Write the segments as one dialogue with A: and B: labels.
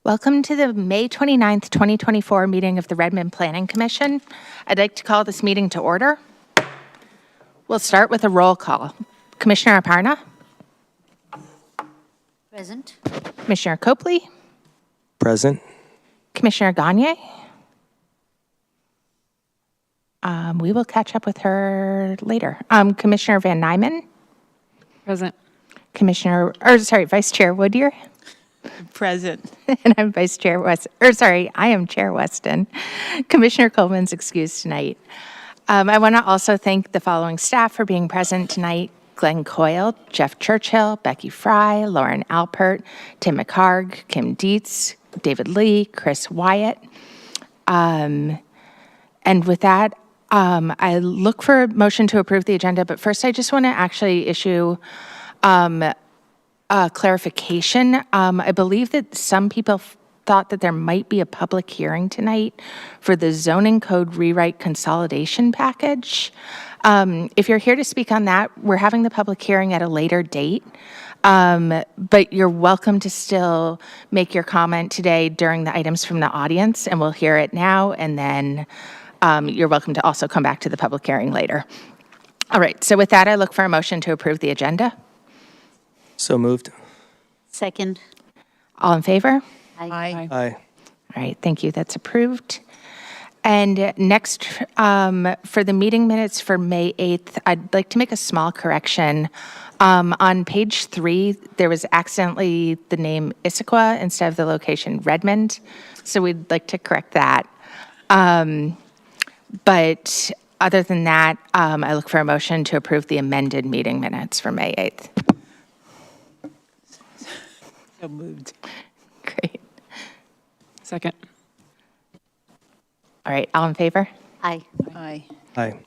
A: Welcome to the May 29th, 2024 meeting of the Redmond Planning Commission. I'd like to call this meeting to order. We'll start with a roll call. Commissioner Aparna?
B: Present.
A: Commissioner Copley?
C: Present.
A: Commissioner Gagne? We will catch up with her later. Commissioner Van Nyman?
D: Present.
A: Vice Chair Woodier?
D: Present.
A: And I'm I am Chair Weston. Commissioner Coleman's excused tonight. I want to also thank the following staff for being present tonight: Glenn Coyle, Jeff Churchill, Becky Fry, Lauren Alpert, Tim McHarg, Kim Dietz, David Lee, Chris Wyatt. And with that, I look for a motion to approve the agenda, but first I just want to actually issue clarification. I believe that some people thought that there might be a public hearing tonight for the zoning code rewrite consolidation package. If you're here to speak on that, we're having the public hearing at a later date, but you're welcome to still make your comment today during the items from the audience, and we'll hear it now, and then you're welcome to also come back to the public hearing later. All right, so with that, I look for a motion to approve the agenda.
C: So moved.
B: Second.
A: All in favor?
B: Aye.
C: Aye.
A: All right, thank you. That's approved. And next, for the meeting minutes for May 8th, I'd like to make a small correction. On page 3, there was accidentally the name Issaquah instead of the location Redmond, so we'd like to correct that. But other than that, I look for a motion to approve the amended meeting minutes for May 8th.
D: So moved.
A: Great.
D: Second.
A: All right, all in favor?
B: Aye.
D: Aye.
C: Aye.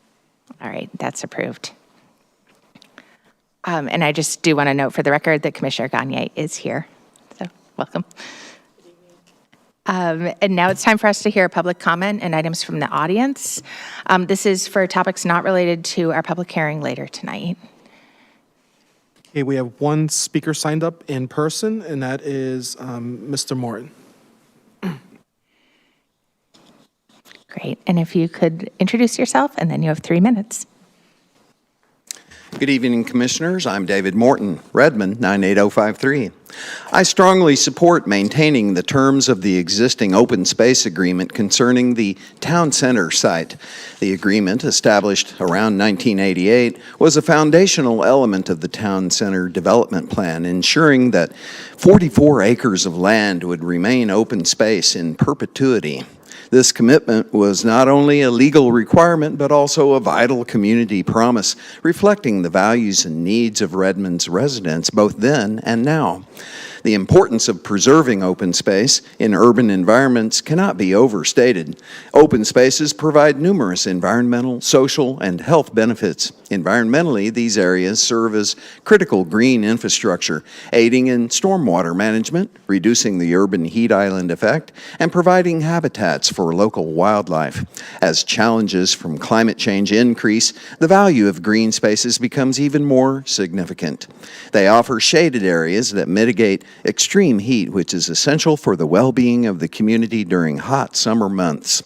A: All right, that's approved. And I just do want to note for the record that Commissioner Gagne is here, so welcome. And now it's time for us to hear public comment and items from the audience. This is for topics not related to our public hearing later tonight.
E: Okay, we have one speaker signed up in person, and that is Mr. Morton.
A: Great, and if you could introduce yourself, and then you have 3 minutes.
F: Good evening, Commissioners. I'm David Morton, Redmond 98053. I strongly support maintaining the terms of the existing open space agreement concerning the town center site. The agreement, established around 1988, was a foundational element of the town center development plan, ensuring that 44 acres of land would remain open space in perpetuity. This commitment was not only a legal requirement, but also a vital community promise, reflecting the values and needs of Redmond's residents both then and now. The importance of preserving open space in urban environments cannot be overstated. Open spaces provide numerous environmental, social, and health benefits. Environmentally, these areas serve as critical green infrastructure, aiding in stormwater management, reducing the urban heat island effect, and providing habitats for local wildlife. As challenges from climate change increase, the value of green spaces becomes even more significant. They offer shaded areas that mitigate extreme heat, which is essential for the well-being of the community during hot summer months.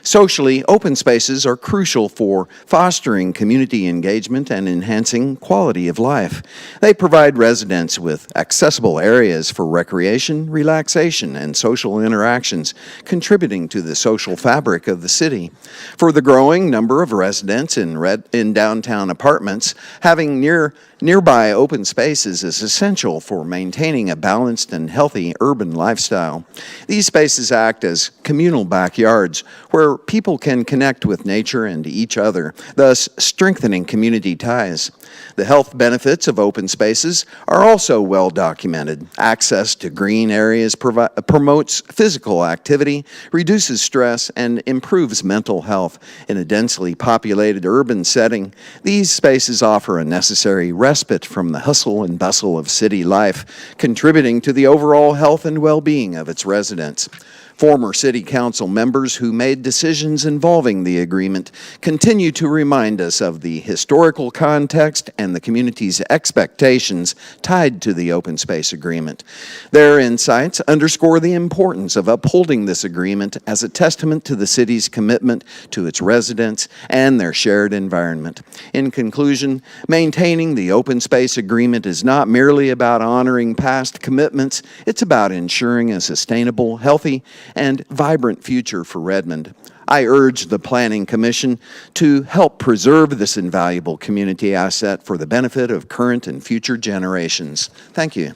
F: Socially, open spaces are crucial for fostering community engagement and enhancing quality of life. They provide residents with accessible areas for recreation, relaxation, and social interactions, contributing to the social fabric of the city. For the growing number of residents in downtown apartments, having nearby open spaces is essential for maintaining a balanced and healthy urban lifestyle. These spaces act as communal backyards where people can connect with nature and each other, thus strengthening community ties. The health benefits of open spaces are also well documented. Access to green areas promotes physical activity, reduces stress, and improves mental health. In a densely populated urban setting, these spaces offer a necessary respite from the hustle and bustle of city life, contributing to the overall health and well-being of its residents. Former City Council members who made decisions involving the agreement continue to remind us of the historical context and the community's expectations tied to the open space agreement. Their insights underscore the importance of upholding this agreement as a testament to the city's commitment to its residents and their shared environment. In conclusion, maintaining the open space agreement is not merely about honoring past commitments, it's about ensuring a sustainable, healthy, and vibrant future for Redmond. I urge the Planning Commission to help preserve this invaluable community asset for the benefit of current and future generations. Thank you.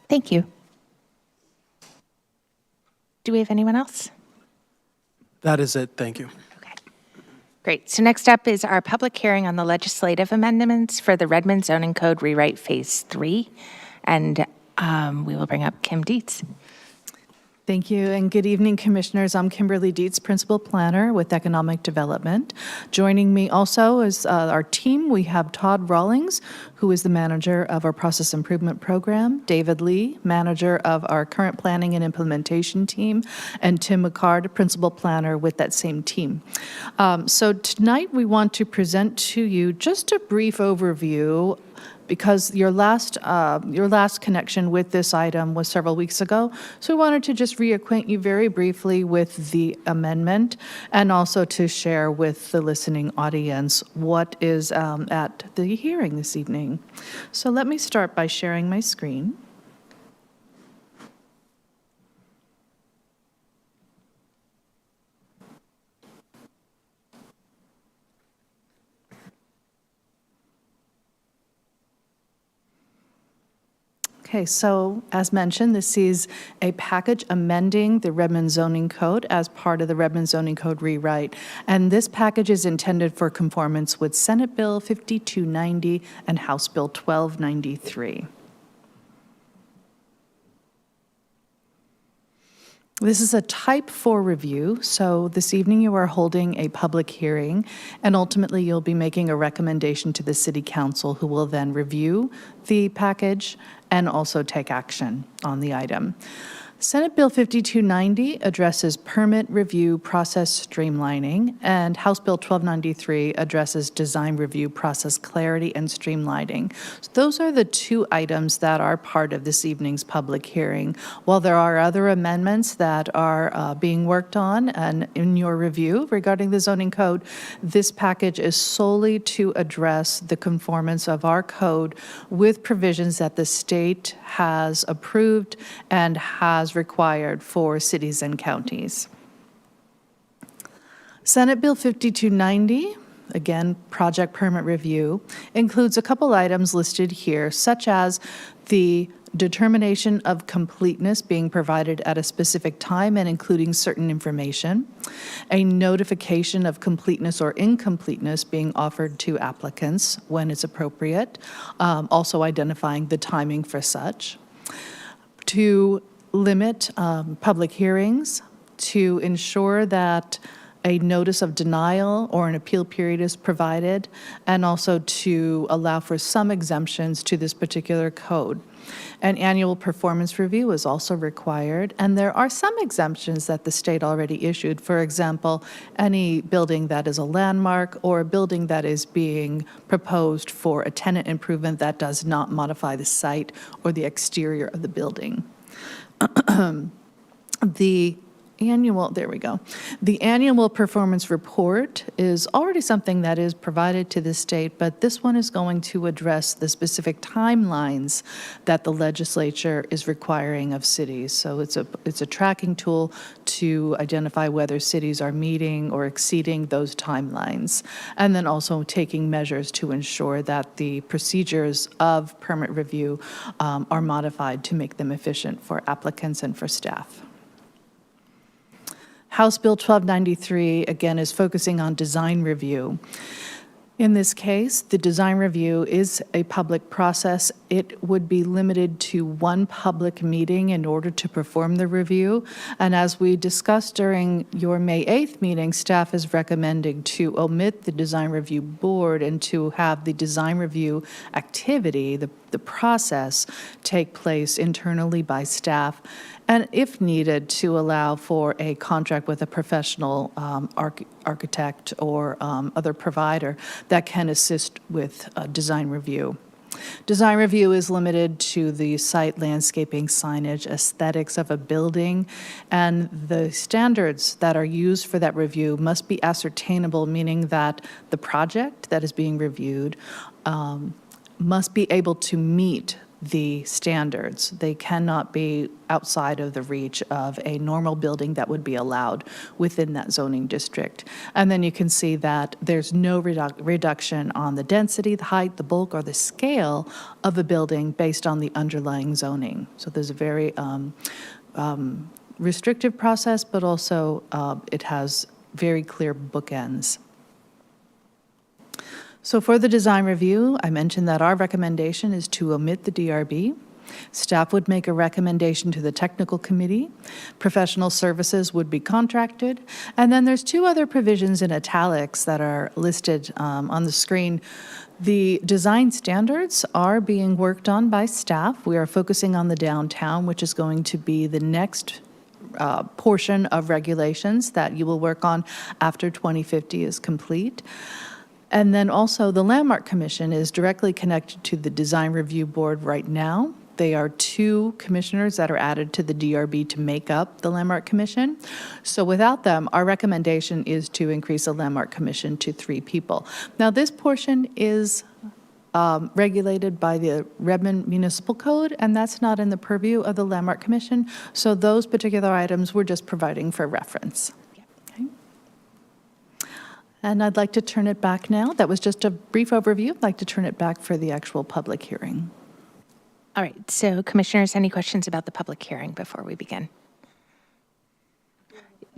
A: Thank you. Do we have anyone else?
E: That is it. Thank you.
A: Okay. Great. So next up is our public hearing on the legislative amendments for the Redmond Zoning Code Rewrite Phase 3. And we will bring up Kim Dietz.
G: Thank you, and good evening, Commissioners. I'm Kimberly Dietz, Principal Planner with Economic Development. Joining me also is our team. We have Todd Rawlings, who is the manager of our Process Improvement Program, David Lee, manager of our Current Planning and Implementation team, and Tim McCard, Principal Planner with that same team. So tonight we want to present to you just a brief overview because your last connection with this item was several weeks ago. So we wanted to just reacquaint you very briefly with the amendment and also to share with the listening audience what is at the hearing this evening. So let me start by sharing my screen. Okay, so as mentioned, this is a package amending the Redmond Zoning Code as part of the Redmond Zoning Code rewrite. And this package is intended for conformance with Senate Bill 5290 and House Bill 1293. This is a type 4 review, so this evening you are holding a public hearing, and ultimately you'll be making a recommendation to the City Council, who will then review the package and also take action on the item. Senate Bill 5290 addresses permit review process streamlining, and House Bill 1293 addresses design review process clarity and streamlining. So those are the two items that are part of this evening's public hearing. While there are other amendments that are being worked on and in your review regarding the zoning code, this package is solely to address the conformance of our code with provisions that the state has approved and has required for cities and counties. Senate Bill 5290, again, project permit review, includes a couple items listed here, such as the determination of completeness being provided at a specific time and including certain information, a notification of completeness or incompleteness being offered to applicants when it's appropriate, also identifying the timing for such, to limit public hearings, to ensure that a notice of denial or an appeal period is provided, and also to allow for some exemptions to this particular code. An annual performance review is also required, and there are some exemptions that the state already issued. For example, any building that is a landmark or a building that is being proposed for a tenant improvement that does not modify the site or the exterior of the building. The annual performance report is already something that is provided to the state, but this one is going to address the specific timelines that the legislature is requiring of cities. So it's a tracking tool to identify whether cities are meeting or exceeding those timelines, and then also taking measures to ensure that the procedures of permit review are modified to make them efficient for applicants and for staff. House Bill 1293, again, is focusing on design review. In this case, the design review is a public process. It would be limited to one public meeting in order to perform the review. And as we discussed during your May 8th meeting, staff is recommending to omit the design review board and to have the design review activity, the the process take place internally by staff, and if needed, to allow for a contract with a professional architect or other provider that can assist with design review. Design review is limited to the site landscaping, signage, aesthetics of a building, and the standards that are used for that review must be ascertainable, meaning that the project that is being reviewed must be able to meet the standards. They cannot be outside of the reach of a normal building that would be allowed within that zoning district. And then you can see that there's no reduction on the density, the height, the bulk, or the scale of a building based on the underlying zoning. So there's a very restrictive process, but also it has very clear bookends. So for the design review, I mentioned that our recommendation is to omit the DRB. Staff would make a recommendation to the technical committee. Professional services would be contracted. And then there's two other provisions in italics that are listed on the screen. The design standards are being worked on by staff. We are focusing on the downtown, which is going to be the next portion of regulations that you will work on after 2050 is complete. And then also, the Landmark Commission is directly connected to the Design Review Board right now. They are two commissioners that are added to the DRB to make up the Landmark Commission. So without them, our recommendation is to increase the Landmark Commission to 3 people. Now, this portion is regulated by the Redmond Municipal Code, and that's not in the purview of the Landmark Commission. So those particular items we're just providing for reference. And I'd like to turn it back now. That was just a brief overview. I'd like to turn it back for the actual public hearing.
A: All right, so commissioners, any questions about the public hearing before we begin?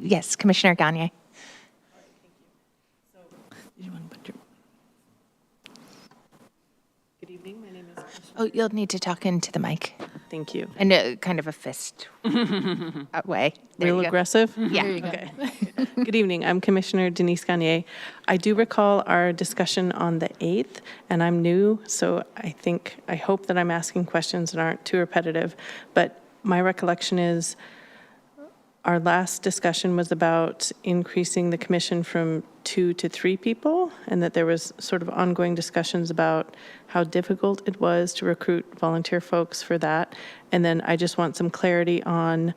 A: Yes, Commissioner Gagne.
H: Good evening, my name is.
A: Oh, you'll need to talk into the mic.
H: Thank you.
A: And kind of a fist way. There
H: Real
A: you go.
H: aggressive?
A: Yeah.
H: Okay. Good evening, I'm Commissioner Denise Gagne. I do recall our discussion on the 8th, and I'm new, so I hope that I'm asking questions that aren't too repetitive, but my recollection is our last discussion was about increasing the commission from 2 to 3 people, and that there was sort of ongoing discussions about how difficult it was to recruit volunteer folks for that. And then I just want some clarity on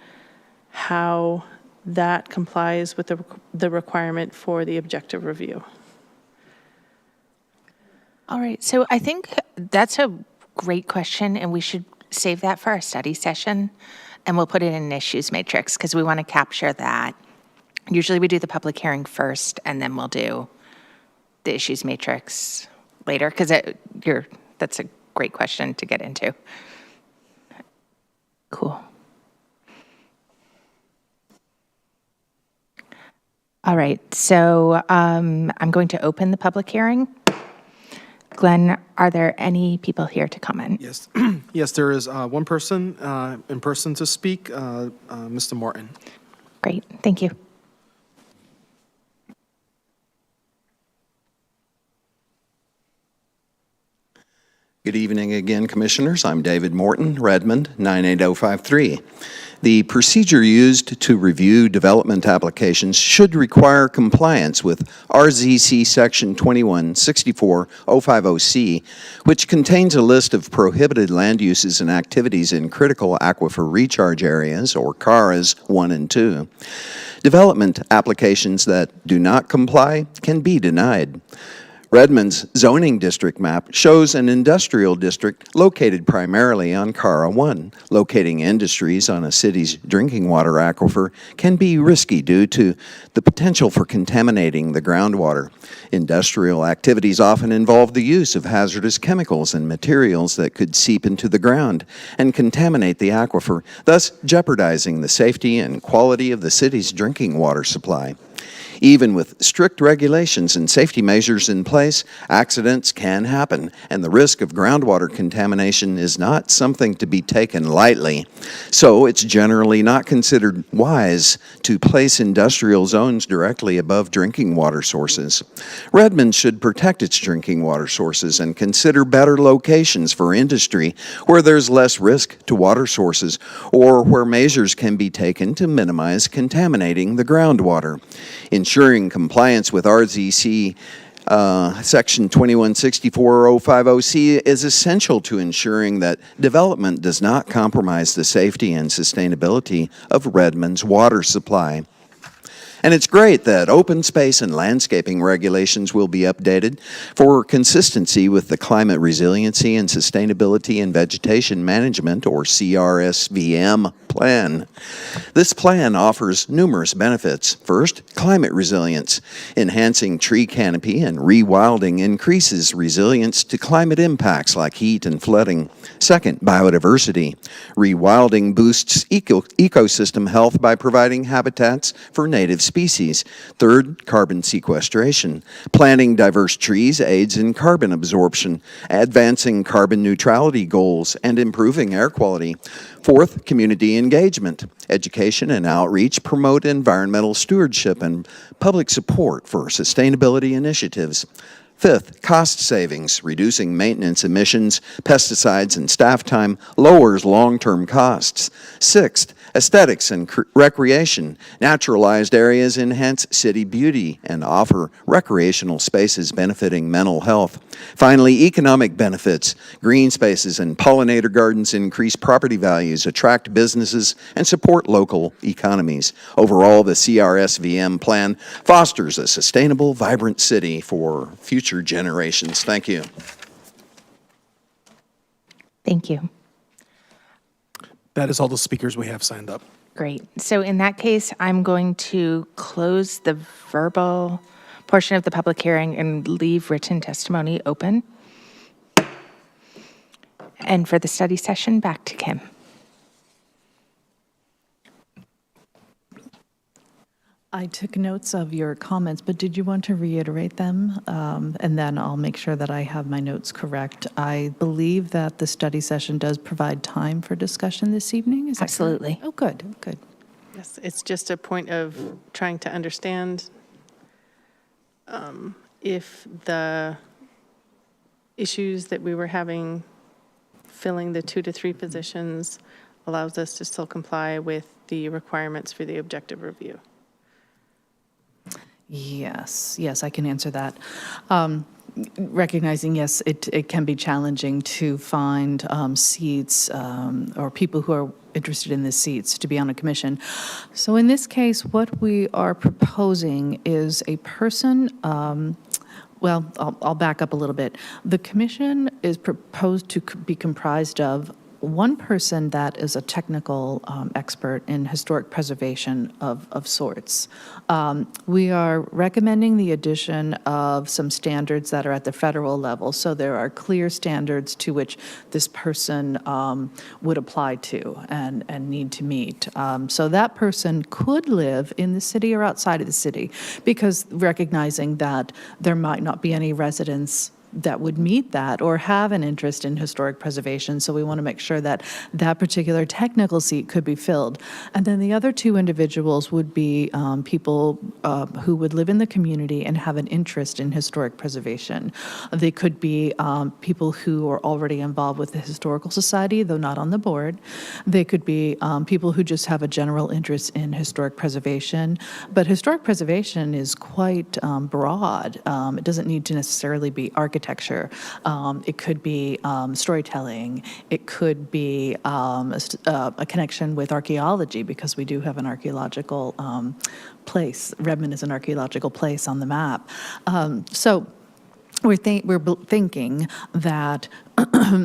H: how that complies with the requirement for the objective review.
A: All right, so I think that's a great question, and we should save that for our study session, and we'll put it in an issues matrix because we want to capture that. Usually we do the public hearing first, and then we'll do the issues matrix later, because that's a great question to get into. Cool. All right, so I'm going to open the public hearing. Glenn, are there any people here to comment?
E: Yes, yes, there is one person in person to speak, Mr. Morton.
A: Great, thank you.
F: Good evening again, Commissioners. I'm David Morton, Redmond, 98053. The procedure used to review development applications should require compliance with RZC Section 2164050C, which contains a list of prohibited land uses and activities in critical aquifer recharge areas, or CARAs 1 and 2. Development applications that do not comply can be denied. Redmond's zoning district map shows an industrial district located primarily on CARA 1. Locating industries on a city's drinking water aquifer can be risky due to the potential for contaminating the groundwater. Industrial activities often involve the use of hazardous chemicals and materials that could seep into the ground and contaminate the aquifer, thus jeopardizing the safety and quality of the city's drinking water supply. Even with strict regulations and safety measures in place, accidents can happen, and the risk of groundwater contamination is not something to be taken lightly. So it's generally not considered wise to place industrial zones directly above drinking water sources. Redmond should protect its drinking water sources and consider better locations for industry where there's less risk to water sources or where measures can be taken to minimize contaminating the groundwater. Ensuring compliance with RZC Section 2164050C is essential to ensuring that development does not compromise the safety and sustainability of Redmond's water supply. And it's great that open space and landscaping regulations will be updated for consistency with the Climate Resiliency and Sustainability and Vegetation Management, or CRSVM, plan. This plan offers numerous benefits. First, climate resilience. Enhancing tree canopy and rewilding increases resilience to climate impacts like heat and flooding. Second, biodiversity. Rewilding boosts ecosystem health by providing habitats for native species. Third, carbon sequestration. Planting diverse trees aids in carbon absorption, advancing carbon neutrality goals, and improving air quality. Fourth, community engagement. Education and outreach promote environmental stewardship and public support for sustainability initiatives. Fifth, cost savings. Reducing maintenance emissions, pesticides, and staff time lowers long-term costs. Sixth, aesthetics and recreation. Naturalized areas enhance city beauty and offer recreational spaces benefiting mental health. Finally, economic benefits. Green spaces and pollinator gardens increase property values, attract businesses, and support local economies. Overall, the CRSVM plan fosters a sustainable, vibrant city for future generations. Thank you.
A: Thank you.
E: That is all the speakers we have signed up.
A: Great. So in that case, I'm going to close the verbal portion of the public hearing and leave written testimony open. And for the study session, back to Kim.
G: I took notes of your comments, but did you want to reiterate them? And then I'll make sure that I have my notes correct. I believe that the study session does provide time for discussion this evening. Is that correct?
A: Absolutely.
G: Oh, good, good.
H: Yes, it's just a point of trying to understand if the issues that we were having filling the 2 to 3 positions allows us to still comply with the requirements for the objective review.
G: Yes, yes, I can answer that. Recognizing, yes, it can be challenging to find seats or people who are interested in the seats to be on a commission. So in this case, what we are proposing is a person, well, I'll back up a little bit. The commission is proposed to be comprised of one person that is a technical expert in historic preservation of sorts. We are recommending the addition of some standards that are at the federal level, so there are clear standards to which this person would apply to and need to meet. So that person could live in the city or outside of the city, because recognizing that there might not be any residents that would meet that or have an interest in historic preservation. So we want to make sure that that particular technical seat could be filled. And then the other 2 individuals would be people who would live in the community and have an interest in historic preservation. They could be people who are already involved with the Historical Society, though not on the board. They could be people who just have a general interest in historic preservation. But historic preservation is quite broad. It doesn't need to necessarily be architecture. It could be storytelling. It could be a connection with archaeology, because we do have an archaeological place. Redmond is an archaeological place on the map. So we're thinking that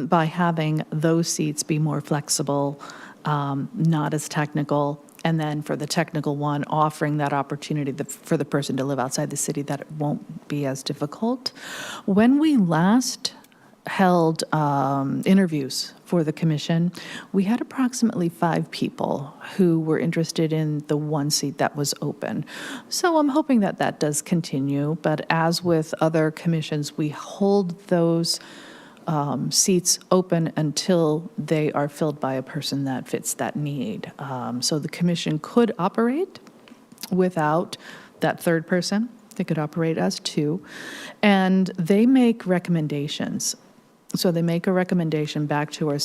G: by having those seats be more flexible, not as technical, and then for the technical one, offering that opportunity for the person to live outside the city, that it won't be as difficult. When we last held interviews for the commission, we had approximately 5 people who were interested in the one seat that was open. So I'm hoping that that does continue, but as with other commissions, we hold those seats open until they are filled by a person that fits that need. So the commission could operate without that third person. They could operate as 2. And they make recommendations. So they make a recommendation back to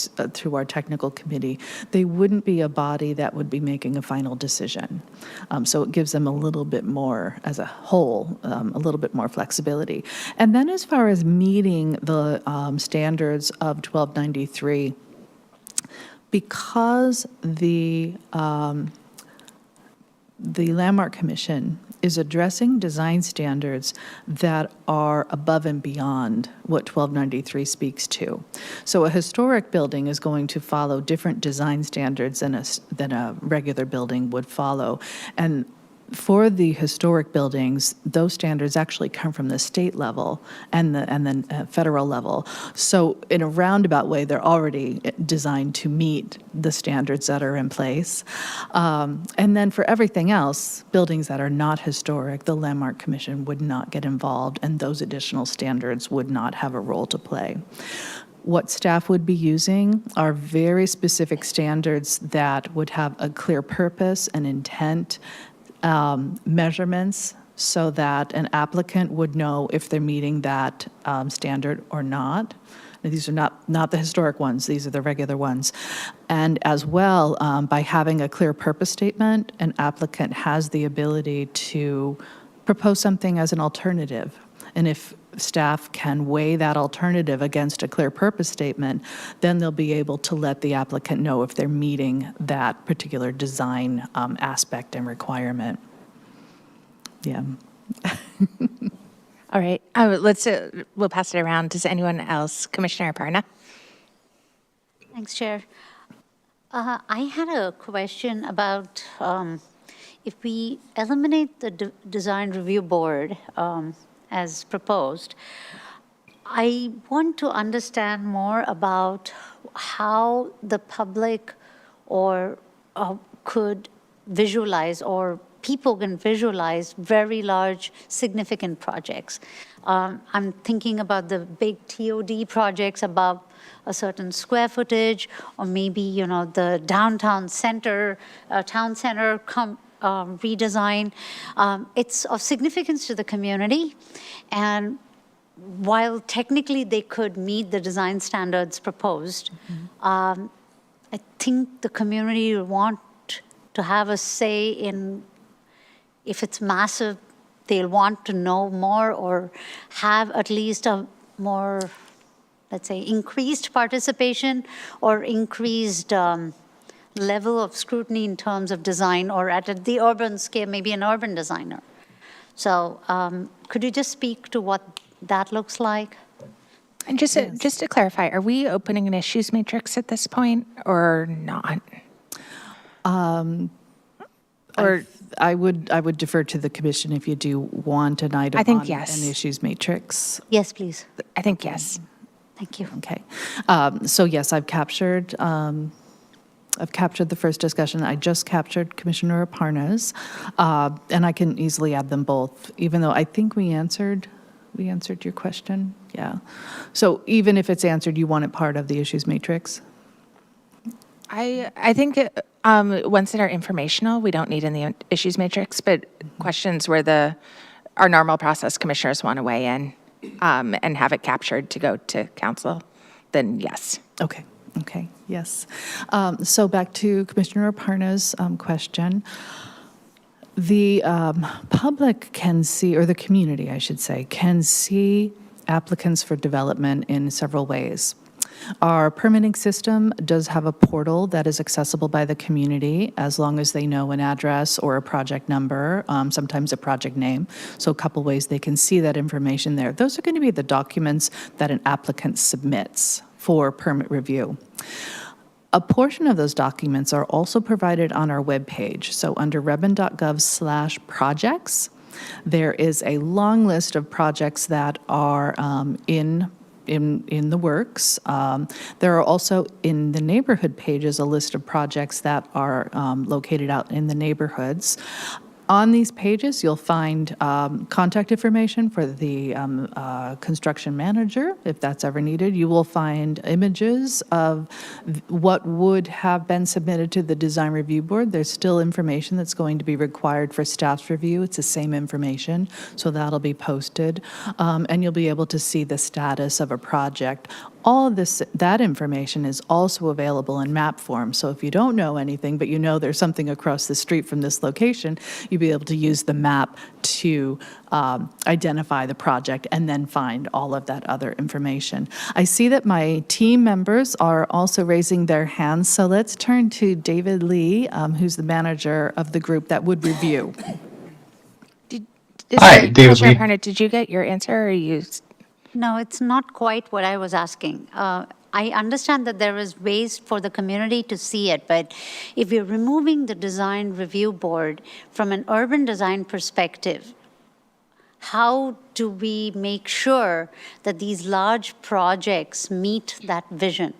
G: our technical committee. They wouldn't be a body that would be making a final decision. So it gives them a little bit more, as a whole, a little bit more flexibility. And then as far as meeting the standards of 1293, because the Landmark Commission is addressing design standards that are above and beyond what 1293 speaks to. So a historic building is going to follow different design standards than a regular building would follow. And for the historic buildings, those standards actually come from the state level and then federal level. So in a roundabout way, they're already designed to meet the standards that are in place. And then for everything else, buildings that are not historic, the Landmark Commission would not get involved, and those additional standards would not have a role to play. What staff would be using are very specific standards that would have a clear purpose and intent, measurements, so that an applicant would know if they're meeting that standard or not. And these are not the historic ones, these are the regular ones. And as well, by having a clear purpose statement, an applicant has the ability to propose something as an alternative. And if staff can weigh that alternative against a clear purpose statement, then they'll be able to let the applicant know if they're meeting that particular design aspect and requirement. Yeah.
A: All right, we'll pass it around. Does anyone else? Commissioner Aparna?
B: Thanks, Chair. I had a question about if we eliminate the design review board as proposed, I want to understand more about how the public could visualize, or people can visualize very large, significant projects. I'm thinking about the big TOD projects above a certain square footage, or maybe, the downtown center, town center redesign. It's of significance to the community, and while technically they could meet the design standards proposed, I think the community would want to have a say in, if it's massive, they'll want to know more or have at least a more, let's say, increased participation or increased level of scrutiny in terms of design, or at the urban scale, maybe an urban designer. So could you just speak to what that looks like?
A: And just to clarify, are we opening an issues matrix at this point or not?
G: Or I would defer to the commission if you do want an item
A: I think
G: on
A: yes.
G: an issues matrix.
B: Yes, please.
A: I think yes.
B: Thank you.
G: Okay. So yes, I've captured the first discussion. I just captured Commissioner Aparna's, and I can easily add them both, even though I think we answered your question. Yeah. So even if it's answered, you want it part of the issues matrix?
A: I think ones that are informational, we don't need in the issues matrix, but questions where our normal process commissioners want to weigh in and have it captured to go to council, then yes.
G: Okay, yes. So back to Commissioner Aparna's question. The public can see, or the community, I should say, can see applicants for development in several ways. Our permitting system does have a portal that is accessible by the community as long as they know an address or a project number, sometimes a project name. So a couple ways they can see that information there. Those are going to be the documents that an applicant submits for permit review. A portion of those documents are also provided on our webpage. So under redmond.gov/projects, there is a long list of projects that are in in the works. There are also in the neighborhood pages a list of projects that are located out in the neighborhoods. On these pages, you'll find contact information for the construction manager, if that's ever needed. You will find images of what would have been submitted to the design review board. There's still information that's going to be required for staff's review. It's the same information, so that'll be posted. And you'll be able to see the status of a project. All of that information is also available in map form. So if you don't know anything, but you know there's something across the street from this location, you'll be able to use the map to identify the project and then find all of that other information. I see that my team members are also raising their hands, so let's turn to David Lee, who's the manager of the group that would review.
I: Hi, David
A: Commissioner
I: Lee.
A: Parnett, did you get your answer, or you?
B: No, it's not quite what I was asking. I understand that there is ways for the community to see it, but if you're removing the design review board from an urban design perspective, how do we make sure that these large projects meet that vision?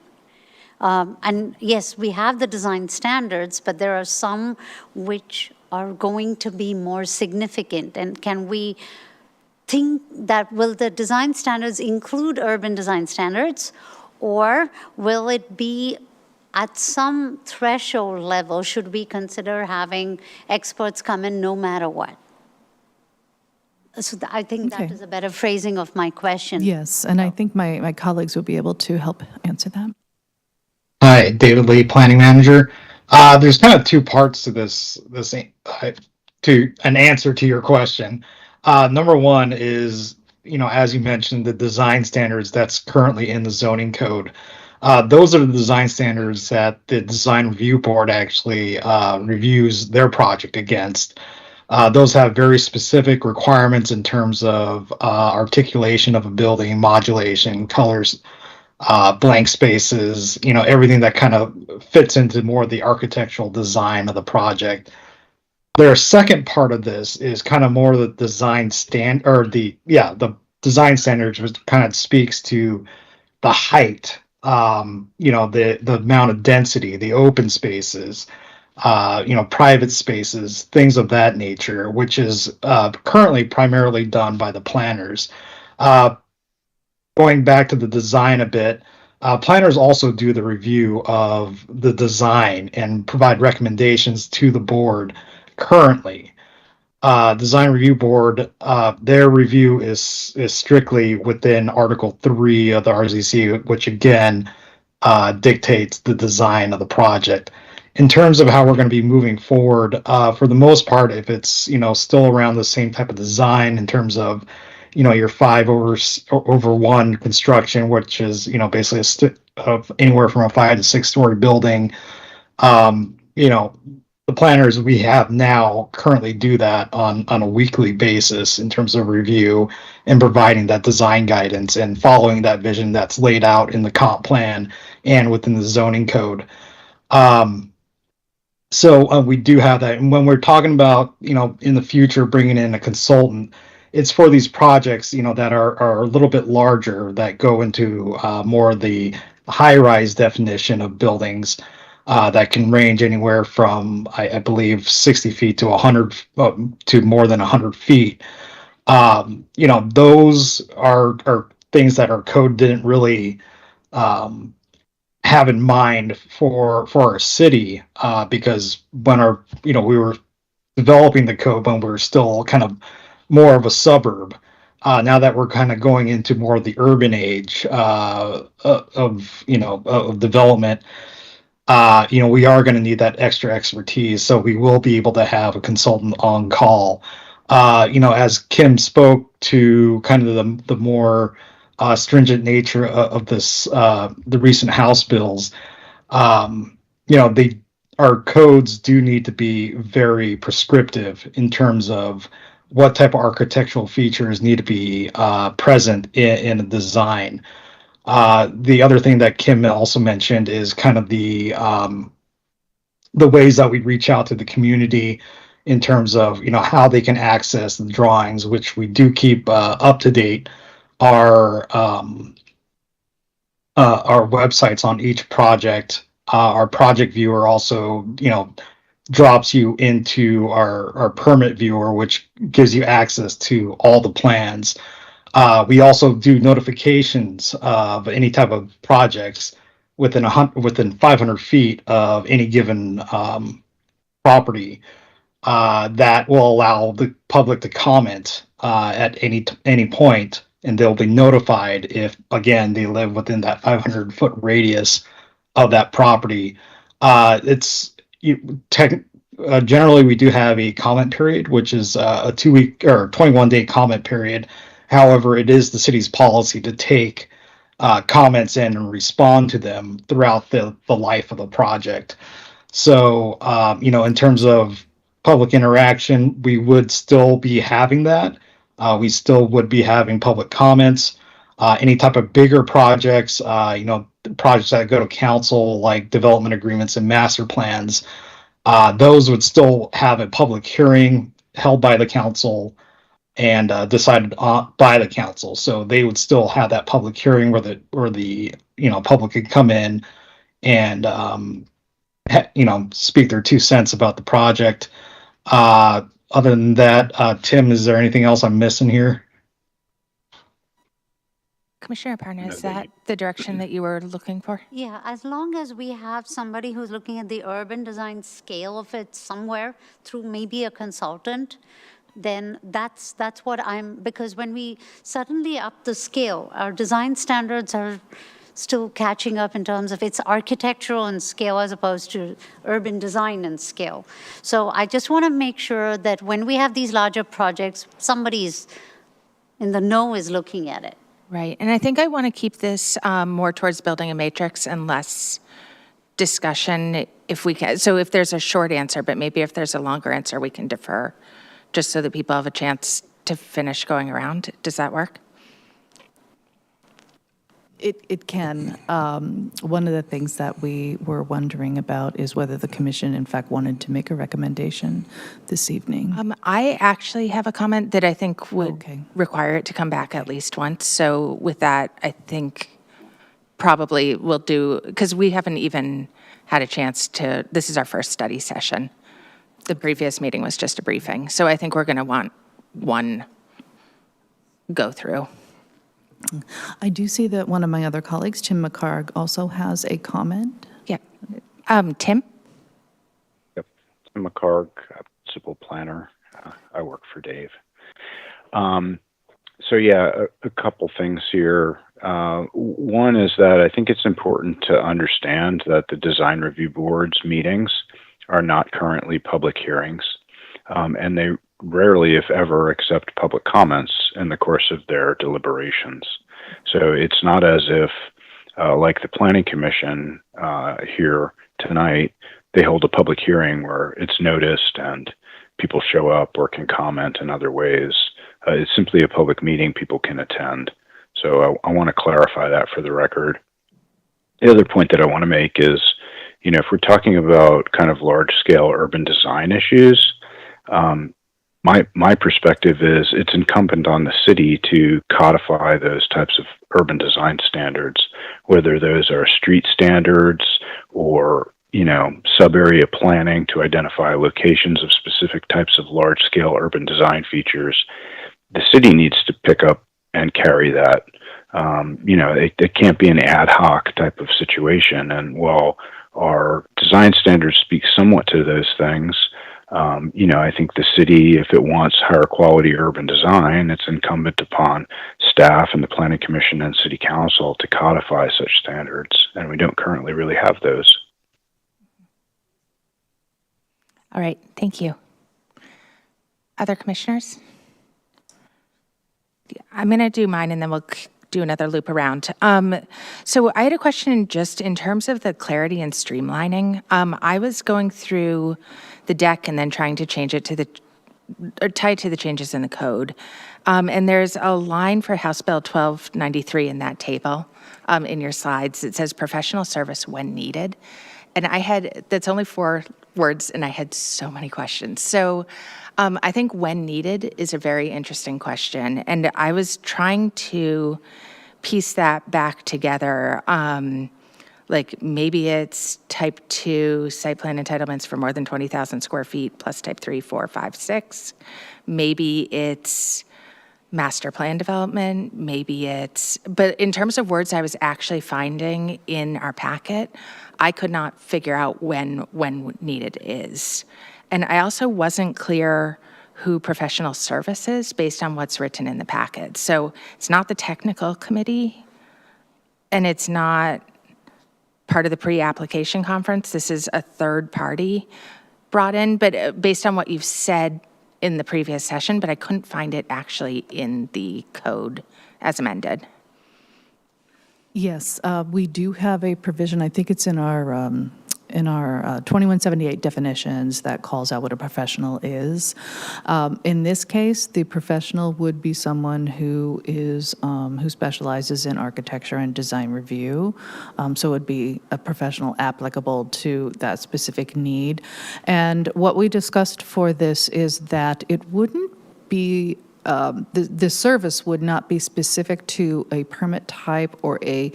B: And yes, we have the design standards, but there are some which are going to be more significant. And can we think that will the design standards include urban design standards, or will it be at some threshold level? Should we consider having experts come in no matter what? So I think that
G: Okay.
B: is a better phrasing of my question.
G: Yes, and I think my colleagues will be able to help answer that.
I: Hi, David Lee, Planning Manager. There's kind of two parts to to an answer to your question. Number one is, as you mentioned, the design standards that's currently in the zoning code. Those are the design standards that the design review board actually reviews their project against. Those have very specific requirements in terms of articulation of a building, modulation, colors, blank spaces, everything that kind of fits into more of the architectural design of the project. Their second part of this is kind of more the design the design standards, which kind of speaks to the height, the amount of density, the open spaces, private spaces, things of that nature, which is currently primarily done by the planners. Going back to the design a bit, planners also do the review of the design and provide recommendations to the board currently. Design review board, their review is strictly within Article 3 of the RZC, which again dictates the design of the project. In terms of how we're going to be moving forward, for the most part, if it's still around the same type of design in terms of your 5/1 construction, which is basically of anywhere from a 5 to 6 story building. The planners we have now currently do that on a weekly basis in terms of review and providing that design guidance and following that vision that's laid out in the comp plan and within the zoning code. So we do have that. And when we're talking about, in the future, bringing in a consultant, it's for these projects, that are a little bit larger, that go into more of the high-rise definition of buildings that can range anywhere from, I believe, 60 feet to 100 to more than 100 feet. Those are things that our code didn't really have in mind for our city, because when we were developing the code when we were still kind of more of a suburb. Now that we're kind of going into more of the urban age of development, we are going to need that extra expertise. So we will be able to have a consultant on call. As Kim spoke to kind of the more stringent nature of this, the recent House bills, our codes do need to be very prescriptive in terms of what type of architectural features need to be present in a design. The other thing that Kim also mentioned is kind of the ways that we reach out to the community in terms of how they can access the drawings, which we do keep up to date, are our websites on each project, our project viewer also, drops you into our permit viewer, which gives you access to all the plans. We also do notifications of any type of projects within 500 feet of any given property, that will allow the public to comment at any point, and they'll be notified if, again, they live within that 500-foot radius of that property. It's you, tech, Generally, we do have a comment period, which is a 2-week or 21-day comment period. However, it is the city's policy to take comments in and respond to them throughout the life of the project. So, in terms of public interaction, we would still be having that. We still would be having public comments. Any type of bigger projects, projects that go to council, like development agreements and master plans, those would still have a public hearing held by the council and decided on by the council. So they would still have that public hearing where the public could come in and speak their 2 cents about the project. Other than that, Tim, is there anything else I'm missing here?
A: Commissioner Parna, is that the direction that you were looking for?
B: Yeah, as long as we have somebody who's looking at the urban design scale of it somewhere through maybe a consultant, then that's what because when we suddenly up the scale, our design standards are still catching up in terms of its architectural and scale as opposed to urban design and scale. So I just want to make sure that when we have these larger projects, somebody's in the know is looking at it.
A: Right, and I think I want to keep this more towards building a matrix and less discussion if we can. So if there's a short answer, but maybe if there's a longer answer, we can defer, just so that people have a chance to finish going around. Does that work?
G: It can. One of the things that we were wondering about is whether the commission, in fact, wanted to make a recommendation this evening.
A: I actually have a comment that I think would
G: Okay.
A: require it to come back at least once. So with that, I think probably we'll do, because we haven't even had a chance to, this is our first study session. The previous meeting was just a briefing. So I think we're going to want one go through.
G: I do see that one of my other colleagues, Tim McCarg, also has a comment.
A: Yeah. Tim?
J: Yep, I'm McCarg, civil planner. I work for Dave. A couple things here. One is that I think it's important to understand that the design review board's meetings are not currently public hearings, and they rarely, if ever, accept public comments in the course of their deliberations. So it's not as if, like the Planning Commission here tonight, they hold a public hearing where it's noticed and people show up or can comment in other ways. It's simply a public meeting people can attend. So I want to clarify that for the record. The other point that I want to make is, if we're talking about kind of large-scale urban design issues, my perspective is it's incumbent on the city to codify those types of urban design standards, whether those are street standards or, sub-area planning to identify locations of specific types of large-scale urban design features. The city needs to pick up and carry that. It can't be an ad hoc type of situation. And while our design standards speak somewhat to those things, I think the city, if it wants higher quality urban design, it's incumbent upon staff and the Planning Commission and City Council to codify such standards, and we don't currently really have those.
A: All right, thank you. Other commissioners? I'm going to do mine and then we'll do another loop around. So I had a question just in terms of the clarity and streamlining. I was going through the deck and then trying to change it to tie it to the changes in the code. And there's a line for House Bill 1293 in that table in your slides. It says professional service when needed. And that's only 4 words, and I had so many questions. So I think when needed is a very interesting question. And I was trying to piece that back together. Like maybe it's type 2 site plan entitlements for more than 20,000 square feet plus type 3, 4, 5, 6. Maybe it's master plan development, maybe it's, but in terms of words I was actually finding in our packet, I could not figure out when needed is. And I also wasn't clear who professional services based on what's written in the packet. So it's not the technical committee, and it's not part of the pre-application conference. This is a third party brought in, but based on what you've said in the previous session, but I couldn't find it actually in the code as amended.
G: Yes, we do have a provision, I think it's in our 2178 definitions that calls out what a professional is. In this case, the professional would be someone who is, who specializes in architecture and design review. So it would be a professional applicable to that specific need. And what we discussed for this is that it wouldn't be the service would not be specific to a permit type or a,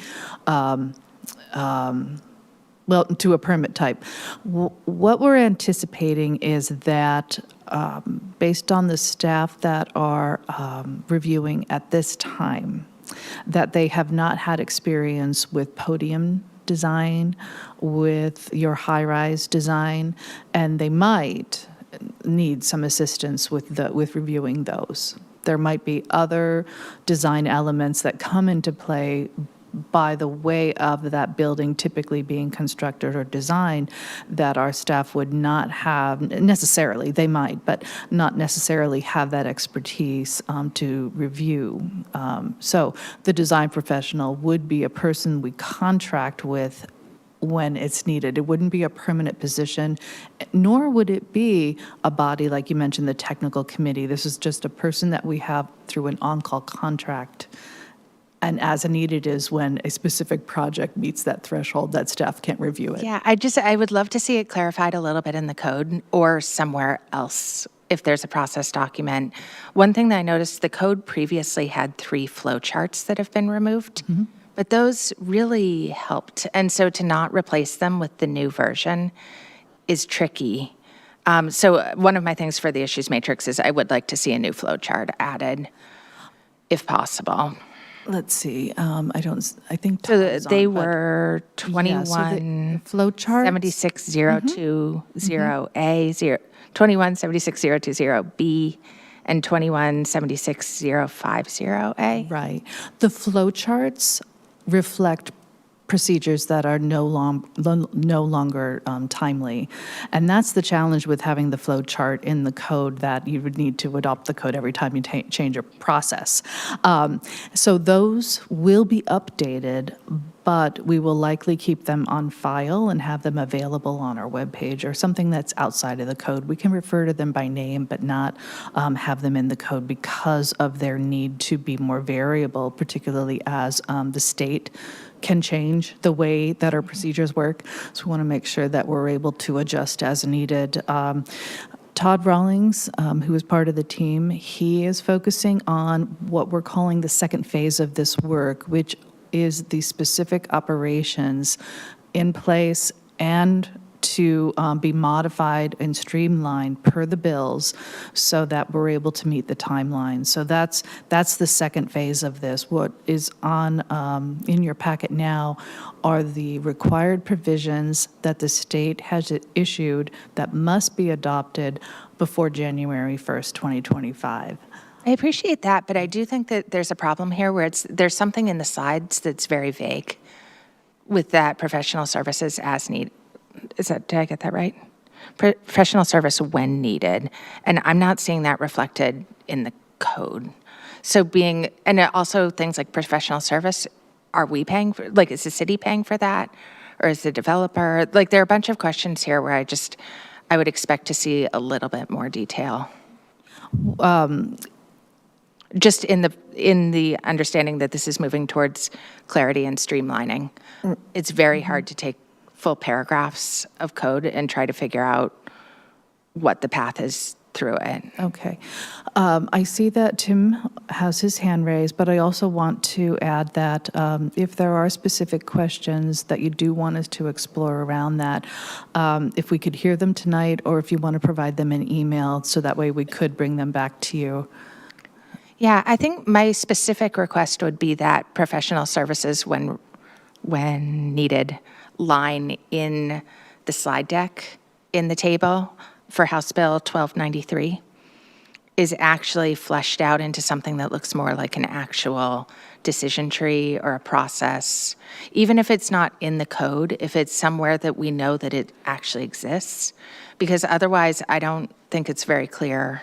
G: well, to a permit type. What we're anticipating is that based on the staff that are reviewing at this time, that they have not had experience with podium design, with your high-rise design, and they might need some assistance with reviewing those. There might be other design elements that come into play by the way of that building typically being constructed or designed that our staff would not have necessarily, they might, but not necessarily have that expertise to review. So the design professional would be a person we contract with when it's needed. It wouldn't be a permanent position, nor would it be a body, like you mentioned, the technical committee. This is just a person that we have through an on-call contract. And as needed is when a specific project meets that threshold that staff can't review it.
A: Yeah, I would love to see it clarified a little bit in the code or somewhere else if there's a process document. One thing that I noticed, the code previously had 3 flow charts that have been removed. But those really helped. And so to not replace them with the new version is tricky. So one of my things for the issues matrix is I would like to see a new flow chart added, if possible.
G: Let's see, I think
A: So
G: Todd is
A: they
G: on, but-
A: were
G: Yeah, so the
A: 21
G: flow charts.
A: 76020A, 2176020B, and 2176050A.
G: Right. The flow charts reflect procedures that are no longer timely. And that's the challenge with having the flow chart in the code, that you would need to adopt the code every time you change a process. So those will be updated, but we will likely keep them on file and have them available on our webpage or something that's outside of the code. We can refer to them by name, but not have them in the code because of their need to be more variable, particularly as the state can change the way that our procedures work. So we want to make sure that we're able to adjust as needed. Todd Rawlings, who is part of the team, he is focusing on what we're calling the second phase of this work, which is the specific operations in place and to be modified and streamlined per the bills so that we're able to meet the timeline. So that's the second phase of this. What is on in your packet now are the required provisions that the state has issued that must be adopted before January 1st, 2025.
A: I appreciate that, but I do think that there's a problem here where there's something in the sides that's very vague with that professional services as needed. Did I get that right? Professional service when needed. And I'm not seeing that reflected in the code. So and also things like professional service, are we paying for, like, is the city paying for that? Or is the developer? Like, there are a bunch of questions here where I would expect to see a little bit more detail. Just in the understanding that this is moving towards clarity and streamlining. It's very hard to take full paragraphs of code and try to figure out what the path is through it.
G: Okay. I see that Tim has his hand raised, but I also want to add that if there are specific questions that you do want us to explore around that, if we could hear them tonight, or if you want to provide them in email, so that way we could bring them back to you.
A: Yeah, I think my specific request would be that professional services, when needed, line in the slide deck in the table for House Bill 1293 is actually fleshed out into something that looks more like an actual decision tree or a process. Even if it's not in the code, if it's somewhere that we know that it actually exists, because otherwise I don't think it's very clear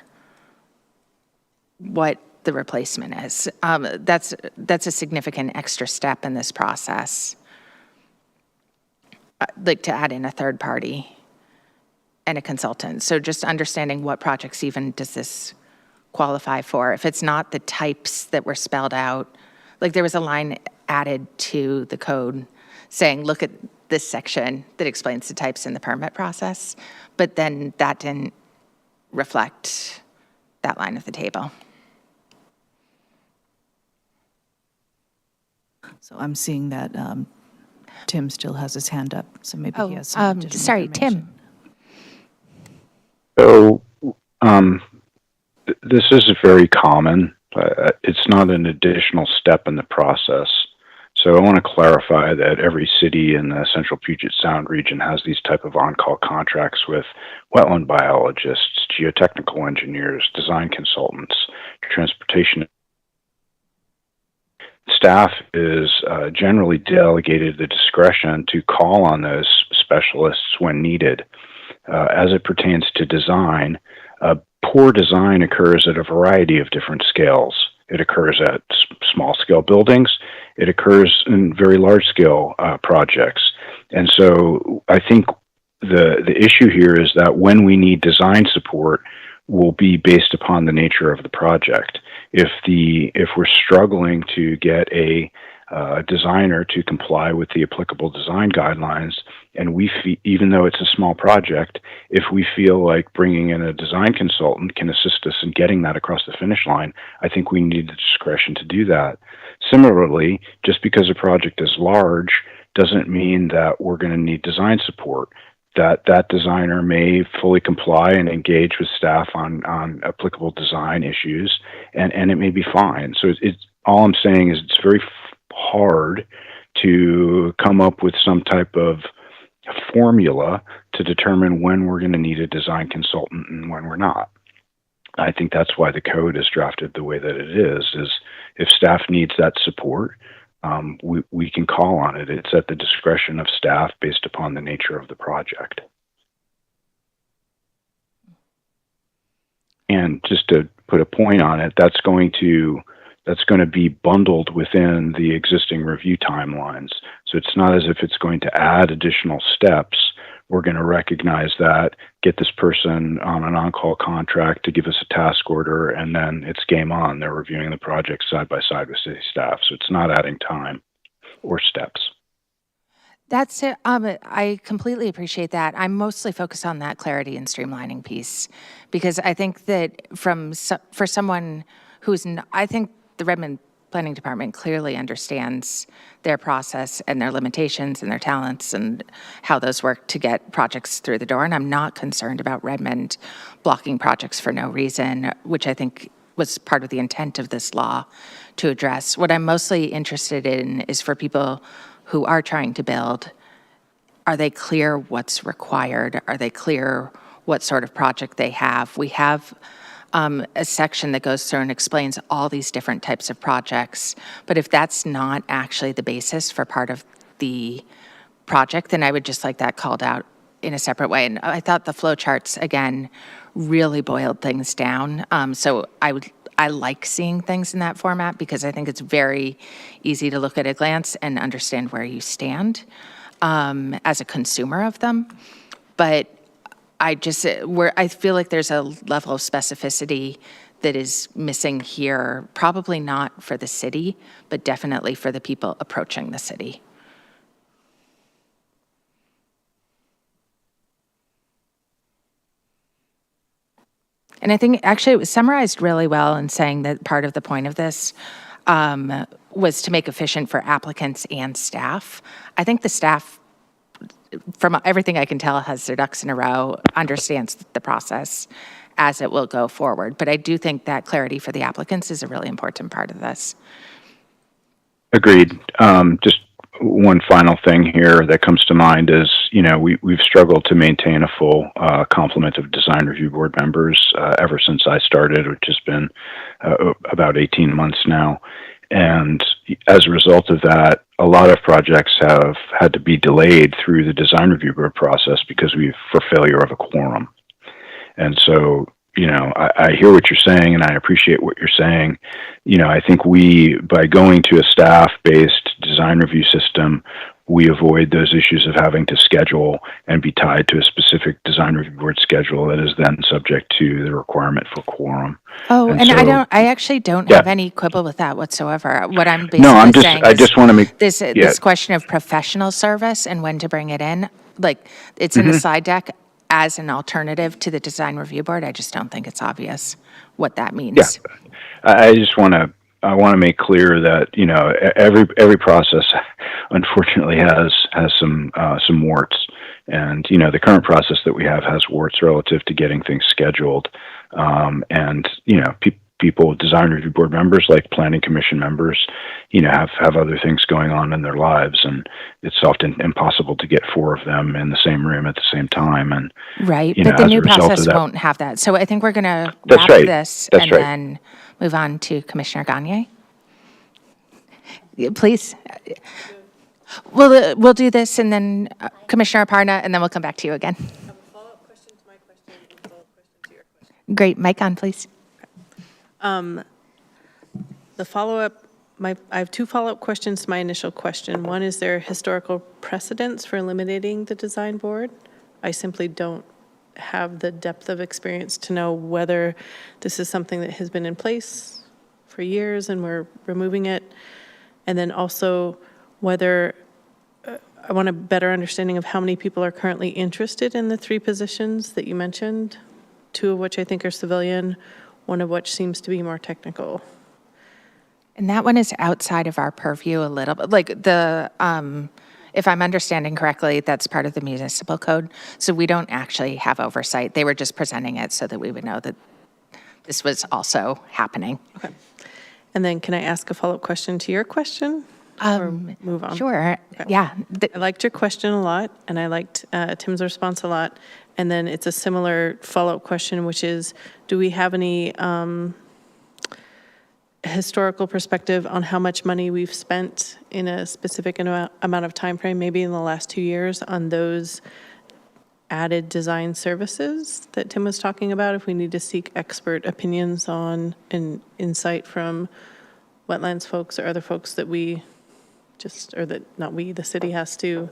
A: what the replacement is. That's a significant extra step in this process, like to add in a third party and a consultant. So just understanding what projects even does this qualify for. If it's not the types that were spelled out, like there was a line added to the code saying, look at this section that explains the types in the permit process, but then that didn't reflect that line of the table.
G: So I'm seeing that Tim still has his hand up, so maybe he has some additional
A: Sorry, Tim.
G: information.
J: So this is very common. It's not an additional step in the process. So I want to clarify that every city in the Central Puget Sound region has these type of on-call contracts with wetland biologists, geotechnical engineers, design consultants, transportation. Staff is generally delegated the discretion to call on those specialists when needed. As it pertains to design, poor design occurs at a variety of different scales. It occurs at small-scale buildings. It occurs in very large-scale projects. And so I think the issue here is that when we need design support will be based upon the nature of the project. If we're struggling to get a designer to comply with the applicable design guidelines, and even though it's a small project, if we feel like bringing in a design consultant can assist us in getting that across the finish line, I think we need the discretion to do that. Similarly, just because a project is large doesn't mean that we're going to need design support. That designer may fully comply and engage with staff on applicable design issues, and it may be fine. So it's all I'm saying is it's very hard to come up with some type of formula to determine when we're going to need a design consultant and when we're not. I think that's why the code is drafted the way that it is if staff needs that support, we can call on it. It's at the discretion of staff based upon the nature of the project. And just to put a point on it, that's going to be bundled within the existing review timelines. So it's not as if it's going to add additional steps. We're going to recognize that, get this person on an on-call contract to give us a task order, and then it's game on. They're reviewing the project side by side with city staff. So it's not adding time or steps.
A: That's it. I completely appreciate that. I'm mostly focused on that clarity and streamlining piece, because I think that for someone who's, I think the Redmond Planning Department clearly understands their process and their limitations and their talents and how those work to get projects through the door. And I'm not concerned about Redmond blocking projects for no reason, which I think was part of the intent of this law to address. What I'm mostly interested in is for people who are trying to build, are they clear what's required? Are they clear what sort of project they have? We have a section that goes through and explains all these different types of projects. But if that's not actually the basis for part of the project, then I would just like that called out in a separate way. And I thought the flow charts, again, really boiled things down. So I like seeing things in that format because I think it's very easy to look at a glance and understand where you stand as a consumer of them. But I feel like there's a level of specificity that is missing here, probably not for the city, but definitely for the people approaching the city. And I think actually it was summarized really well in saying that part of the point of this was to make efficient for applicants and staff. I think the staff, from everything I can tell, has their ducks in a row, understands the process as it will go forward. But I do think that clarity for the applicants is a really important part of this.
J: Agreed. Just one final thing here that comes to mind is, we've struggled to maintain a full complement of design review board members ever since I started, which has been about 18 months now. And as a result of that, a lot of projects have had to be delayed through the design review board process because for failure of a quorum. And so, I hear what you're saying and I appreciate what you're saying. I think by going to a staff-based design review system, we avoid those issues of having to schedule and be tied to a specific design review board schedule that is then subject to the requirement for quorum.
A: Oh, and
J: so,
A: I actually don't
J: yeah.
A: have any quibble with that whatsoever. What I'm basically
J: No,
A: saying
J: I
A: is
J: just want to make
A: this question of professional service and when to bring it in, like it's in
J: Mm-hmm.
A: the slide deck as an alternative to the design review board. I just don't think it's obvious what that means.
J: Yeah. I want to make clear that every process unfortunately has some warts, and the current process that we have has warts relative to getting things scheduled, and people, design review board members like planning commission members, have other things going on in their lives, and it's often impossible to get 4 of them in the same room at the same time. And
A: Right, but the
J: as a
A: new
J: result of
A: process
J: that-
A: won't have that. So I think we're going to
J: That's
A: wrap
J: right.
A: this
J: That's
A: and
J: right.
A: then move on to Commissioner Gagne. Yeah, please. We'll do this and then Commissioner Aparna, and then we'll come back to you again.
H: Follow-up question to my question and follow-up question to your question.
A: Great, mic on, please.
H: The follow-up, I have 2 follow-up questions to my initial question. One, is there historical precedence for eliminating the design board? I simply don't have the depth of experience to know whether this is something that has been in place for years and we're removing it. And then also whether, I want a better understanding of how many people are currently interested in the 3 positions that you mentioned, 2 of which I think are civilian, one of which seems to be more technical.
A: And that one is outside of our purview a little bit. Like if I'm understanding correctly, that's part of the municipal code. So we don't actually have oversight. They were just presenting it so that we would know that this was also happening.
H: Okay. And then can I ask a follow-up question to your question? Or move on?
A: Sure,
H: Okay.
A: yeah.
H: I liked your question a lot, and I liked Tim's response a lot. And then it's a similar follow-up question, which is, do we have any historical perspective on how much money we've spent in a specific amount of time frame, maybe in the last 2 years, on those added design services that Tim was talking about? If we need to seek expert opinions on and insight from wetlands folks or other folks that we the city has to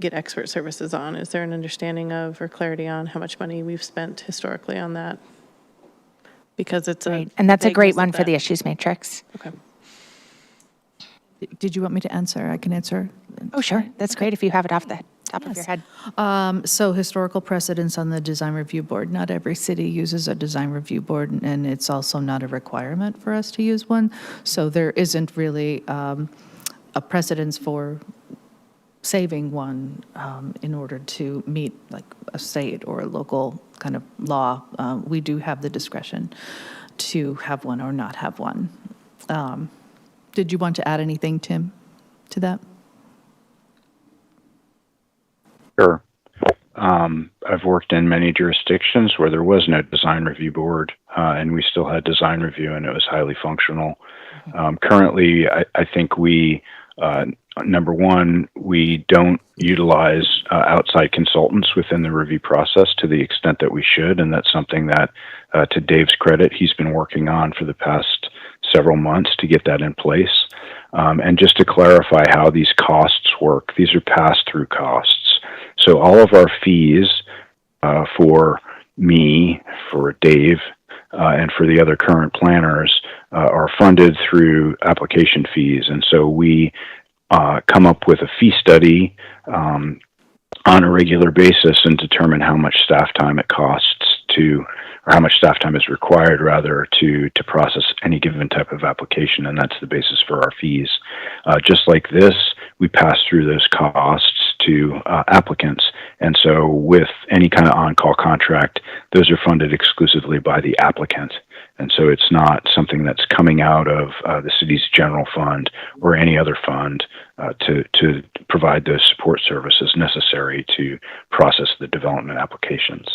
H: get expert services on. Is there an understanding of or clarity on how much money we've spent historically on that? Because it's
A: Right. And that's a great
H: vagueness
A: one
H: of
A: for the
H: that.
A: issues matrix.
H: Okay.
G: Did you want me to answer? I can answer.
A: Oh, sure. That's great if you have it off the top of your head.
G: So historical precedence on the design review board. Not every city uses a design review board, and it's also not a requirement for us to use one. So there isn't really a precedence for saving one in order to meet like a state or a local kind of law. We do have the discretion to have one or not have one. Did you want to add anything, Tim, to that?
J: Sure. I've worked in many jurisdictions where there was no design review board, and we still had design review, and it was highly functional. Currently, I think number one, we don't utilize outside consultants within the review process to the extent that we should, and that's something that, to Dave's credit, he's been working on for the past several months to get that in place. And just to clarify how these costs work, these are pass-through costs. So all of our fees for me, for Dave, and for the other current planners are funded through application fees. And so we come up with a fee study on a regular basis and determine how much staff time it costs to or how much staff time is required, rather, to process any given type of application, and that's the basis for our fees. Just like this, we pass through those costs to applicants, and so with any kind of on-call contract, those are funded exclusively by the applicant. And so it's not something that's coming out of the city's general fund or any other fund to provide those support services necessary to process the development applications.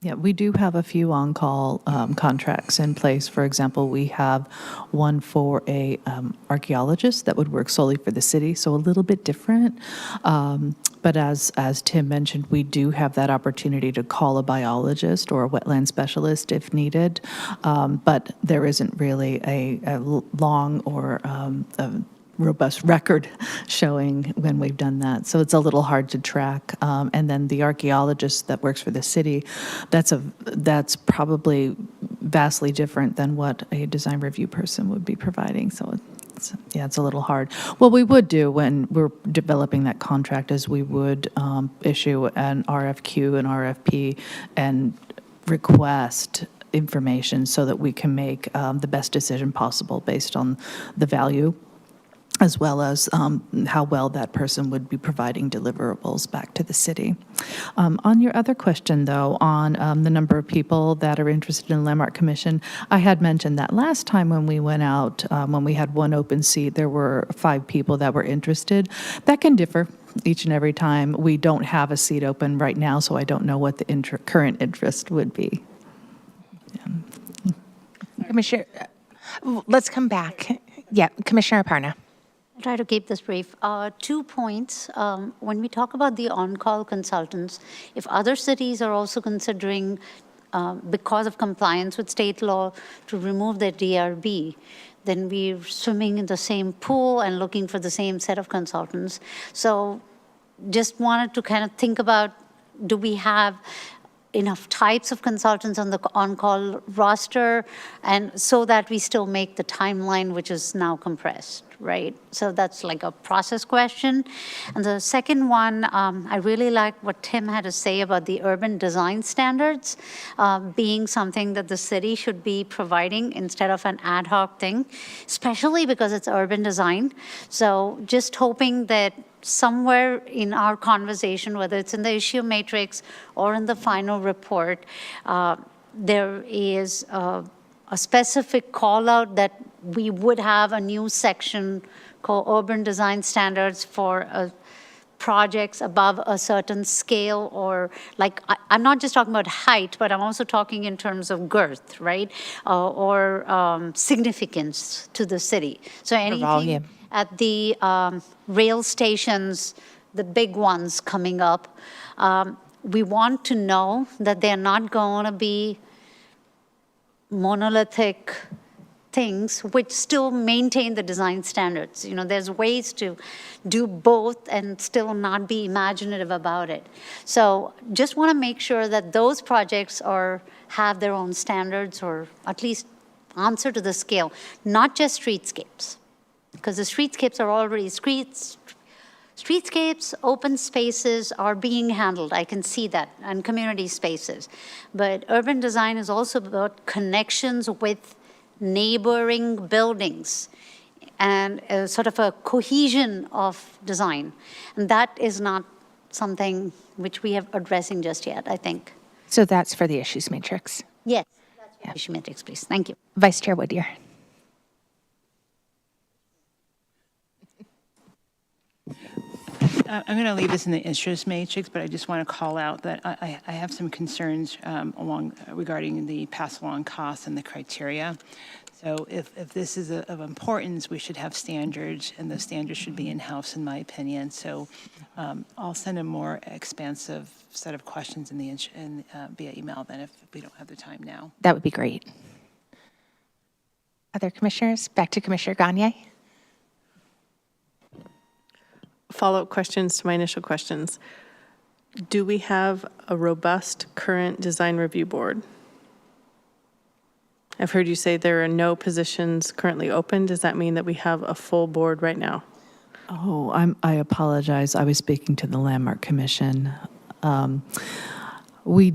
G: Yeah, we do have a few on-call contracts in place. For example, we have one for a archaeologist that would work solely for the city, so a little bit different. But as Tim mentioned, we do have that opportunity to call a biologist or a wetland specialist if needed. But there isn't really a long or a robust record showing when we've done that. So it's a little hard to track. And then the archaeologist that works for the city, that's probably vastly different than what a design review person would be providing. So it's a little hard. What we would do when we're developing that contract is we would issue an RFQ, an RFP, and request information so that we can make the best decision possible based on the value, as well as how well that person would be providing deliverables back to the city. On your other question, though, on the number of people that are interested in the Landmark Commission, I had mentioned that last time when we went out, when we had one open seat, there were 5 people that were interested. That can differ each and every time. We don't have a seat open right now, so I don't know what the current interest would be.
A: Commissioner, let's come back. Yeah, Commissioner Aparna.
B: I'll try to keep this brief. 2 points. When we talk about the on-call consultants, if other cities are also considering, because of compliance with state law, to remove their DRB, then we're swimming in the same pool and looking for the same set of consultants. So just wanted to kind of think about, do we have enough types of consultants on the on-call roster, and so that we still make the timeline, which is now compressed, right? So that's like a process question. And the second one, I really like what Tim had to say about the urban design standards being something that the city should be providing instead of an ad hoc thing, especially because it's urban design. So just hoping that somewhere in our conversation, whether it's in the issue matrix or in the final report, there is a specific call out that we would have a new section called urban design standards for projects above a certain scale, or like, I'm not just talking about height, but I'm also talking in terms of girth, right? Or significance to the city. So anything
A: volume.
B: At the rail stations, the big ones coming up, we want to know that they're not going to be monolithic things which still maintain the design standards. You know, there's ways to do both and still not be imaginative about it. So just want to make sure that those projects have their own standards, or at least answer to the scale, not just streetscapes. Because the streetscapes are already streetscapes, open spaces are being handled. I can see that, and community spaces. But urban design is also about connections with neighboring buildings and sort of a cohesion of design. And that is not something which we are addressing just yet, I think.
A: So that's for the issues matrix.
B: Yes, that's for the issue matrix, please. Thank you.
A: Vice Chair Whittier.
D: I'm going to leave this in the interest matrix, but I just want to call out that I have some concerns regarding the pass-along costs and the criteria. So if this is of importance, we should have standards, and those standards should be in-house, in my opinion. So I'll send a more expansive set of questions via email then, if we don't have the time now.
A: That would be great. Other commissioners? Back to Commissioner Gagne.
H: Follow-up questions to my initial questions. Do we have a robust current design review board? I've heard you say there are no positions currently open. Does that mean that we have a full board right now?
G: Oh, I apologize. I was speaking to the Landmark Commission. We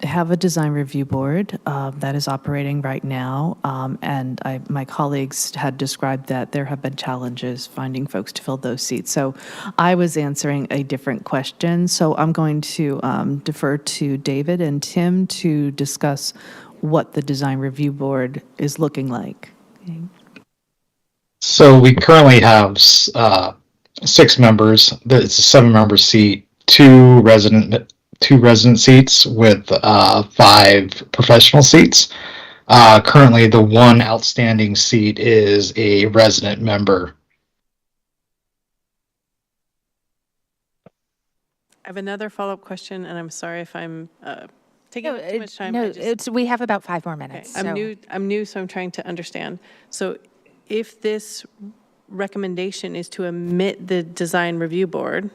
G: have a design review board that is operating right now, and my colleagues had described that there have been challenges finding folks to fill those seats. So I was answering a different question. So I'm going to defer to David and Tim to discuss what the design review board is looking like.
I: So we currently have 6 members. It's a 7-member seat, two resident seats with 5 professional seats. Currently, the one outstanding seat is a resident member.
H: I have another follow-up question, and I'm sorry if I'm taking
A: No,
H: too much time.
A: no, we have about 5 more minutes.
H: I'm
A: so-
H: new, so I'm trying to understand. So if this recommendation is to omit the design review board,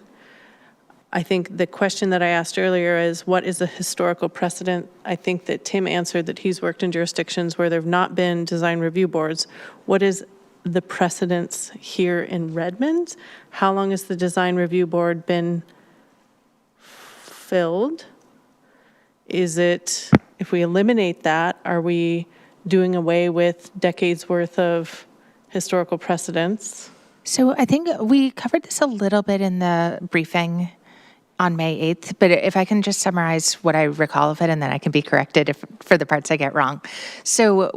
H: I think the question that I asked earlier is, what is the historical precedent? I think that Tim answered that he's worked in jurisdictions where there have not been design review boards. What is the precedence here in Redmond? How long has the design review board been filled? Is it, if we eliminate that, are we doing away with decades worth of historical precedents?
A: So I think we covered this a little bit in the briefing on May 8th, but if I can just summarize what I recall of it, and then I can be corrected for the parts I get wrong. So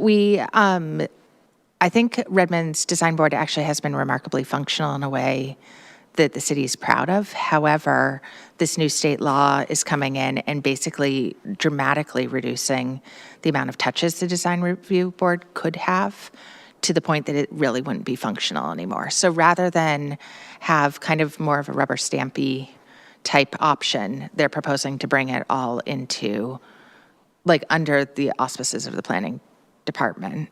A: I think Redmond's design board actually has been remarkably functional in a way that the city is proud of. However, this new state law is coming in and basically dramatically reducing the amount of touches the design review board could have, to the point that it really wouldn't be functional anymore. So rather than have kind of more of a rubber stampy type option, they're proposing to bring it all into, like, under the auspices of the planning department.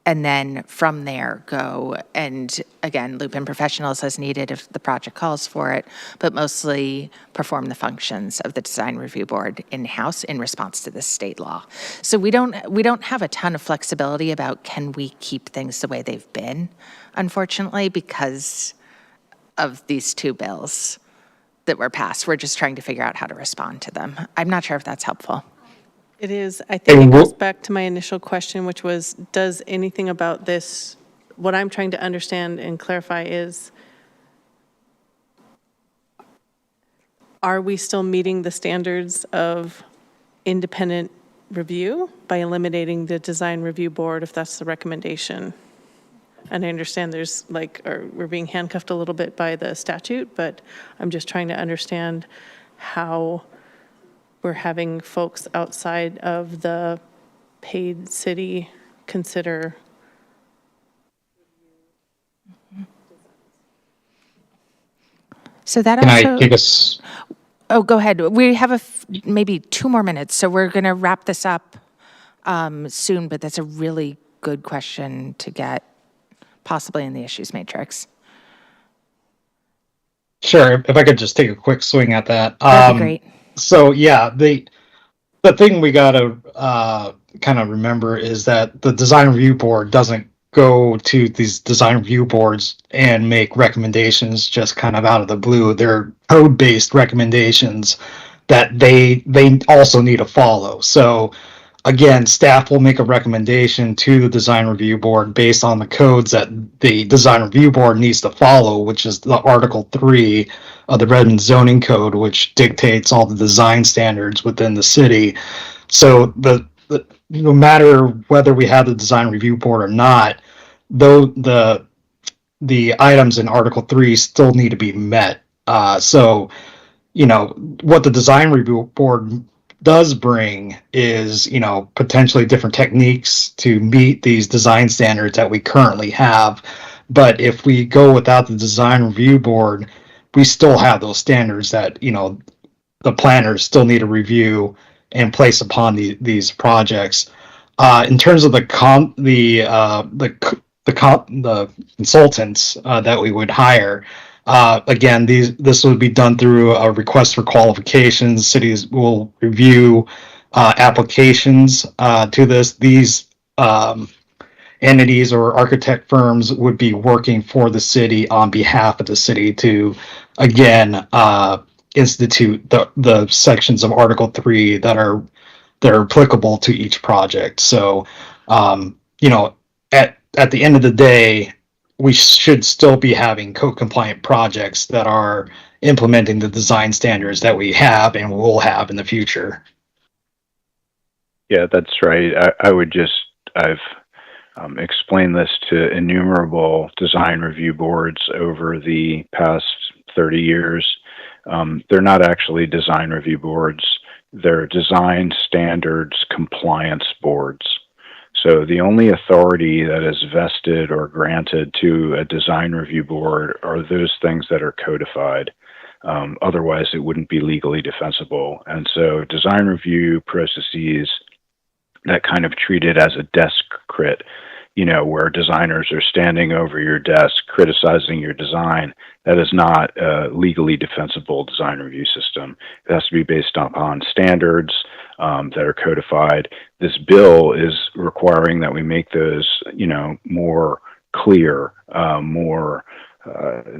A: And then from there go, and again, loop in professionals as needed if the project calls for it, but mostly perform the functions of the design review board in-house in response to this state law. So we don't have a ton of flexibility about, can we keep things the way they've been, unfortunately, because of these 2 bills that were passed. We're just trying to figure out how to respond to them. I'm not sure if that's helpful.
H: It is. I think it goes back to my initial question, which was, does anything about this, what I'm trying to understand and clarify is, are we still meeting the standards of independent review by eliminating the design review board, if that's the recommendation? And I understand there's we're being handcuffed a little bit by the statute, but I'm just trying to understand how we're having folks outside of the paid city consider.
A: So that
I: Can
A: also.
I: I take us?
A: Oh, go ahead. We have maybe 2 more minutes, so we're going to wrap this up soon, but that's a really good question to get possibly in the issues matrix.
I: Sure, if I could just take a quick swing at that.
A: That'd be great.
I: So yeah, the thing we gotta kind of remember is that the design review board doesn't go to these design review boards and make recommendations just kind of out of the blue. They're code-based recommendations that they also need to follow. So again, staff will make a recommendation to the design review board based on the codes that the design review board needs to follow, which is the Article 3 of the Redmond zoning code, which dictates all the design standards within the city. So no matter whether we have the design review board or not, though the items in Article 3 still need to be met. So what the design review board does bring is, potentially different techniques to meet these design standards that we currently have. But if we go without the design review board, we still have those standards that, the planners still need to review and place upon these projects. In terms of the consultants that we would hire, again, this would be done through a request for qualifications. Cities will review applications to this. These entities or architect firms would be working for the city on behalf of the city to, again, institute the sections of Article 3 that are that are applicable to each project. So, you know, at the end of the day, we should still be having code compliant projects that are implementing the design standards that we have and will have in the future.
J: Yeah, that's right. I've explained this to innumerable design review boards over the past 30 years. They're not actually design review boards. They're design standards compliance boards. So the only authority that is vested or granted to a design review board are those things that are codified. Otherwise, it wouldn't be legally defensible. And so design review processes that kind of treat it as a desk crit, you know, where designers are standing over your desk criticizing your design, that is not a legally defensible design review system. It has to be based upon standards that are codified. This bill is requiring that we make those, you know, more clear, more,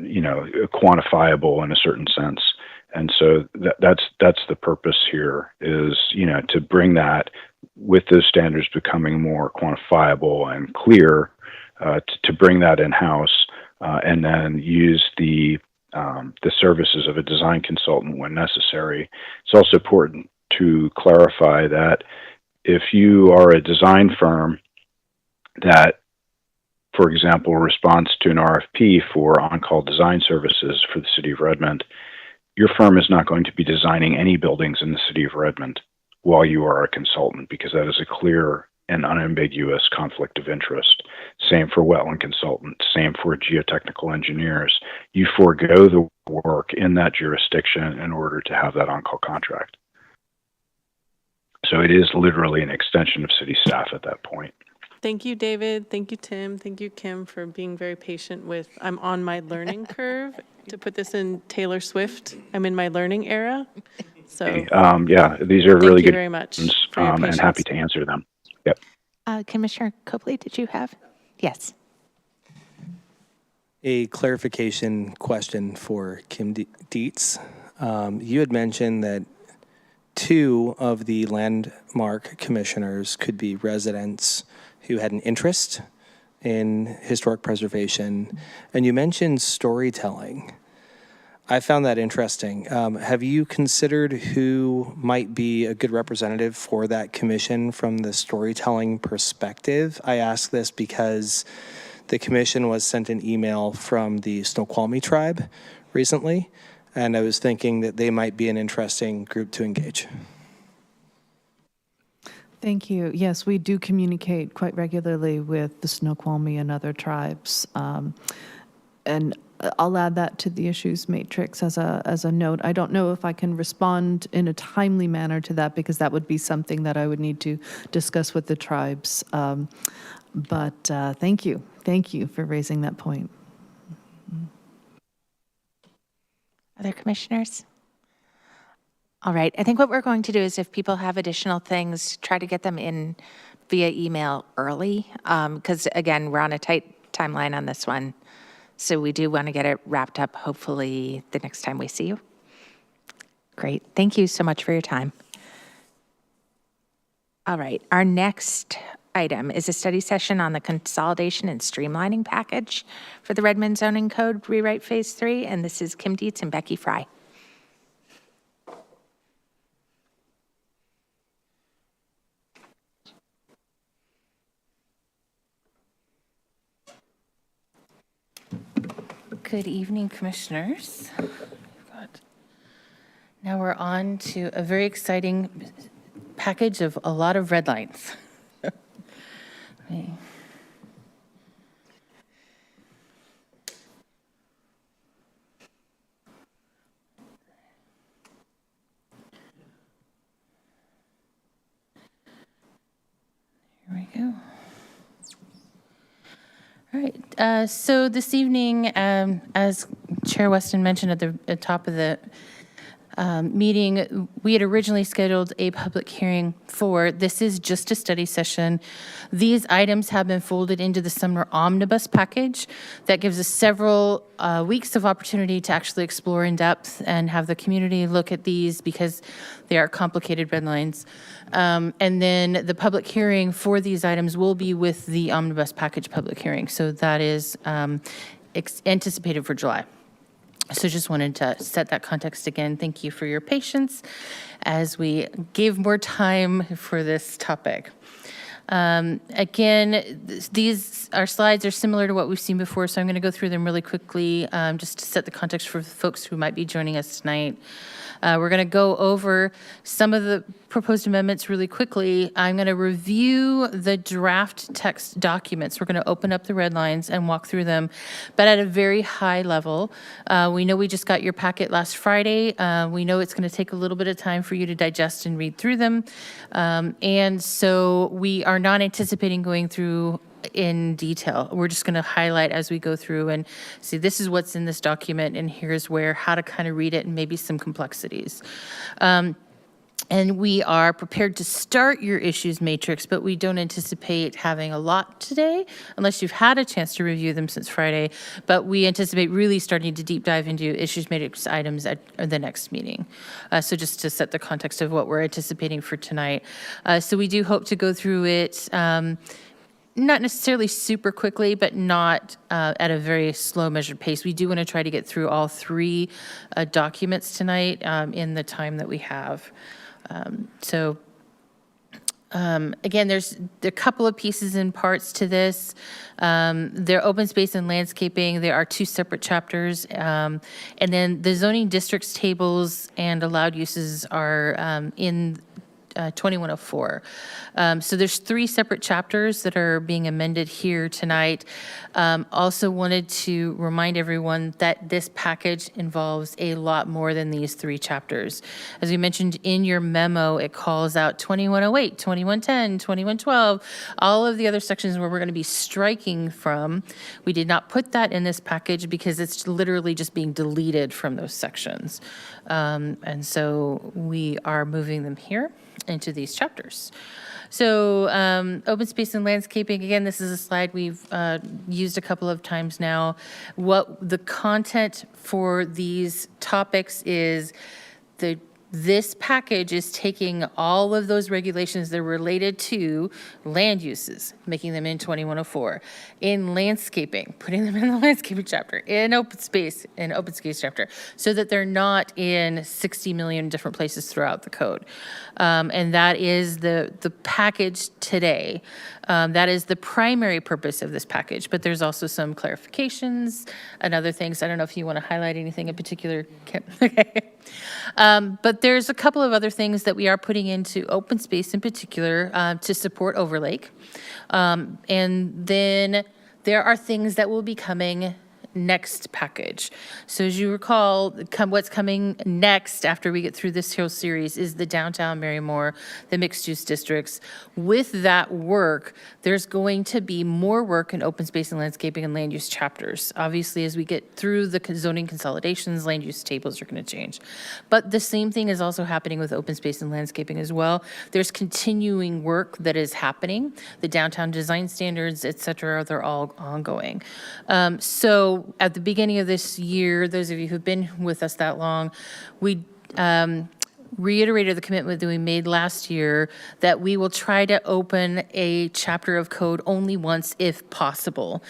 J: you know, quantifiable in a certain sense. And so that's the purpose here is, you know, to bring that with those standards becoming more quantifiable and clear, to bring that in-house and then use the services of a design consultant when necessary. It's also important to clarify that if you are a design firm that, for example, responds to an RFP for on-call design services for the city of Redmond, your firm is not going to be designing any buildings in the city of Redmond while you are a consultant, because that is a clear and unambiguous conflict of interest. Same for wetland consultants, same for geotechnical engineers. You forego the work in that jurisdiction in order to have that on-call contract. So it is literally an extension of city staff at that point.
H: Thank you, David. Thank you, Tim. Thank you, Kim, for being very patient with, I'm on my learning curve. To put this in Taylor Swift, I'm in my learning era. So
J: yeah, these are really
H: thank you
J: good
H: very much
J: questions,
H: for your
J: and
H: patience.
J: happy to answer them. Yep.
A: Commissioner Copley, did you have? Yes.
C: A clarification question for Kim Dietz. You had mentioned that 2 of the landmark commissioners could be residents who had an interest in historic preservation, and you mentioned storytelling. I found that interesting. Have you considered who might be a good representative for that commission from the storytelling perspective? I ask this because the commission was sent an email from the Snoqualmie tribe recently, and I was thinking that they might be an interesting group to engage.
G: Thank you. Yes, we do communicate quite regularly with the Snoqualmie and other tribes. And I'll add that to the issues matrix as a note. I don't know if I can respond in a timely manner to that because that would be something that I would need to discuss with the tribes. But thank you. Thank you for raising that point.
A: Other commissioners? All right. I think what we're going to do is if people have additional things, try to get them in via email early. Because again, we're on a tight timeline on this one. So we do want to get it wrapped up hopefully the next time we see you. Great. Thank you so much for your time. All right. Our next item is a study session on the consolidation and streamlining package for the Redmond zoning code rewrite phase 3. And this is Kim Dietz and Becky Fry.
K: Good evening, commissioners. Now we're on to a very exciting package of a lot of red lines. Okay. Here we go. All right, so this evening, as Chair Weston mentioned at the top of the meeting, we had originally scheduled a public hearing for, this is just a study session. These items have been folded into the summer omnibus package that gives us several weeks of opportunity to actually explore in depth and have the community look at these because they are complicated red lines. And then the public hearing for these items will be with the omnibus package public hearing. So that is anticipated for July. So just wanted to set that context again. Thank you for your patience as we gave more time for this topic. Again, our slides are similar to what we've seen before, so I'm going to go through them really quickly just to set the context for folks who might be joining us tonight. We're going to go over some of the proposed amendments really quickly. I'm going to review the draft text documents. We're going to open up the red lines and walk through them, but at a very high level. We know we just got your packet last Friday. We know it's going to take a little bit of time for you to digest and read through them. And so we are not anticipating going through in detail. We're just going to highlight as we go through and see this is what's in this document and here's how to kind of read it and maybe some complexities. And we are prepared to start your issues matrix, but we don't anticipate having a lot today unless you've had a chance to review them since Friday. But we anticipate really starting to deep dive into issues matrix items at the next meeting. So just to set the context of what we're anticipating for tonight. So we do hope to go through it not necessarily super quickly, but not at a very slow measured pace. We do want to try to get through all three documents tonight in the time that we have. Again, there's a couple of pieces and parts to this. They're open space and landscaping. There are two separate chapters. And then the zoning districts tables and allowed uses are in 2104. So there's three separate chapters that are being amended here tonight. Also wanted to remind everyone that this package involves a lot more than these three chapters. As we mentioned in your memo, it calls out 2108, 2110, 2112, all of the other sections where we're going to be striking from. We did not put that in this package because it's literally just being deleted from those sections. And so we are moving them here into these chapters. So open space and landscaping, again, this is a slide we've used a couple of times now. What the content for these topics is this package is taking all of those regulations that are related to land uses, making them in 2104, in landscaping, putting them in the landscaping chapter, in open space chapter, so that they're not in 60 million different places throughout the code. And that is the package today. That is the primary purpose of this package, but there's also some clarifications and other things. I don't know if you want to highlight anything in particular, Kim. Okay. But there's a couple of other things that we are putting into open space in particular to support Overlake. And then there are things that will be coming next package. So as you recall, what's coming next after we get through this whole series is the downtown Marymore, the mixed use districts. With that work, there's going to be more work in open space and landscaping and land use chapters. Obviously, as we get through the zoning consolidations, land use tables are going to change. But the same thing is also happening with open space and landscaping as well. There's continuing work that is happening. The downtown design standards, et cetera, they're all ongoing. So at the beginning of this year, those of you who've been with us that long, we reiterated the commitment that we made last year that we will try to open a chapter of code only once if possible.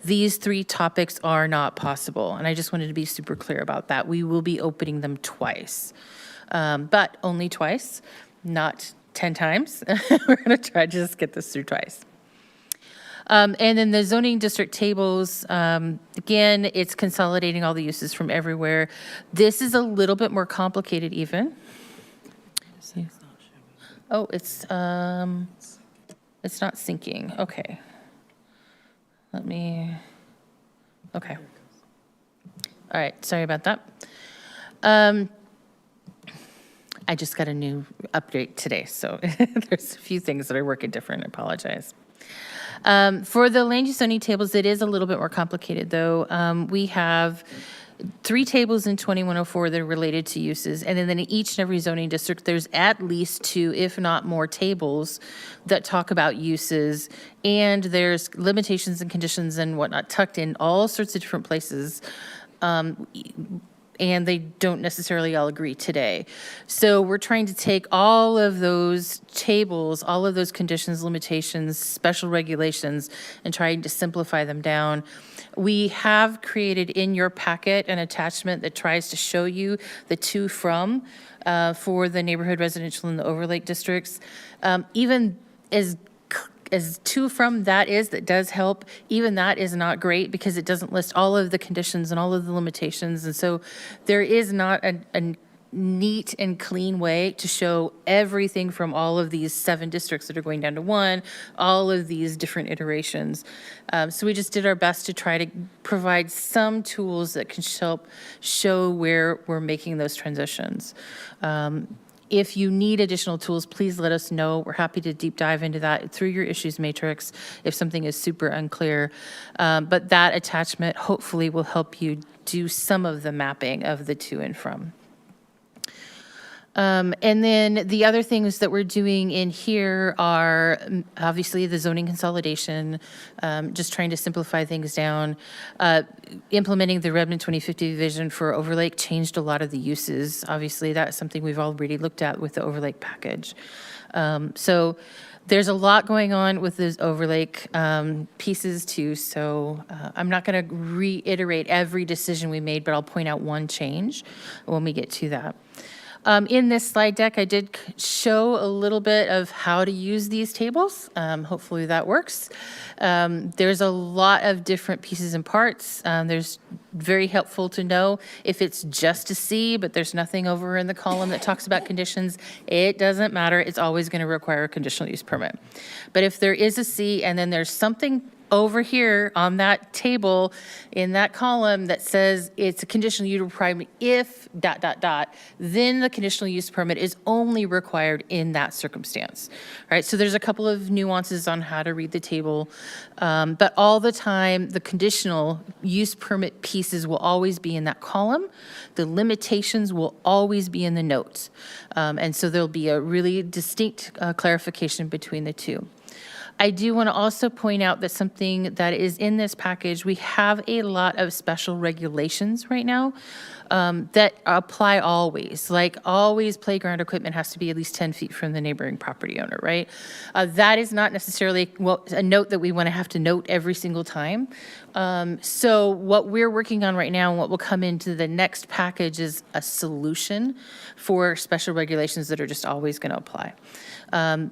K: These three topics are not possible, and I just wanted to be super clear about that. We will be opening them twice, but only twice, not 10 times. We're going to try to just get this through twice. And then the zoning district tables, again, it's consolidating all the uses from everywhere. This is a little bit more complicated even. Oh, it's not syncing. Okay. Okay. All right, sorry about that. I just got a new update today, so there's a few things that are working different. I apologize. For the land use zoning tables, it is a little bit more complicated, though. We have 3 tables in 2104 that are related to uses, and then in each and every zoning district, there's at least 2, if not more, tables that talk about uses, and there's limitations and conditions and whatnot tucked in all sorts of different places, and they don't necessarily all agree today. So we're trying to take all of those tables, all of those conditions, limitations, special regulations, and trying to simplify them down. We have created in your packet an attachment that tries to show you the to from for the neighborhood residential and the overlake districts. Even as to from that does help, even that is not great because it doesn't list all of the conditions and all of the limitations. And so there is not a neat and clean way to show everything from all of these 7 districts that are going down to 1, all of these different iterations. So we just did our best to try to provide some tools that can help show where we're making those transitions. If you need additional tools, please let us know. We're happy to deep dive into that through your issues matrix if something is super unclear. But that attachment hopefully will help you do some of the mapping of the to and from. And then the other things that we're doing in here are obviously the zoning consolidation, just trying to simplify things down. Implementing the Redmond 2050 vision for Overlake changed a lot of the uses. Obviously, that's something we've already looked at with the Overlake package. So there's a lot going on with those Overlake pieces too. So I'm not going to reiterate every decision we made, but I'll point out one change when we get to that. In this slide deck, I did show a little bit of how to use these tables. Hopefully that works. There's a lot of different pieces and parts. There's very helpful to know if it's just a C, but there's nothing over in the column that talks about conditions. It doesn't matter. It's always going to require a conditional use permit. But if there is a C and then there's something over here on that table in that column that says it's a conditional use permit if ... then the conditional use permit is only required in that circumstance. All right, so there's a couple of nuances on how to read the table, but all the time the conditional use permit pieces will always be in that column. The limitations will always be in the notes, and so there'll be a really distinct clarification between the two. I do want to also point out that something that is in this package, we have a lot of special regulations right now that apply always. Like always, playground equipment has to be at least 10 feet from the neighboring property owner, right? That is not necessarily a note that we want to have to note every single time. So what we're working on right now and what will come into the next package is a solution for special regulations that are just always going to apply.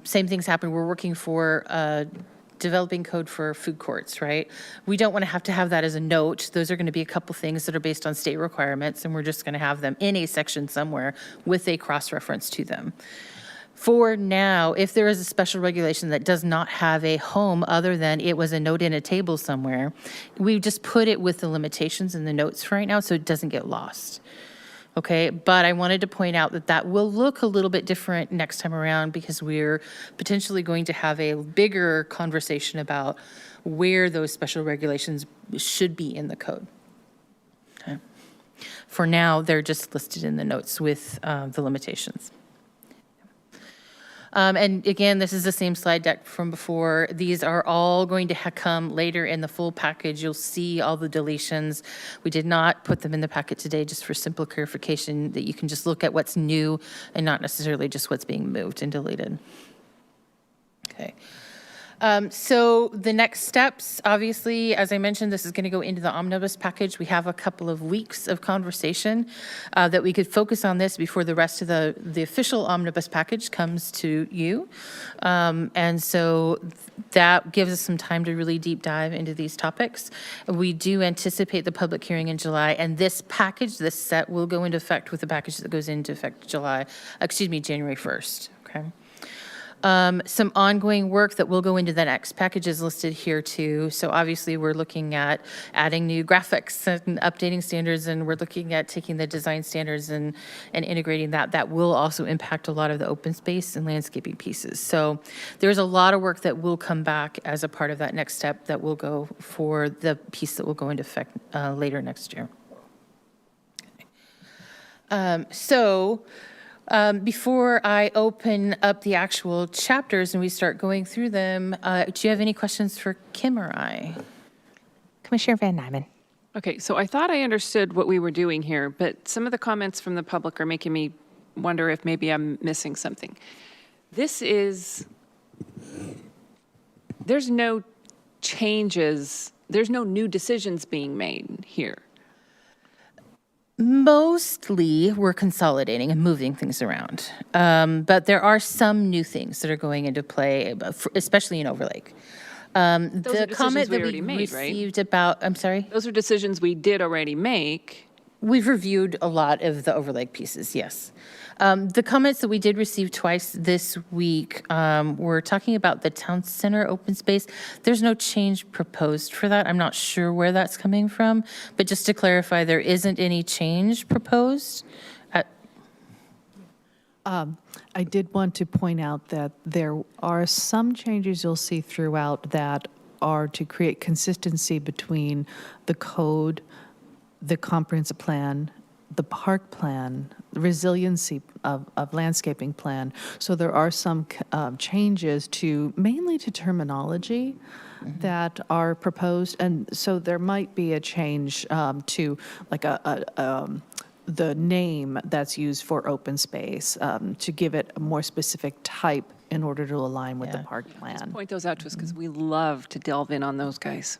K: Same things happen. We're working for developing code for food courts, right? We don't want to have that as a note. Those are going to be a couple things that are based on state requirements, and we're just going to have them in a section somewhere with a cross-reference to them. For now, if there is a special regulation that does not have a home other than it was a note in a table somewhere, we just put it with the limitations in the notes for right now so it doesn't get lost. Okay, but I wanted to point out that that will look a little bit different next time around because we're potentially going to have a bigger conversation about where those special regulations should be in the code. Okay. For now, they're just listed in the notes with the limitations. And again, this is the same slide deck from before. These are all going to come later in the full package. You'll see all the deletions. We did not put them in the packet today just for simple clarification that you can just look at what's new and not necessarily just what's being moved and deleted. Okay. So the next steps, obviously, as I mentioned, this is going to go into the omnibus package. We have a couple of weeks of conversation that we could focus on this before the rest of the official omnibus package comes to you. And so that gives us some time to really deep dive into these topics. We do anticipate the public hearing in July, and this package, this set, will go into effect with the package that goes into effect January 1st, okay? Some ongoing work that will go into the next package is listed here too. So obviously we're looking at adding new graphics and updating standards, and we're looking at taking the design standards and integrating that. That will also impact a lot of the open space and landscaping pieces. So there's a lot of work that will come back as a part of that next step that will go for the piece that will go into effect later next year. Before I open up the actual chapters and we start going through them, do you have any questions for Kim or I?
A: Commissioner Van Nymen.
L: Okay, so I thought I understood what we were doing here, but some of the comments from the public are making me wonder if maybe I'm missing something. There's no changes, there's no new decisions being made here.
K: Mostly, we're consolidating and moving things around. But there are some new things that are going into play, especially in Overlake.
L: Those are
K: The comment
L: decisions we
K: that
L: already
K: we
L: made, right?
K: received about, I'm sorry?
L: Those are decisions we did already make.
K: We've reviewed a lot of the Overlake pieces, yes. The comments that we did receive twice this week were talking about the town center open space. There's no change proposed for that. I'm not sure where that's coming from, but just to clarify, there isn't any change proposed.
G: I did want to point out that there are some changes you'll see throughout that are to create consistency between the code, the comprehensive plan, the park plan, the resiliency of landscaping plan. So there are some changes to, mainly to terminology that are proposed. And so there might be a change to like the name that's used for open space to give it a more specific type in order to align with the park plan.
L: Point those out to us because we love to delve in on those guys.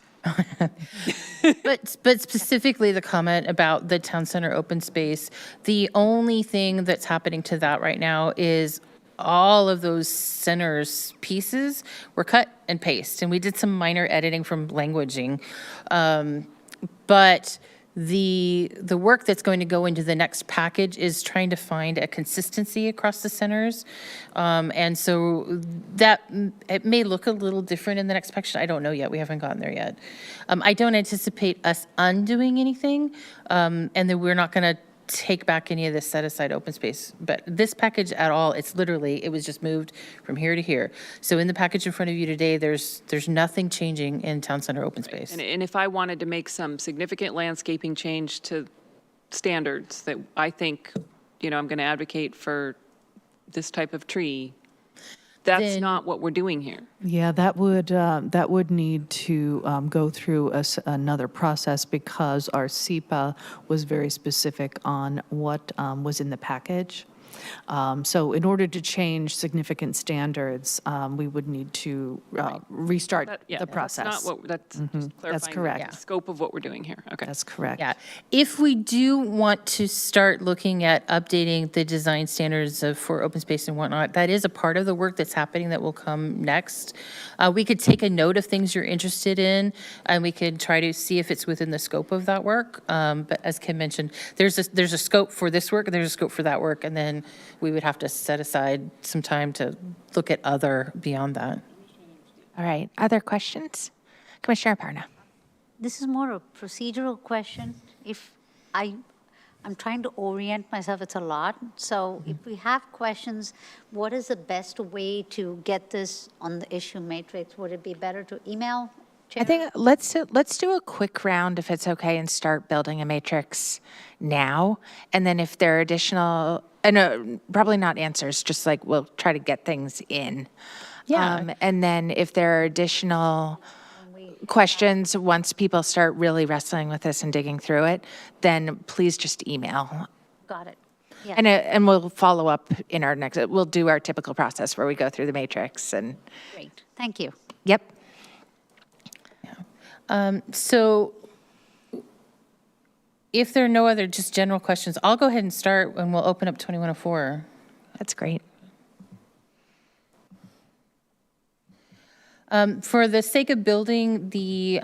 K: But specifically the comment about the town center open space, the only thing that's happening to that right now is all of those centers pieces were cut and paste, and we did some minor editing from languaging. But the work that's going to go into the next package is trying to find a consistency across the centers. And so that, it may look a little different in the next package. I don't know yet. We haven't gotten there yet. I don't anticipate us undoing anything, and then we're not going to take back any of this set-aside open space. But this package at all, it's literally, it was just moved from here to here. So in the package in front of you today, there's nothing changing in town center open space.
L: And if I wanted to make some significant landscaping change to standards that I think, I'm going to advocate for this type of tree, that's
K: Then-
L: not what we're doing here.
G: Yeah, that would need to go through another process because our SEPA was very specific on what was in the package. So in order to change significant standards, we would need to restart the process.
L: That's not what, that's just clarifying
G: correct.
L: the scope of what we're doing here. Okay.
G: That's correct.
K: Yeah, if we do want to start looking at updating the design standards for open space and whatnot, that is a part of the work that's happening that will come next. We could take a note of things you're interested in, and we could try to see if it's within the scope of that work. But as Kim mentioned, there's a scope for this work, there's a scope for that work, and then we would have to set aside some time to look at other beyond that.
A: All right, other questions? Commissioner Aparna.
B: This is more a procedural question. I'm trying to orient myself, it's a lot. So if we have questions, what is the best way to get this on the issue matrix? Would it be better to email?
A: I think let's do a quick round if it's okay and start building a matrix now. And then if there are additional, probably not answers, just like we'll try to get things in.
K: Yeah.
A: And then if there are additional questions, once people start really wrestling with this and digging through it, then please just email.
B: Got it. Yeah.
A: And we'll follow up in our next, we'll do our typical process where we go through the matrix and.
B: Great. Thank you.
A: Yep.
K: So if there are no other just general questions, I'll go ahead and start and we'll open up 2104.
A: That's great.
K: For the sake of building the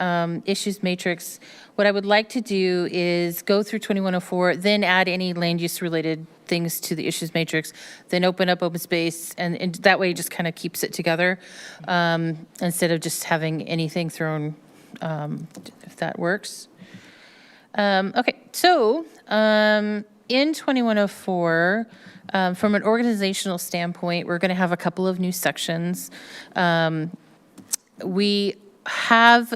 K: issues matrix, what I would like to do is go through 2104, then add any land use related things to the issues matrix, then open up open space, and that way it just kind of keeps it together instead of just having anything thrown, if that works. Okay, so in 2104, from an organizational standpoint, we're going to have a couple of new sections. We have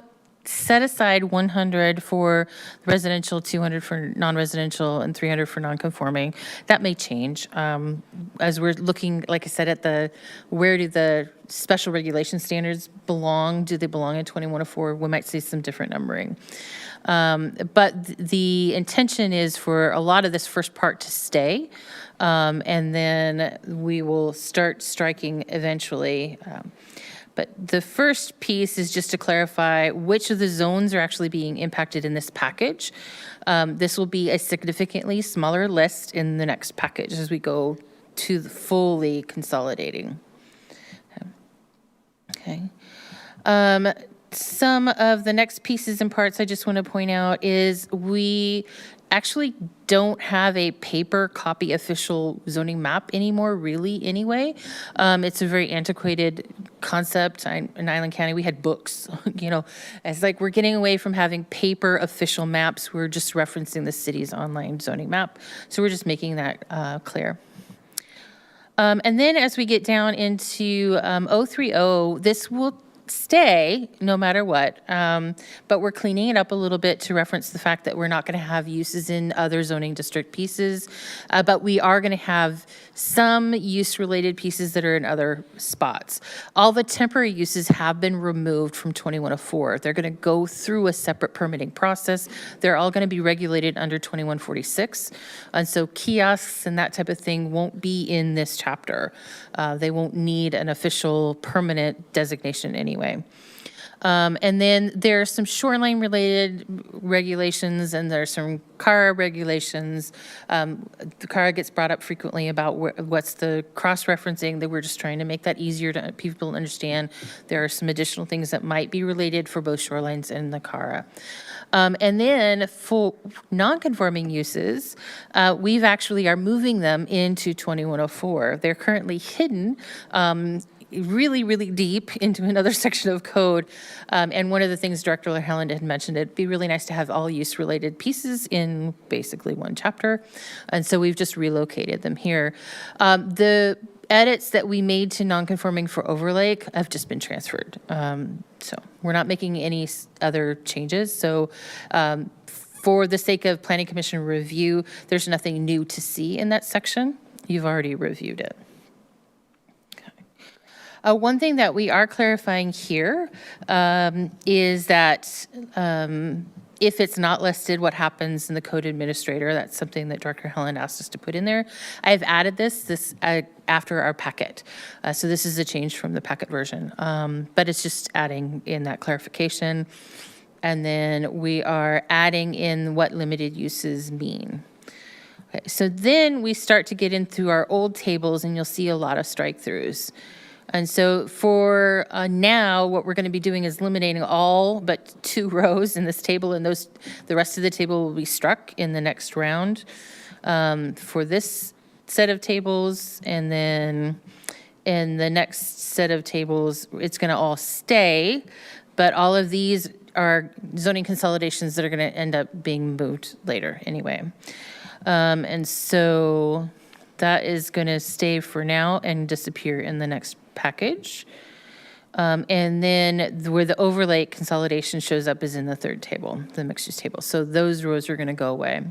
K: set aside 100 for residential, 200 for non-residential, and 300 for non-conforming. That may change as we're looking, like I said, at where do the special regulation standards belong? Do they belong in 2104? We might see some different numbering. But the intention is for a lot of this first part to stay, and then we will start striking eventually. But the first piece is just to clarify which of the zones are actually being impacted in this package. This will be a significantly smaller list in the next package as we go to the fully consolidating. Okay. Some of the next pieces and parts I just want to point out is we actually don't have a paper copy official zoning map anymore, really, anyway. It's a very antiquated concept. In Island County, we had books, you know. It's like we're getting away from having paper official maps. We're just referencing the city's online zoning map. So we're just making that clear. And then as we get down into 030, this will stay no matter what, but we're cleaning it up a little bit to reference the fact that we're not going to have uses in other zoning district pieces, but we are going to have some use-related pieces that are in other spots. All the temporary uses have been removed from 2104. They're going to go through a separate permitting process. They're all going to be regulated under 2146, and so kiosks and that type of thing won't be in this chapter. They won't need an official permanent designation anyway. And then there are some shoreline-related regulations, and there's some CARA regulations. The CARA gets brought up frequently about what's the cross-referencing, that we're just trying to make that easier to people to understand. There are some additional things that might be related for both shorelines and the CARA. And then for non-conforming uses, we've actually are moving them into 2104. They're currently hidden really, really deep into another section of code. And one of the things Director Helen had mentioned, it'd be really nice to have all use-related pieces in basically one chapter. And so we've just relocated them here. The edits that we made to non-conforming for overlay have just been transferred. So we're not making any other changes. So for the sake of Planning Commission review, there's nothing new to see in that section. You've already reviewed it. One thing that we are clarifying here is that if it's not listed, what happens in the code administrator. That's something that Director Helen asked us to put in there. I've added this after our packet. So this is a change from the packet version, but it's just adding in that clarification. And then we are adding in what limited uses mean. Okay, so then we start to get into our old tables, and you'll see a lot of strike-throughs. And so for now, what we're going to be doing is eliminating all but 2 rows in this table, and the rest of the table will be struck in the next round for this set of tables. And then in the next set of tables, it's going to all stay, but all of these are zoning consolidations that are going to end up being moved later anyway. And so that is going to stay for now and disappear in the next package. And then where the overlay consolidation shows up is in the 3rd table, the mixed use table. So those rows are going to go away.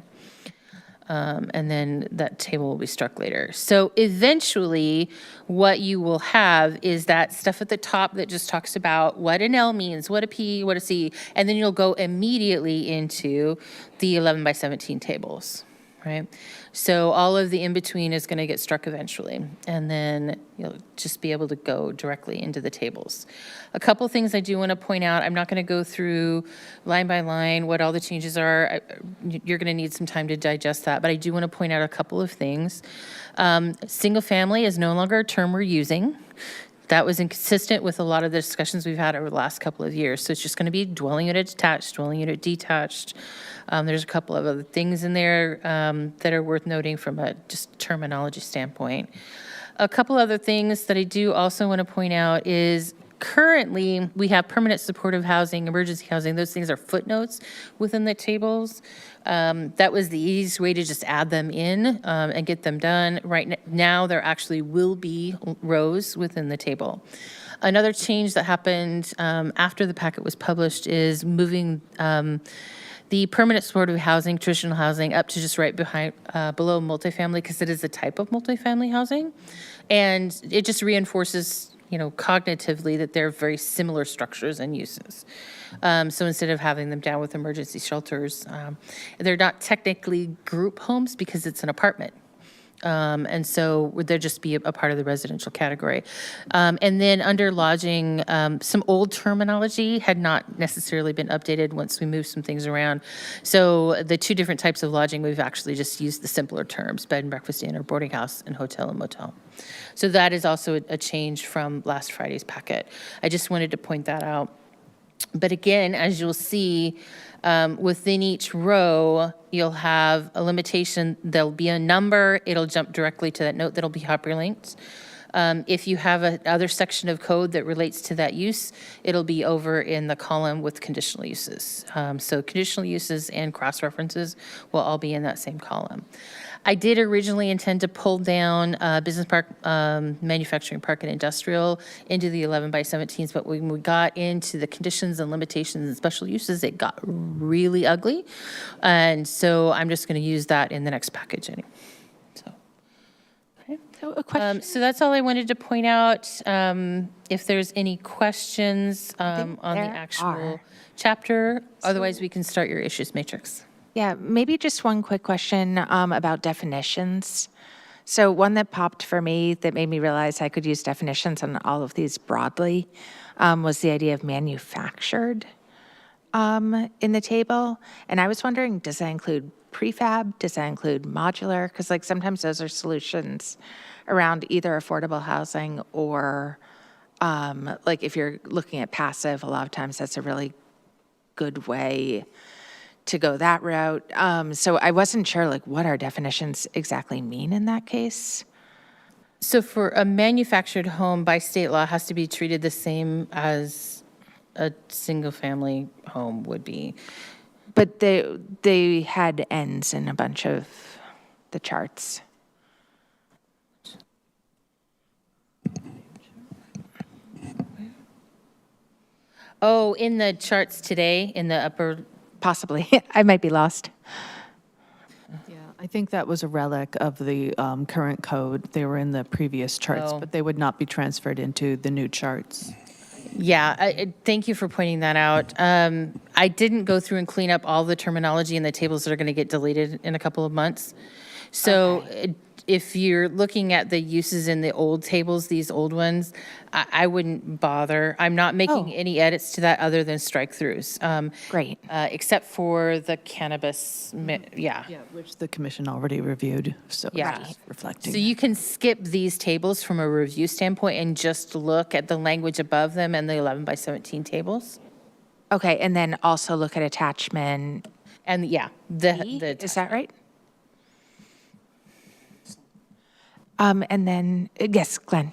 K: And then that table will be struck later. So eventually what you will have is that stuff at the top that just talks about what an L means, what a P, what a C, and then you'll go immediately into the 11 by 17 tables, right? So all of the in-between is going to get struck eventually, and then you'll just be able to go directly into the tables. A couple things I do want to point out. I'm not going to go through line by line what all the changes are. You're going to need some time to digest that, but I do want to point out a couple of things. Single family is no longer a term we're using. That was inconsistent with a lot of the discussions we've had over the last couple of years. So it's just going to be dwelling unit attached, dwelling unit detached. There's a couple of other things in there that are worth noting from a just terminology standpoint. A couple other things that I do also want to point out is currently, we have permanent supportive housing, emergency housing, those things are footnotes within the tables. That was the easiest way to just add them in and get them done. Now, there actually will be rows within the table. Another change that happened after the packet was published is moving the permanent supportive housing, traditional housing, up to just right behind, below multifamily, because it is a type of multifamily housing. And it just reinforces, cognitively that they're very similar structures and uses. So instead of having them down with emergency shelters, they're not technically group homes because it's an apartment. And so would there just be a part of the residential category? And then under lodging, some old terminology had not necessarily been updated once we moved some things around. So the two different types of lodging, we've actually just used the simpler terms, bed and breakfast inn or boarding house and hotel and motel. So that is also a change from last Friday's packet. I just wanted to point that out. But again, as you'll see, within each row, you'll have a limitation. There'll be a number. It'll jump directly to that note that'll be hyperlinked. If you have another section of code that relates to that use, it'll be over in the column with conditional uses. So conditional uses and cross-references will all be in that same column. I did originally intend to pull down business park, manufacturing park and industrial into the 11 by 17s, but when we got into the conditions and limitations and special uses, it got really ugly. And so I'm just going to use that in the next package anyway.
A: So a question.
K: So that's all I wanted to point out. If there's any questions on the actual chapter, otherwise we can start your issues matrix.
A: Yeah, maybe just one quick question about definitions. So one that popped for me that made me realize I could use definitions on all of these broadly was the idea of manufactured in the table. And I was wondering, does that include prefab? Does that include modular? Because like sometimes those are solutions around either affordable housing or like if you're looking at passive, a lot of times that's a really good way to go that route. So I wasn't sure like what our definitions exactly mean in that case.
K: So for a manufactured home by state law has to be treated the same as a single family home would be.
A: But they had ends in a bunch of the charts.
K: Oh, in the charts today, in the upper.
A: Possibly. I might be lost.
G: Yeah, I think that was a relic of the current code. They were in the previous charts,
K: Oh.
G: but they would not be transferred into the new charts.
K: Yeah, thank you for pointing that out. I didn't go through and clean up all the terminology in the tables that are going to get deleted in a couple of months. So if you're looking at the uses in the old tables, these old ones, I wouldn't bother. I'm not making any edits to that other than strike-throughs.
A: Great.
K: Except for the cannabis, yeah.
G: Yeah, which the commission already reviewed, so
K: Yeah.
G: just reflecting.
K: So you can skip these tables from a review standpoint and just look at the language above them and the 11 by 17 tables.
A: Okay, and then also look at attachment
K: And yeah,
A: E, is that right? And then, yes, Glenn.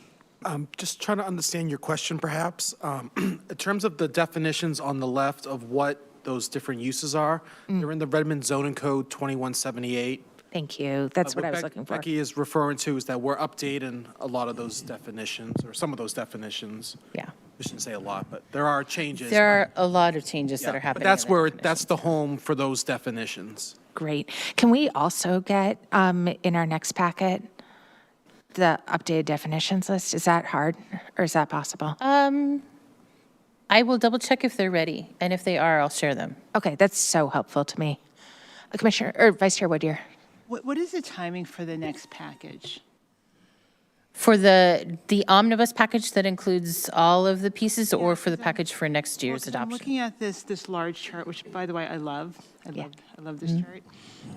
E: Just trying to understand your question, perhaps. In terms of the definitions on the left of what those different uses are, they're in the Redmond zoning code 2178.
A: Thank you. That's what I was looking for.
E: Becky is referring to is that we're updating a lot of those definitions, or some of those definitions.
K: Yeah.
E: We shouldn't say a lot, but there are changes.
K: There are a lot of changes that are
E: But
K: happening.
E: that's
K: in the
E: where,
K: definition.
E: that's the home for those definitions.
A: Great. Can we also get in our next packet the updated definitions list? Is that hard or is that possible?
K: I will double check if they're ready, and if they are, I'll share them.
A: Okay, that's so helpful to me. Commissioner or Vice Chair Woodyear.
D: What is the timing for the next package?
K: For the omnibus package that includes all of the pieces, or for the package for next year's
D: I'm
K: adoption?
D: looking at this large chart, which, by the way, I love. I love this chart.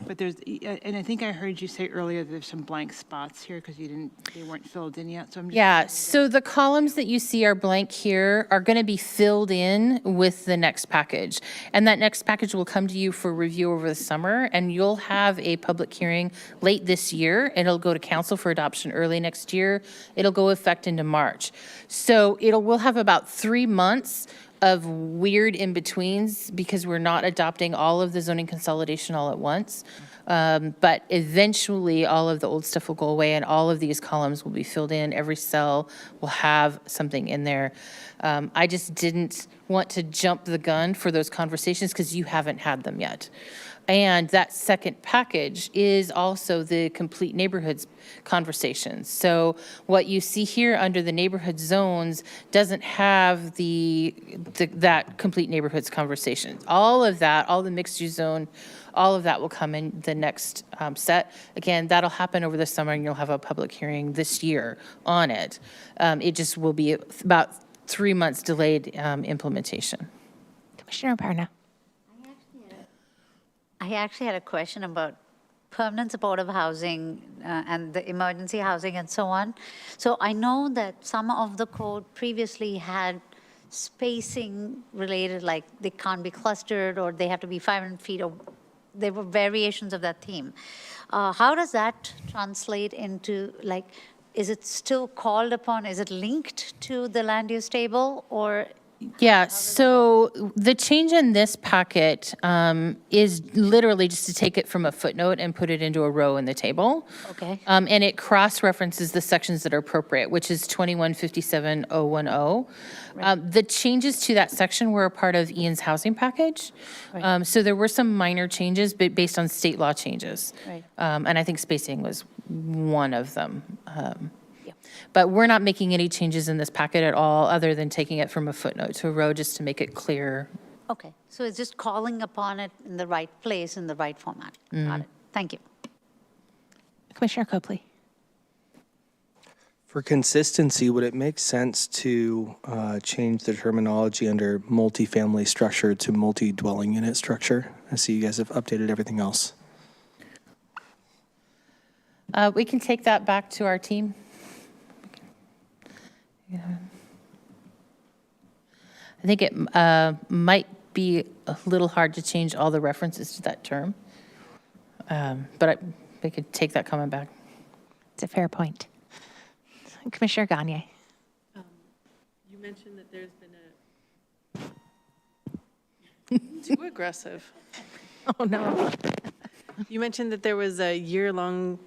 D: But there's, and I think I heard you say earlier that there's some blank spots here because they weren't filled in yet, so I'm just.
K: Yeah, so the columns that you see are blank here are going to be filled in with the next package. And that next package will come to you for review over the summer, and you'll have a public hearing late this year. It'll go to council for adoption early next year. It'll go effect into March. So we'll have about 3 months of weird in-betweens because we're not adopting all of the zoning consolidation all at once. But eventually, all of the old stuff will go away and all of these columns will be filled in. Every cell will have something in there. I just didn't want to jump the gun for those conversations because you haven't had them yet. And that second package is also the complete neighborhoods conversations. So what you see here under the neighborhood zones doesn't have that complete neighborhoods conversation. All of that, all the mixed use zone, all of that will come in the next set. Again, that'll happen over the summer and you'll have a public hearing this year on it. It just will be about 3 months delayed implementation.
A: Commissioner Parna.
B: I actually had a question about permanent supportive housing and the emergency housing and so on. So I know that some of the code previously had spacing related, like they can't be clustered or they have to be 500 feet, or there were variations of that theme. How does that translate into, like, is it still called upon? Is it linked to the land use table, or?
K: Yeah, so the change in this packet is literally just to take it from a footnote and put it into a row in the table.
B: Okay.
K: And it cross-references the sections that are appropriate, which is 2157010. The changes to that section were a part of Ian's housing package.
B: Right.
K: So there were some minor changes, but based on state law changes.
B: Right.
K: And I think spacing was one of them. But we're not making any changes in this packet at all, other than taking it from a footnote to a row just to make it clear.
B: Okay, so it's just calling upon it in the right place, in the right format. Got it. Thank you.
A: Commissioner Copley.
C: For consistency, would it make sense to change the terminology under multifamily structure to multi-dwelling unit structure? I see you guys have updated everything else.
K: We can take that back to our team. I think it might be a little hard to change all the references to that term, but we could take that comment back.
A: It's a fair point. Commissioner Gagne.
H: You mentioned that there's been too aggressive.
A: Oh, no.
H: You mentioned that there was a years-long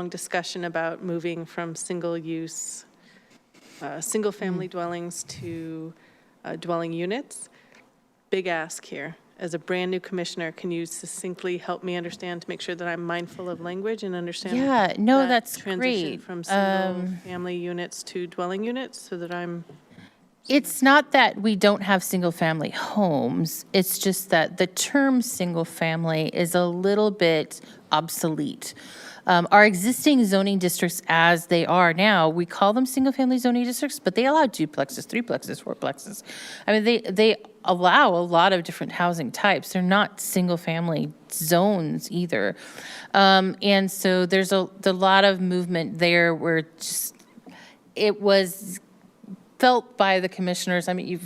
H: discussion about moving from single-use, single-family dwellings to dwelling units. Big ask here. As a brand-new commissioner, can you succinctly help me understand to make sure that I'm mindful of language and understand?
K: Yeah, no,
H: that
K: that's
H: transition
K: great.
H: from single-family units to dwelling units, so that I'm.
K: It's not that we don't have single-family homes. It's just that the term single-family is a little bit obsolete. Our existing zoning districts as they are now, we call them single-family zoning districts, but they allow duplexes, threeplexes, fourplexes. I mean, they allow a lot of different housing types. They're not single-family zones either. And so there's a lot of movement there where just, it was felt by the commissioners, I mean,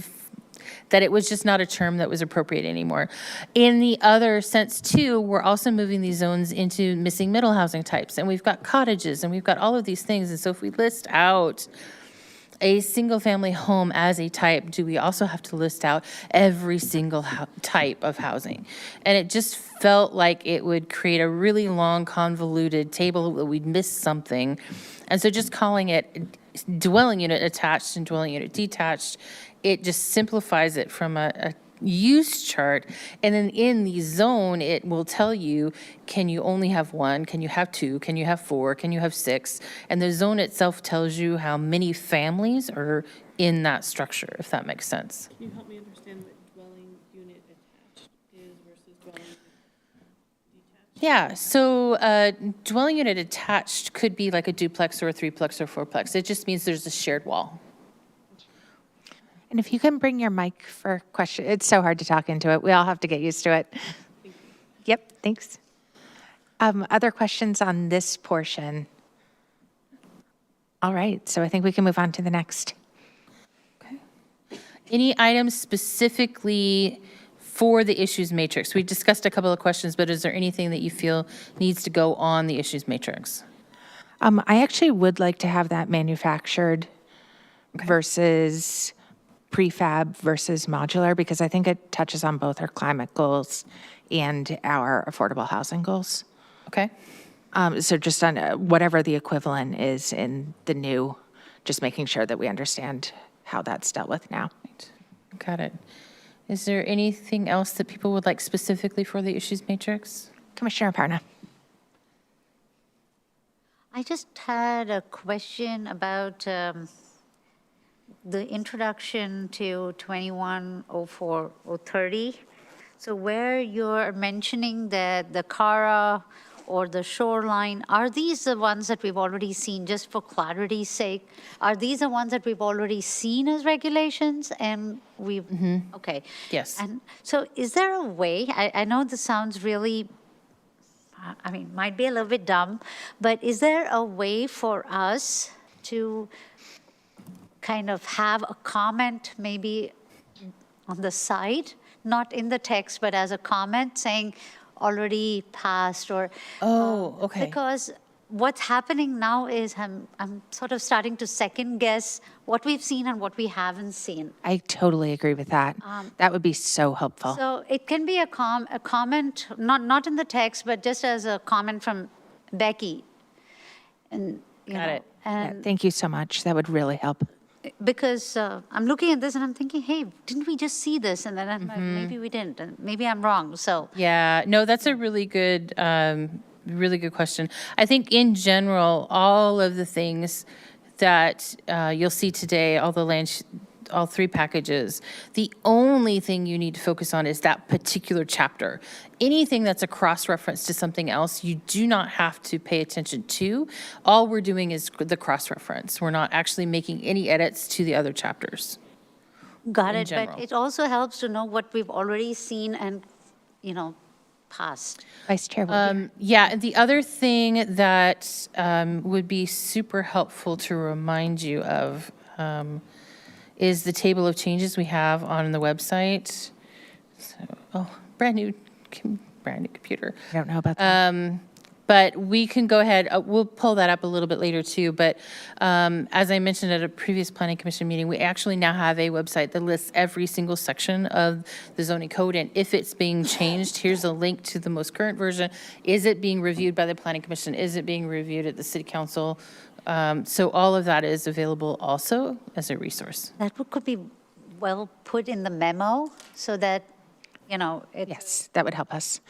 K: that it was just not a term that was appropriate anymore. In the other sense, too, we're also moving these zones into missing middle housing types, and we've got cottages, and we've got all of these things. And so if we list out a single-family home as a type, do we also have to list out every single type of housing? And it just felt like it would create a really long, convoluted table that we'd miss something. And so just calling it dwelling unit attached and dwelling unit detached, it just simplifies it from a use chart. And then in the zone, it will tell you, can you only have one? Can you have two? Can you have four? Can you have six? And the zone itself tells you how many families are in that structure, if that makes sense.
H: Can you help me understand what dwelling unit attached is versus dwelling unit detached?
K: Yeah, so dwelling unit attached could be like a duplex or a threeplex or fourplex. It just means there's a shared wall.
A: And if you can bring your mic for question, it's so hard to talk into it. We all have to get used to it. Yep, thanks. Other questions on this portion? All right, so I think we can move on to the next.
K: Any items specifically for the issues matrix? We discussed a couple of questions, but is there anything that you feel needs to go on the issues matrix?
A: I actually would like to have that manufactured versus prefab versus modular, because I think it touches on both our climate goals and our affordable housing goals.
K: Okay.
A: So just on whatever the equivalent is in the new, just making sure that we understand how that's dealt with now.
K: Got it. Is there anything else that people would like specifically for the issues matrix?
A: Commissioner Aparna.
B: I just had a question about the introduction to 2104-030. So where you're mentioning that the CARA or the shoreline, are these the ones that we've already seen, just for clarity's sake? Are these the ones that we've already seen as regulations and we've, okay.
K: Yes.
B: And so is there a way, I know this sounds really, I mean, might be a little bit dumb, but is there a way for us to kind of have a comment maybe on the side, not in the text, but as a comment saying already passed or.
K: Oh, okay.
B: Because what's happening now is I'm sort of starting to second guess what we've seen and what we haven't seen.
A: I totally agree with that. That would be so helpful.
B: So it can be a comment, not in the text, but just as a comment from Becky. And,
K: Got it.
A: Yeah,
B: And
A: thank you so much. That would really help.
B: because I'm looking at this and I'm thinking, hey, didn't we just see this? And then I'm like, maybe we didn't, and maybe I'm wrong. So
K: Yeah, no, that's a really good question. I think in general, all of the things that you'll see today, all three packages, the only thing you need to focus on is that particular chapter. Anything that's a cross-reference to something else, you do not have to pay attention to. All we're doing is the cross-reference. We're not actually making any edits to the other chapters.
B: got
K: In
B: it.
K: general.
B: But it also helps to know what we've already seen and, passed.
A: Vice Chair Wood.
K: Yeah, the other thing that would be super helpful to remind you of is the table of changes we have on the website. So, brand new computer.
A: I don't know about that.
K: But we can go ahead, we'll pull that up a little bit later too, but as I mentioned at a previous planning commission meeting, we actually now have a website that lists every single section of the zoning code, and if it's being changed, here's a link to the most current version. Is it being reviewed by the planning commission? Is it being reviewed at the city council? So all of that is available also as a resource.
B: That could be well put in the memo so that, it.
A: Yes, that would help us.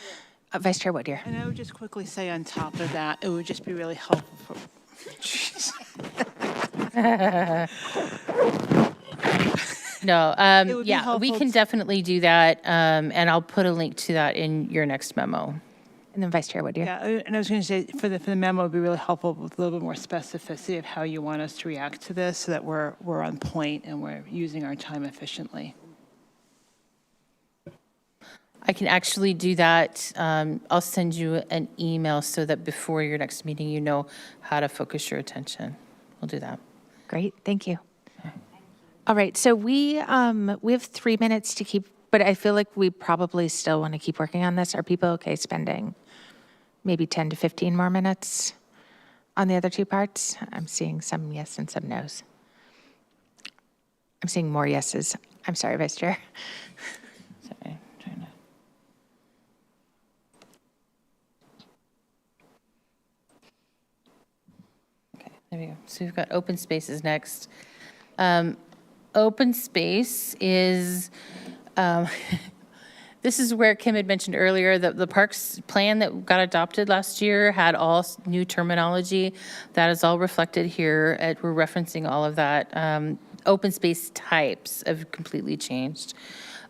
A: Vice Chair Wood here.
D: And I would just quickly say on top of that, it would just be really helpful for, jeez.
K: No,
D: It would be
K: yeah, we
D: helpful
K: can
D: to-
K: definitely do that, and I'll put a link to that in your next memo.
A: And then Vice Chair Wood here.
D: Yeah, and I was going to say, for the memo, it would be really helpful with a little bit more specificity of how you want us to react to this so that we're on point and we're using our time efficiently.
K: I can actually do that. I'll send you an email so that before your next meeting, you know how to focus your attention. We'll do that.
A: Great, thank you. All right, so we have 3 minutes to keep, but I feel like we probably still want to keep working on this. Are people okay spending maybe 10 to 15 more minutes on the other two parts? I'm seeing some yes and some no's. I'm seeing more yeses. I'm sorry, Vice Chair.
K: Sorry, trying to. Okay, there we go. So we've got open spaces next. Open space is, this is where Kim had mentioned earlier that the parks plan that got adopted last year had all new terminology. That is all reflected here. We're referencing all of that. Open space types have completely changed.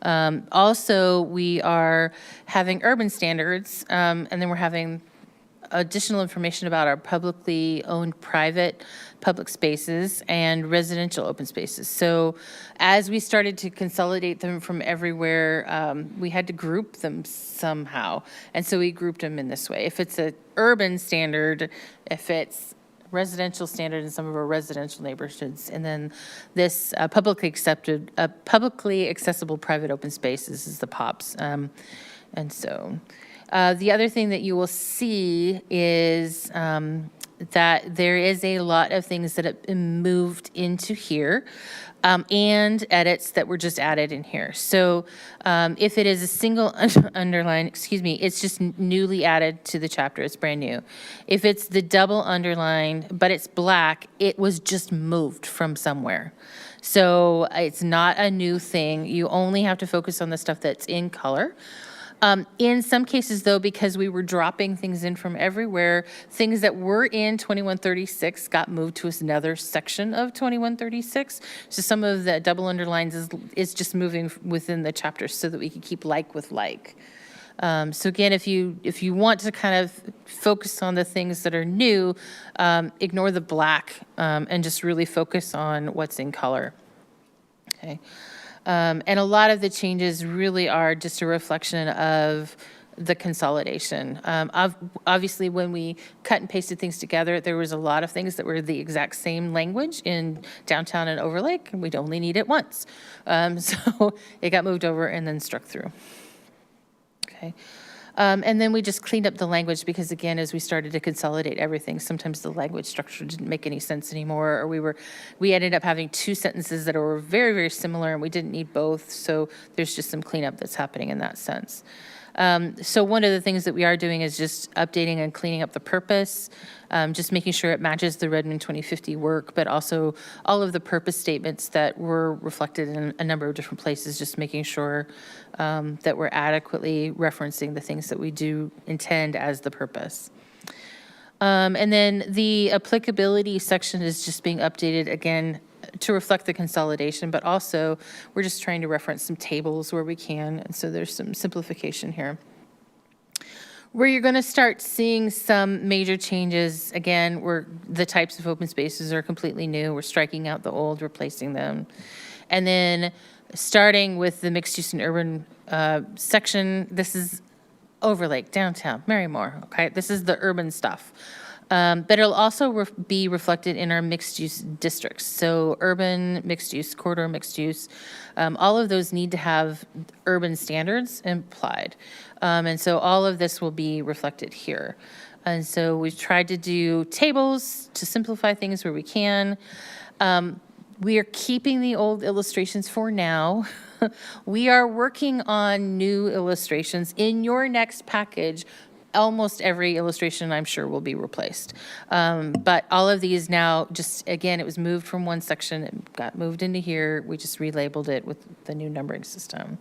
K: Also, we are having urban standards, and then we're having additional information about our publicly owned private public spaces and residential open spaces. So as we started to consolidate them from everywhere, we had to group them somehow. And so we grouped them in this way. If it's a urban standard, if it's residential standard in some of our residential neighborhoods, and then this publicly accessible private open spaces is the POPs. And so the other thing that you will see is that there is a lot of things that have been moved into here and edits that were just added in here. So if it is a single underline, it's just newly added to the chapter. It's brand new. If it's the double underline, but it's black, it was just moved from somewhere. So it's not a new thing. You only have to focus on the stuff that's in color. In some cases, though, because we were dropping things in from everywhere, things that were in 2136 got moved to another section of 2136. So some of the double underlines is just moving within the chapters so that we can keep like with like. So again, if you want to kind of focus on the things that are new, ignore the black and just really focus on what's in color. Okay. And a lot of the changes really are just a reflection of the consolidation. Obviously, when we cut and pasted things together, there was a lot of things that were the exact same language in downtown and Overlake, and we'd only need it once. So it got moved over and then struck through. Okay. And then we just cleaned up the language because, again, as we started to consolidate everything, sometimes the language structure didn't make any sense anymore, or we ended up having two sentences that were very, very similar, and we didn't need both. So there's just some cleanup that's happening in that sense. So one of the things that we are doing is just updating and cleaning up the purpose, just making sure it matches the Redmond 2050 work, but also all of the purpose statements that were reflected in a number of different places, just making sure that we're adequately referencing the things that we do intend as the purpose. And then the applicability section is just being updated again to reflect the consolidation, but also we're just trying to reference some tables where we can, and so there's some simplification here. Where you're going to start seeing some major changes, again, where the types of open spaces are completely new. We're striking out the old, replacing them. And then starting with the mixed use and urban section, this is Overlake, downtown, Marymore, okay? This is the urban stuff. But it'll also be reflected in our mixed-use districts. So urban mixed-use, corridor mixed-use, all of those need to have urban standards applied. And so all of this will be reflected here. And so we've tried to do tables to simplify things where we can. We are keeping the old illustrations for now. We are working on new illustrations. In your next package, almost every illustration, I'm sure, will be replaced. But all of these now, just again, it was moved from one section, it got moved into here. We just relabeled it with the new numbering system.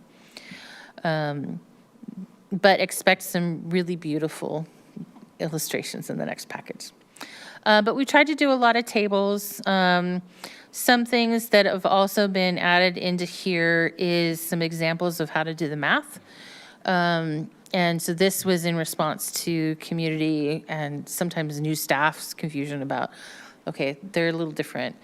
K: But expect some really beautiful illustrations in the next package. But we tried to do a lot of tables. Some things that have also been added into here is some examples of how to do the math. And so this was in response to community and sometimes new staff's confusion about, okay, they're a little different.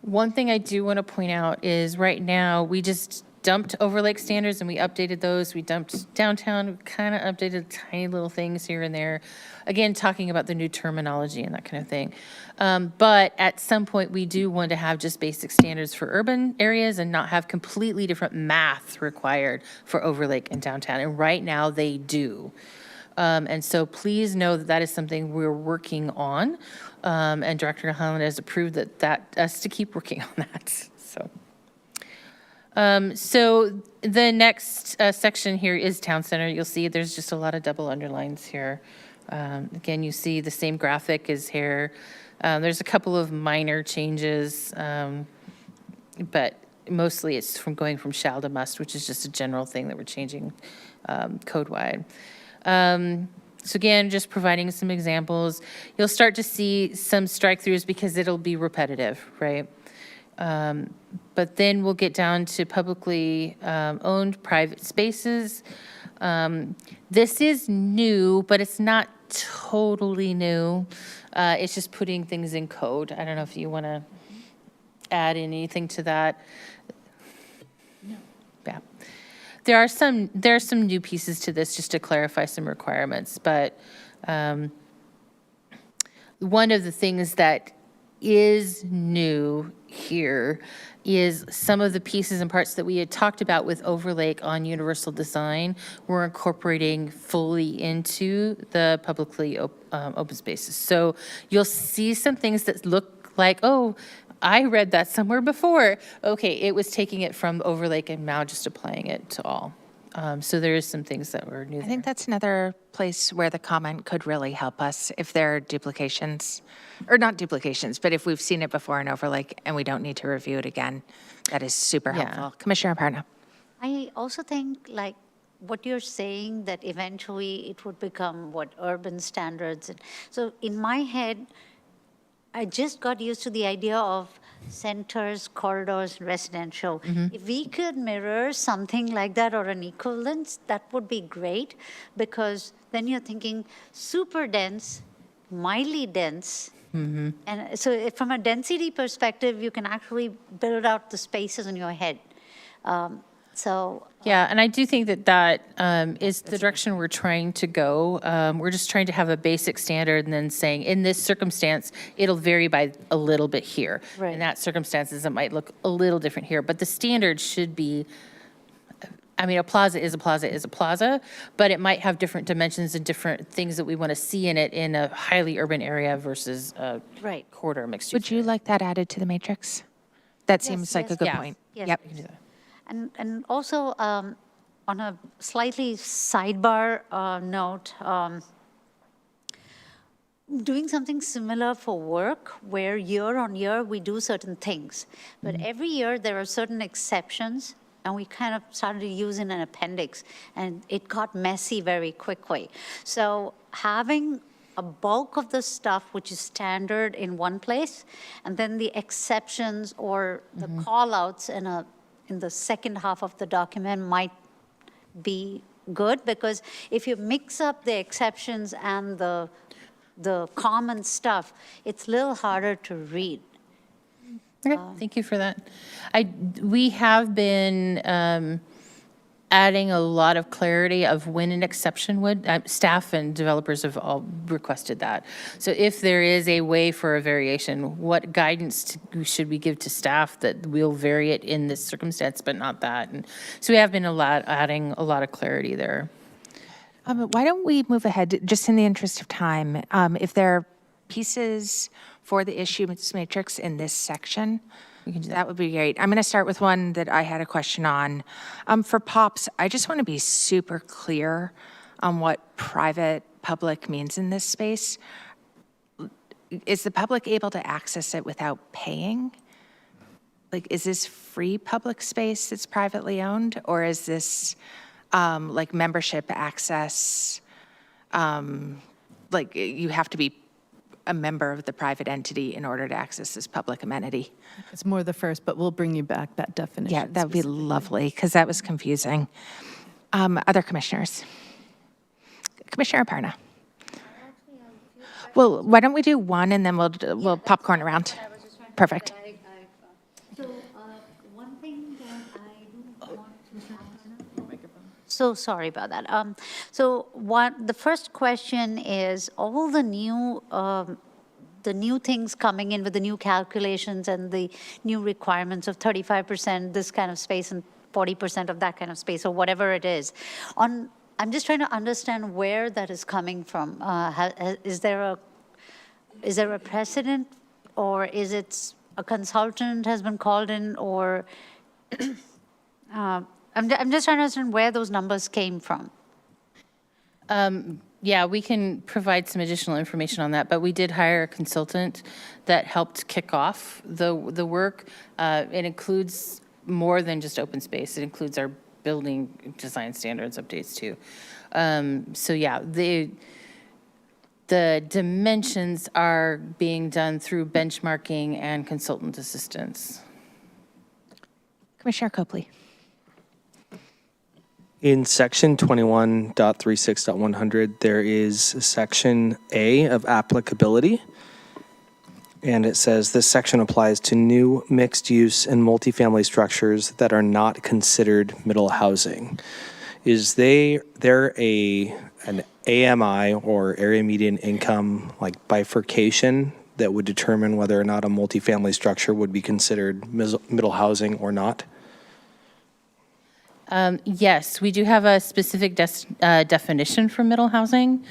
K: One thing I do want to point out is right now we just dumped Overlake standards and we updated those. We dumped downtown, kind of updated tiny little things here and there. Again, talking about the new terminology and that kind of thing. But at some point we do want to have just basic standards for urban areas and not have completely different math required for Overlake and downtown. And right now they do. And so please know that that is something we're working on. And Director Holland has approved us to keep working on that. So the next section here is Town Center. You'll see there's just a lot of double underlines here. Again, you see the same graphic is here. There's a couple of minor changes, but mostly it's from going from shall to must, which is just a general thing that we're changing code-wide. So again, just providing some examples. You'll start to see some strike-throughs because it'll be repetitive, right? But then we'll get down to publicly owned private spaces. This is new, but it's not totally new. It's just putting things in code. I don't know if you want to add anything to that. No. Yeah. There are some new pieces to this just to clarify some requirements, but one of the things that is new here is some of the pieces and parts that we had talked about with Overlake on universal design, we're incorporating fully into the publicly open spaces. So you'll see some things that look like, oh, I read that somewhere before. Okay, it was taking it from Overlake and now just applying it to all. So there is some things that were new
A: I
K: there.
A: think that's another place where the comment could really help us if there are duplications, or not duplications, but if we've seen it before in Overlake and we don't need to review it again, that is super
K: Yeah.
A: helpful. Commissioner Aparna.
B: I also think, like, what you're saying, that eventually it would become what urban standards. And so in my head, I just got used to the idea of centers, corridors, residential. If we could mirror something like that or an equivalence, that would be great, because then you're thinking super dense, mildly dense. And so from a density perspective, you can actually build out the spaces in your head.
K: Yeah, and I do think that is the direction we're trying to go. We're just trying to have a basic standard and then saying, in this circumstance, it'll vary by a little bit here.
B: Right.
K: In that circumstances, it might look a little different here, but the standard should be, I mean, a plaza is a plaza is a plaza, but it might have different dimensions and different things that we want to see in it in a highly urban area versus a
B: Right.
K: corridor mixed use.
A: Would you like that added to the matrix? That seems like a
B: yes,
A: good
K: yeah.
A: point.
B: Yes.
A: Yep.
K: We can do that.
B: And also, on a slightly sidebar note, doing something similar for work, where year on year we do certain things, but every year there are certain exceptions, and we kind of started to use in an appendix, and it got messy very quickly. So having a bulk of the stuff which is standard in one place, and then the exceptions or the call-outs in the second half of the document might be good, because if you mix up the exceptions and the common stuff, it's a little harder to read.
K: Okay, thank you for that. We have been adding a lot of clarity of when an exception would, staff and developers have all requested that. So if there is a way for a variation, what guidance should we give to staff that we'll vary it in this circumstance, but not that? And so we have been adding a lot of clarity there.
A: Why don't we move ahead, just in the interest of time? If there are pieces for the issuance matrix in this section, that would be great. I'm going to start with one that I had a question on. For POPs, I just want to be super clear on what private public means in this space. Is the public able to access it without paying? Like, is this free public space that's privately owned, or is this like membership access? Like, you have to be a member of the private entity in order to access this public amenity.
G: It's more the first, but we'll bring you back that definition.
A: Yeah, that would be lovely, because that was confusing. Other commissioners? Commissioner Aparna? Well, why don't we do one, and then we'll popcorn around. Perfect.
B: So one thing that I do want to So sorry about that. The first question is, all the new things coming in with the new calculations and the new requirements of 35% this kind of space and 40% of that kind of space, or whatever it is. I'm just trying to understand where that is coming from. Is there a precedent, or is it a consultant has been called in, or I'm just trying to understand where those numbers came from.
K: Yeah, we can provide some additional information on that, but we did hire a consultant that helped kick off the work. It includes more than just open space. It includes our building design standards updates too. So yeah, the dimensions are being done through benchmarking and consultant assistance.
A: Commissioner Copley.
C: In section 21.36.100, there is section A of applicability. And it says this section applies to new mixed use and multifamily structures that are not considered middle housing. Is there an AMI or area median income like bifurcation that would determine whether or not a multifamily structure would be considered middle housing or not?
K: Yes, we do have a specific definition for middle housing.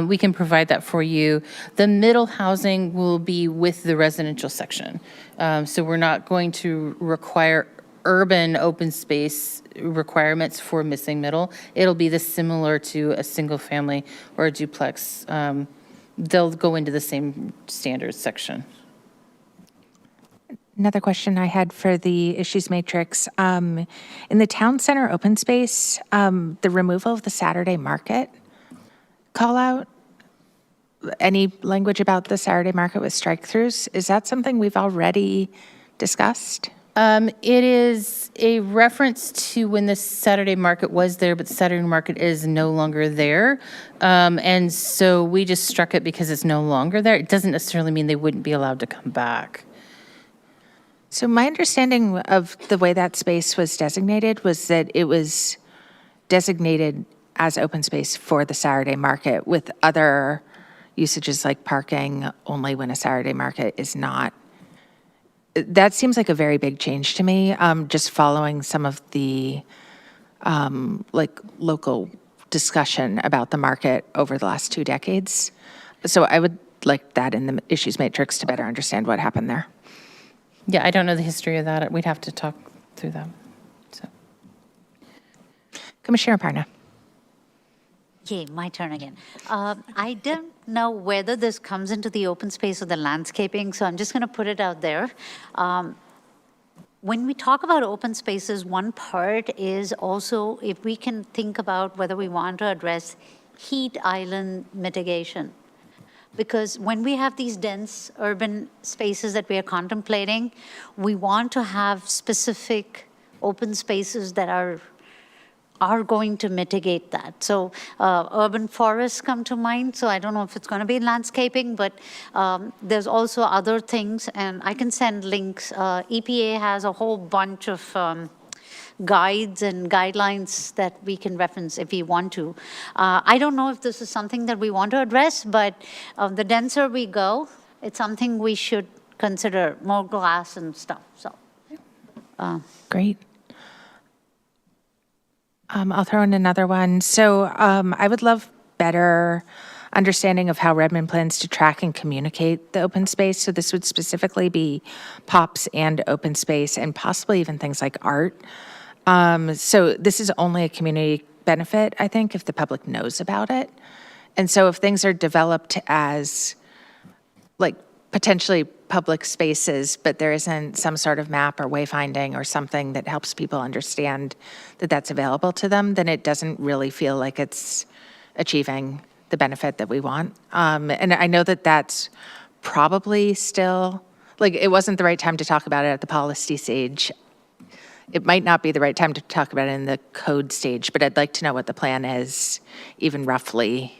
K: We can provide that for you. The middle housing will be with the residential section. So we're not going to require urban open space requirements for missing middle. It'll be similar to a single family or a duplex. They'll go into the same standards section.
A: Another question I had for the issues matrix. In the town center open space, the removal of the Saturday market call out, any language about the Saturday market with strike-throughs, is that something we've already discussed?
K: It is a reference to when the Saturday market was there, but the Saturday market is no longer there. And so we just struck it because it's no longer there. It doesn't necessarily mean they wouldn't be allowed to come back.
A: So my understanding of the way that space was designated was that it was designated as open space for the Saturday market with other usages like parking only when a Saturday market is not. That seems like a very big change to me, just following some of the like local discussion about the market over the last 2 decades. So I would like that in the issues matrix to better understand what happened there.
K: Yeah, I don't know the history of that. We'd have to talk through that. So,
A: Commissioner Parna.
B: Okay, my turn again. I don't know whether this comes into the open space or the landscaping, so I'm just going to put it out there. When we talk about open spaces, one part is also if we can think about whether we want to address heat island mitigation. Because when we have these dense urban spaces that we are contemplating, we want to have specific open spaces that are going to mitigate that. So urban forests come to mind. So I don't know if it's going to be in landscaping, but there's also other things, and I can send links. EPA has a whole bunch of guides and guidelines that we can reference if we want to. I don't know if this is something that we want to address, but the denser we go, it's something we should consider, more glass and stuff. So,
A: Great. I'll throw in another one. So I would love better understanding of how Redmond plans to track and communicate the open space. So this would specifically be POPs and open space and possibly even things like art. So this is only a community benefit, I think, if the public knows about it. And so if things are developed as like potentially public spaces, but there isn't some sort of map or wayfinding or something that helps people understand that that's available to them, then it doesn't really feel like it's achieving the benefit that we want. And I know that that's probably still, like, it wasn't the right time to talk about it at the policy stage. It might not be the right time to talk about it in the code stage, but I'd like to know what the plan is, even roughly,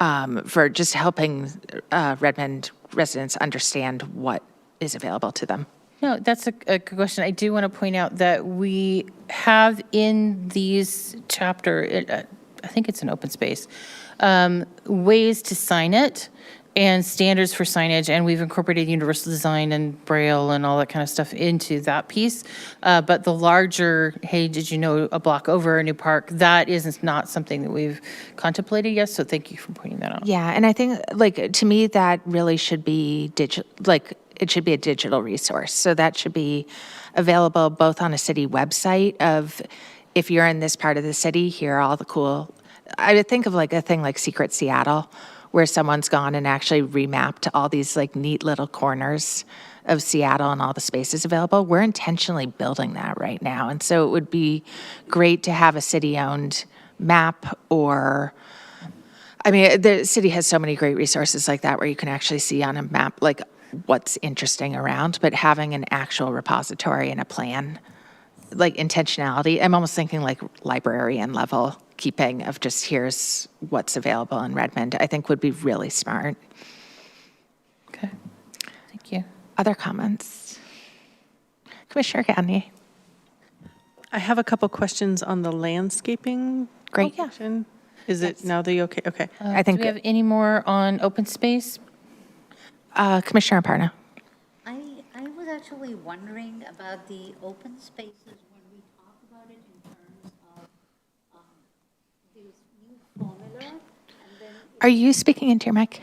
A: for just helping Redmond residents understand what is available to them.
K: no, that's a good question. I do want to point out that we have in these chapter, I think it's an open space, ways to sign it and standards for signage, and we've incorporated universal design and Braille and all that kind of stuff into that piece. But the larger, hey, did you know a block over a new park, that is not something that we've contemplated yet, so thank you for pointing that out.
A: Yeah, and I think, like, to me, that really should be digital, like, it should be a digital resource. So that should be available both on a city website of, if you're in this part of the city, here are all the cool, I would think of like a thing like Secret Seattle, where someone's gone and actually remapped all these like neat little corners of Seattle and all the spaces available. We're intentionally building that right now. And so it would be great to have a city-owned map, or, I mean, the city has so many great resources like that where you can actually see on a map like what's interesting around, but having an actual repository and a plan like intentionality. I'm almost thinking like librarian level keeping of just here's what's available in Redmond, I think would be really smart.
K: Okay, thank you.
A: Other comments? Commissioner Gagne.
H: I have a couple questions on the landscaping.
A: Great.
H: section. Is it now the okay? Okay.
A: I think
K: Do we have any more on open space?
A: Commissioner Aparna.
B: I was actually wondering about the open spaces when we talk about it in terms of this new formula, and then
A: Are you speaking into your mic?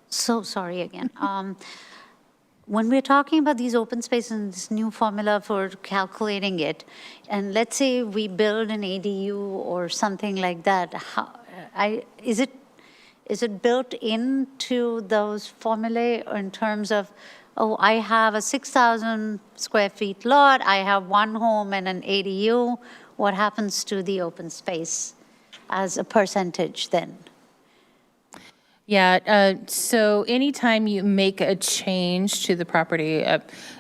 B: so sorry again. When we're talking about these open spaces and this new formula for calculating it, and let's say we build an ADU or something like that, is it built into those formulae in terms of, oh, I have a 6,000 square feet lot, I have one home and an ADU, what happens to the open space as a percentage then?
K: Yeah, so anytime you make a change to the property,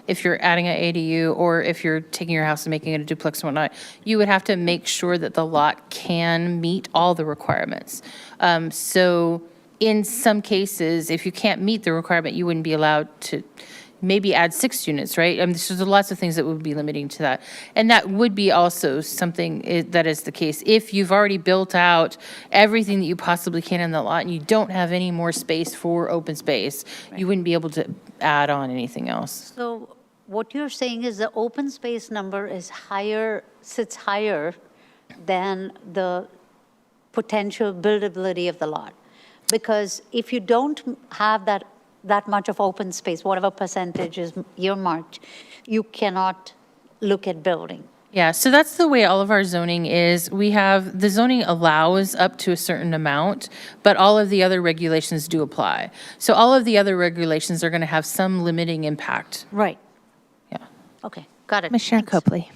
K: if you're adding an ADU or if you're taking your house and making it a duplex and whatnot, you would have to make sure that the lot can meet all the requirements. So in some cases, if you can't meet the requirement, you wouldn't be allowed to maybe add 6 units, right? So there's lots of things that would be limiting to that. And that would be also something that is the case. If you've already built out everything that you possibly can in the lot and you don't have any more space for open space, you wouldn't be able to add on anything else.
B: So what you're saying is the open space number is higher, sits higher than the potential buildability of the lot. Because if you don't have that much of open space, whatever percentage is earmarked, you cannot look at building.
K: Yeah, so that's the way all of our zoning is. The zoning allows up to a certain amount, but all of the other regulations do apply. So all of the other regulations are going to have some limiting impact.
B: Right.
K: Yeah.
B: Okay, got it.
A: Commissioner
B: Thanks.
A: Copley.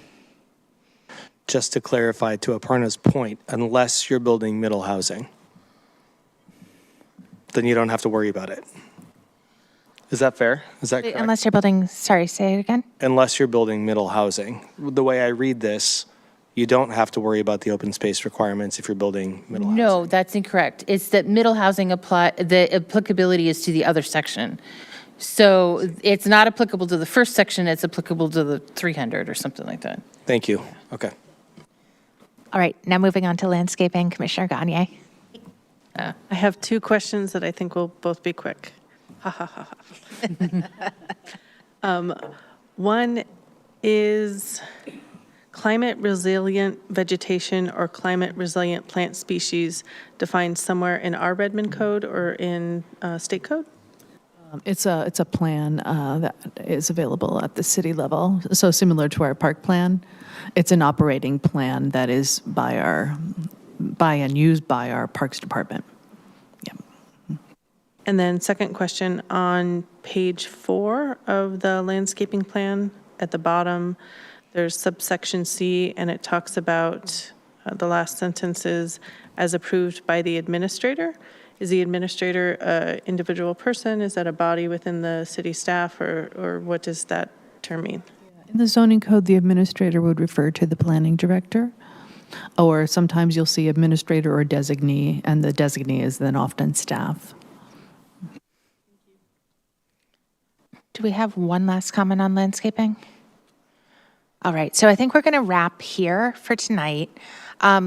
C: Just to clarify, to Aparna's point, unless you're building middle housing, then you don't have to worry about it. Is that fair? Is that correct?
A: Unless you're building, sorry, say it again.
C: Unless you're building middle housing. The way I read this, you don't have to worry about the open space requirements if you're building middle housing.
K: No, that's incorrect. It's that middle housing the applicability is to the other section. So it's not applicable to the first section, it's applicable to the 300 or something like that.
C: Thank you. Okay.
A: All right, now moving on to landscaping, Commissioner Gagne.
H: I have 2 questions that I think will both be quick. Ha ha ha ha. One is climate resilient vegetation or climate resilient plant species defined somewhere in our Redmond code or in state code?
G: It's a plan that is available at the city level, so similar to our park plan. It's an operating plan that is by and used by our Parks Department. Yeah.
H: And then second question, on page 4 of the landscaping plan, at the bottom, there's subsection C, and it talks about, the last sentence is, as approved by the administrator. Is the administrator an individual person? Is that a body within the city staff, or what does that term mean?
G: In the zoning code, the administrator would refer to the planning director, or sometimes you'll see administrator or designee, and the designee is then often staff.
A: Do we have one last comment on landscaping? All right, so I think we're going to wrap here for tonight.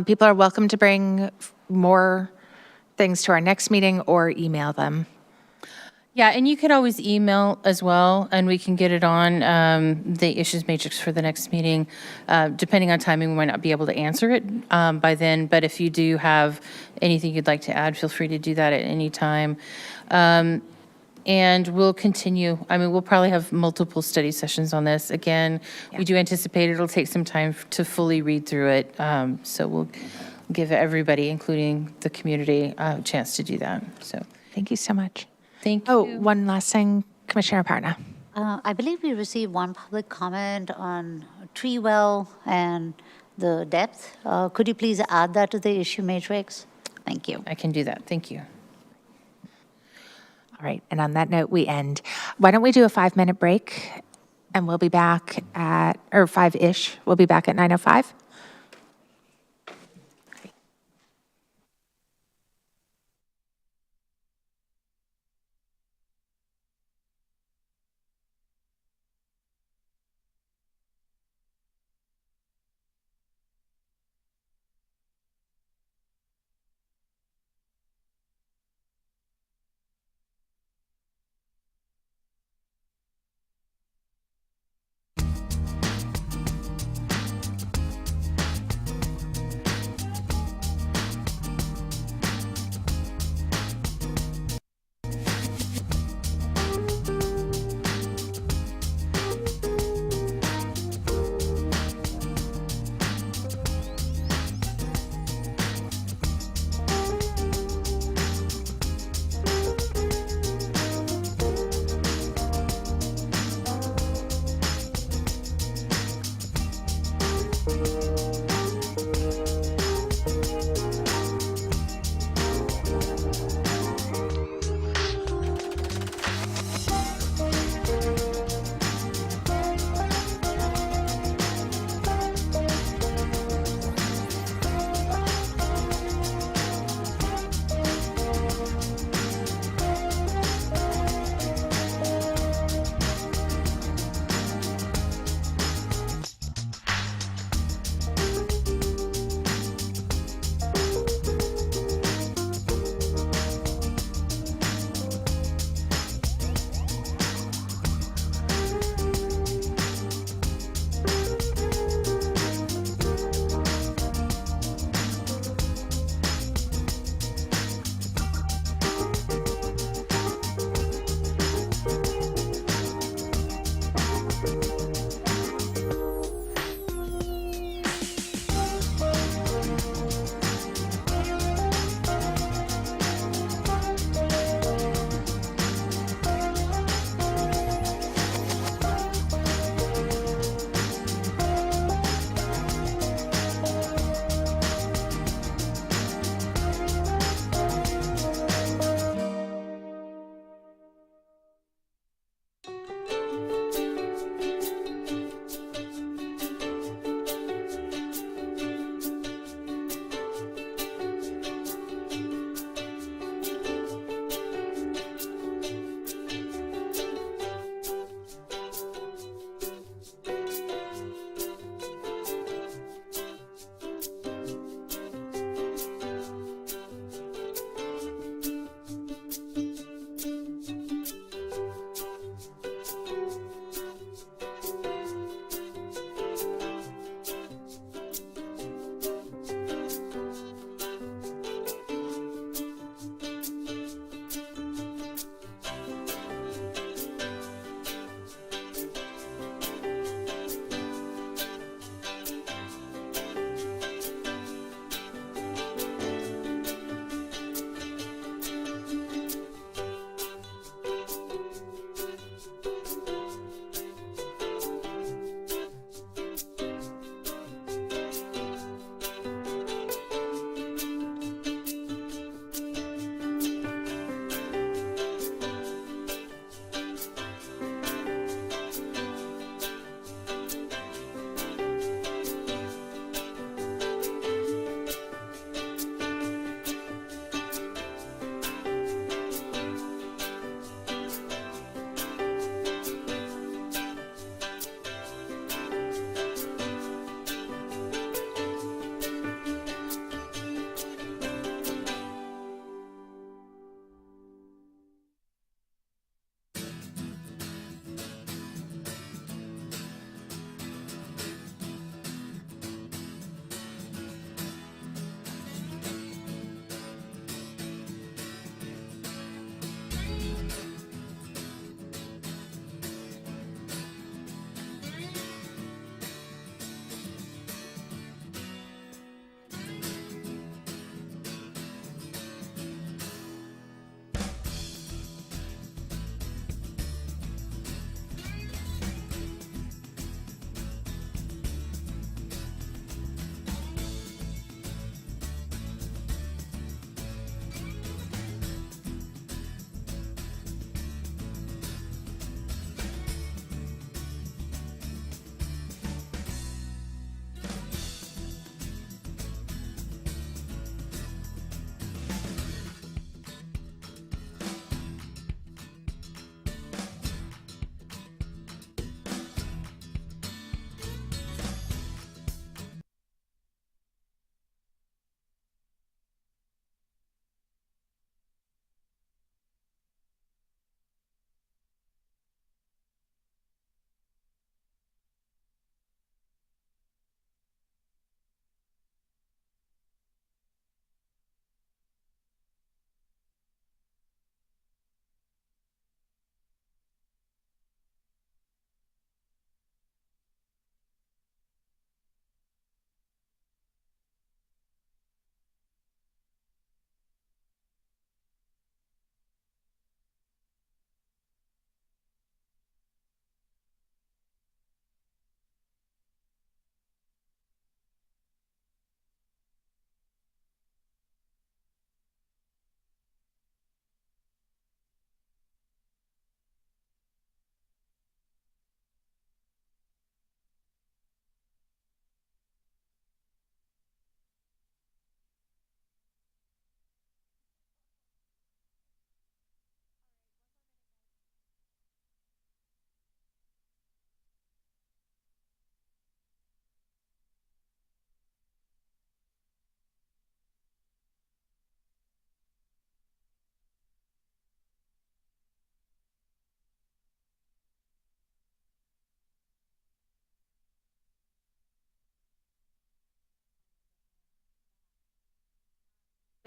A: People are welcome to bring more things to our next meeting or email them.
K: Yeah, and you can always email as well, and we can get it on the issues matrix for the next meeting. Depending on timing, we might not be able to answer it by then, but if you do have anything you'd like to add, feel free to do that at any time. And we'll continue. I mean, we'll probably have multiple study sessions on this. Again, we do anticipate it'll take some time to fully read through it, so we'll give everybody, including the community, a chance to do that. So
A: Thank you so much.
K: thank you.
A: Oh, one last thing, Commissioner Aparna.
B: I believe we received one public comment on tree well and the depth. Could you please add that to the issue matrix? Thank you.
K: I can do that. Thank you.
A: All right, and on that note, we end. Why don't we do a 5-minute break? and we'll be back at, or 5-ish, we'll be back at 9:05.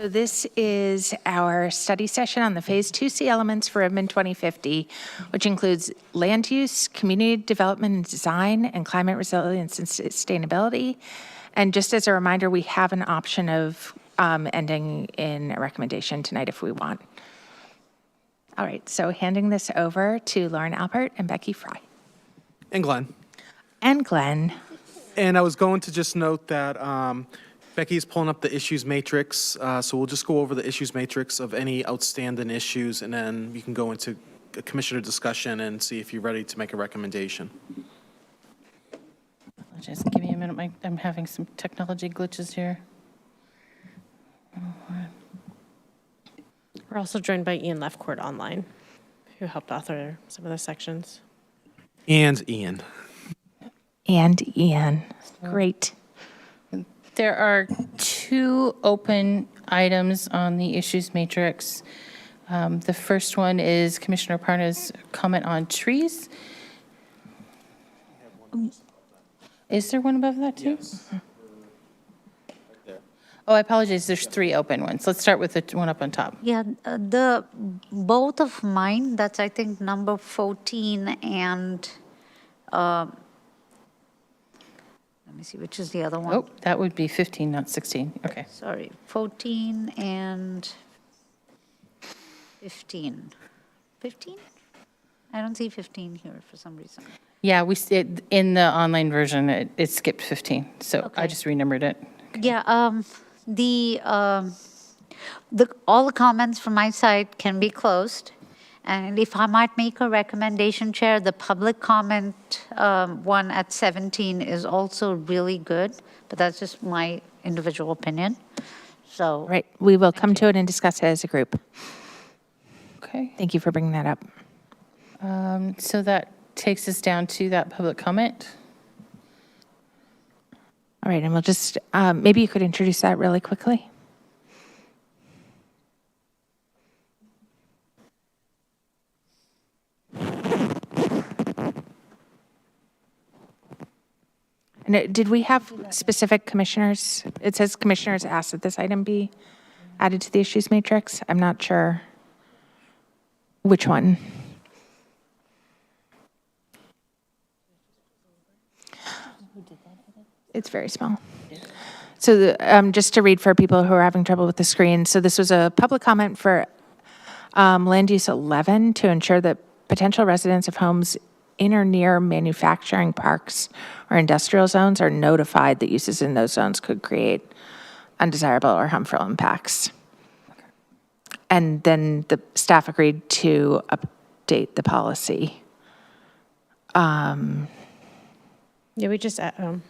A: So this is our study session on the Phase 2C elements for Redmond 2050, which includes land use, community development and design, and climate resilience and sustainability. And just as a reminder, we have an option of ending in a recommendation tonight if we want. All right, so handing this over to Lauren Alpert and Becky Fry.
E: And Glenn.
A: And Glenn.
E: And I was going to just note that Becky's pulling up the issues matrix, so we'll just go over the issues matrix of any outstanding issues, and then we can go into a commissioner discussion and see if you're ready to make a recommendation.
K: Just give me a minute. I'm having some technology glitches here.
M: We're also joined by Ian Lefcourt online, who helped author some of the sections.
E: And Ian.
A: And Ian. Great.
K: There are 2 open items on the issues matrix. The first one is Commissioner Parna's comment on trees. Is there one above that too? Yes. Oh, I apologize. There's 3 open ones. Let's start with the one up on top.
B: Yeah, both of mine, that's I think number 14 and, let me see, which is the other one?
K: Oh, that would be 15, not 16. Okay.
B: Sorry, 14 and 15. 15? I don't see 15 here for some reason.
K: Yeah, in the online version, it skipped 15, so I
B: Okay.
K: just renumbered it.
B: Yeah, all the comments from my side can be closed. And if I might make a recommendation, Chair, the public comment one at 17 is also really good, but that's just my individual opinion. So.
A: Right, we will come to it and discuss it as a group.
K: Okay.
A: Thank you for bringing that up.
K: So that takes us down to that public comment.
A: All right, and we'll just, maybe you could introduce that really quickly. And did we have specific commissioners? It says commissioners asked that this item be added to the issues matrix. I'm not sure which one. It's very small. So just to read for people who are having trouble with the screen. So this was a public comment for land use 11 to ensure that potential residents of homes in or near manufacturing parks or industrial zones are notified that uses in those zones could create undesirable or harmful impacts. And then the staff agreed to update the policy.
M: Yeah, we just added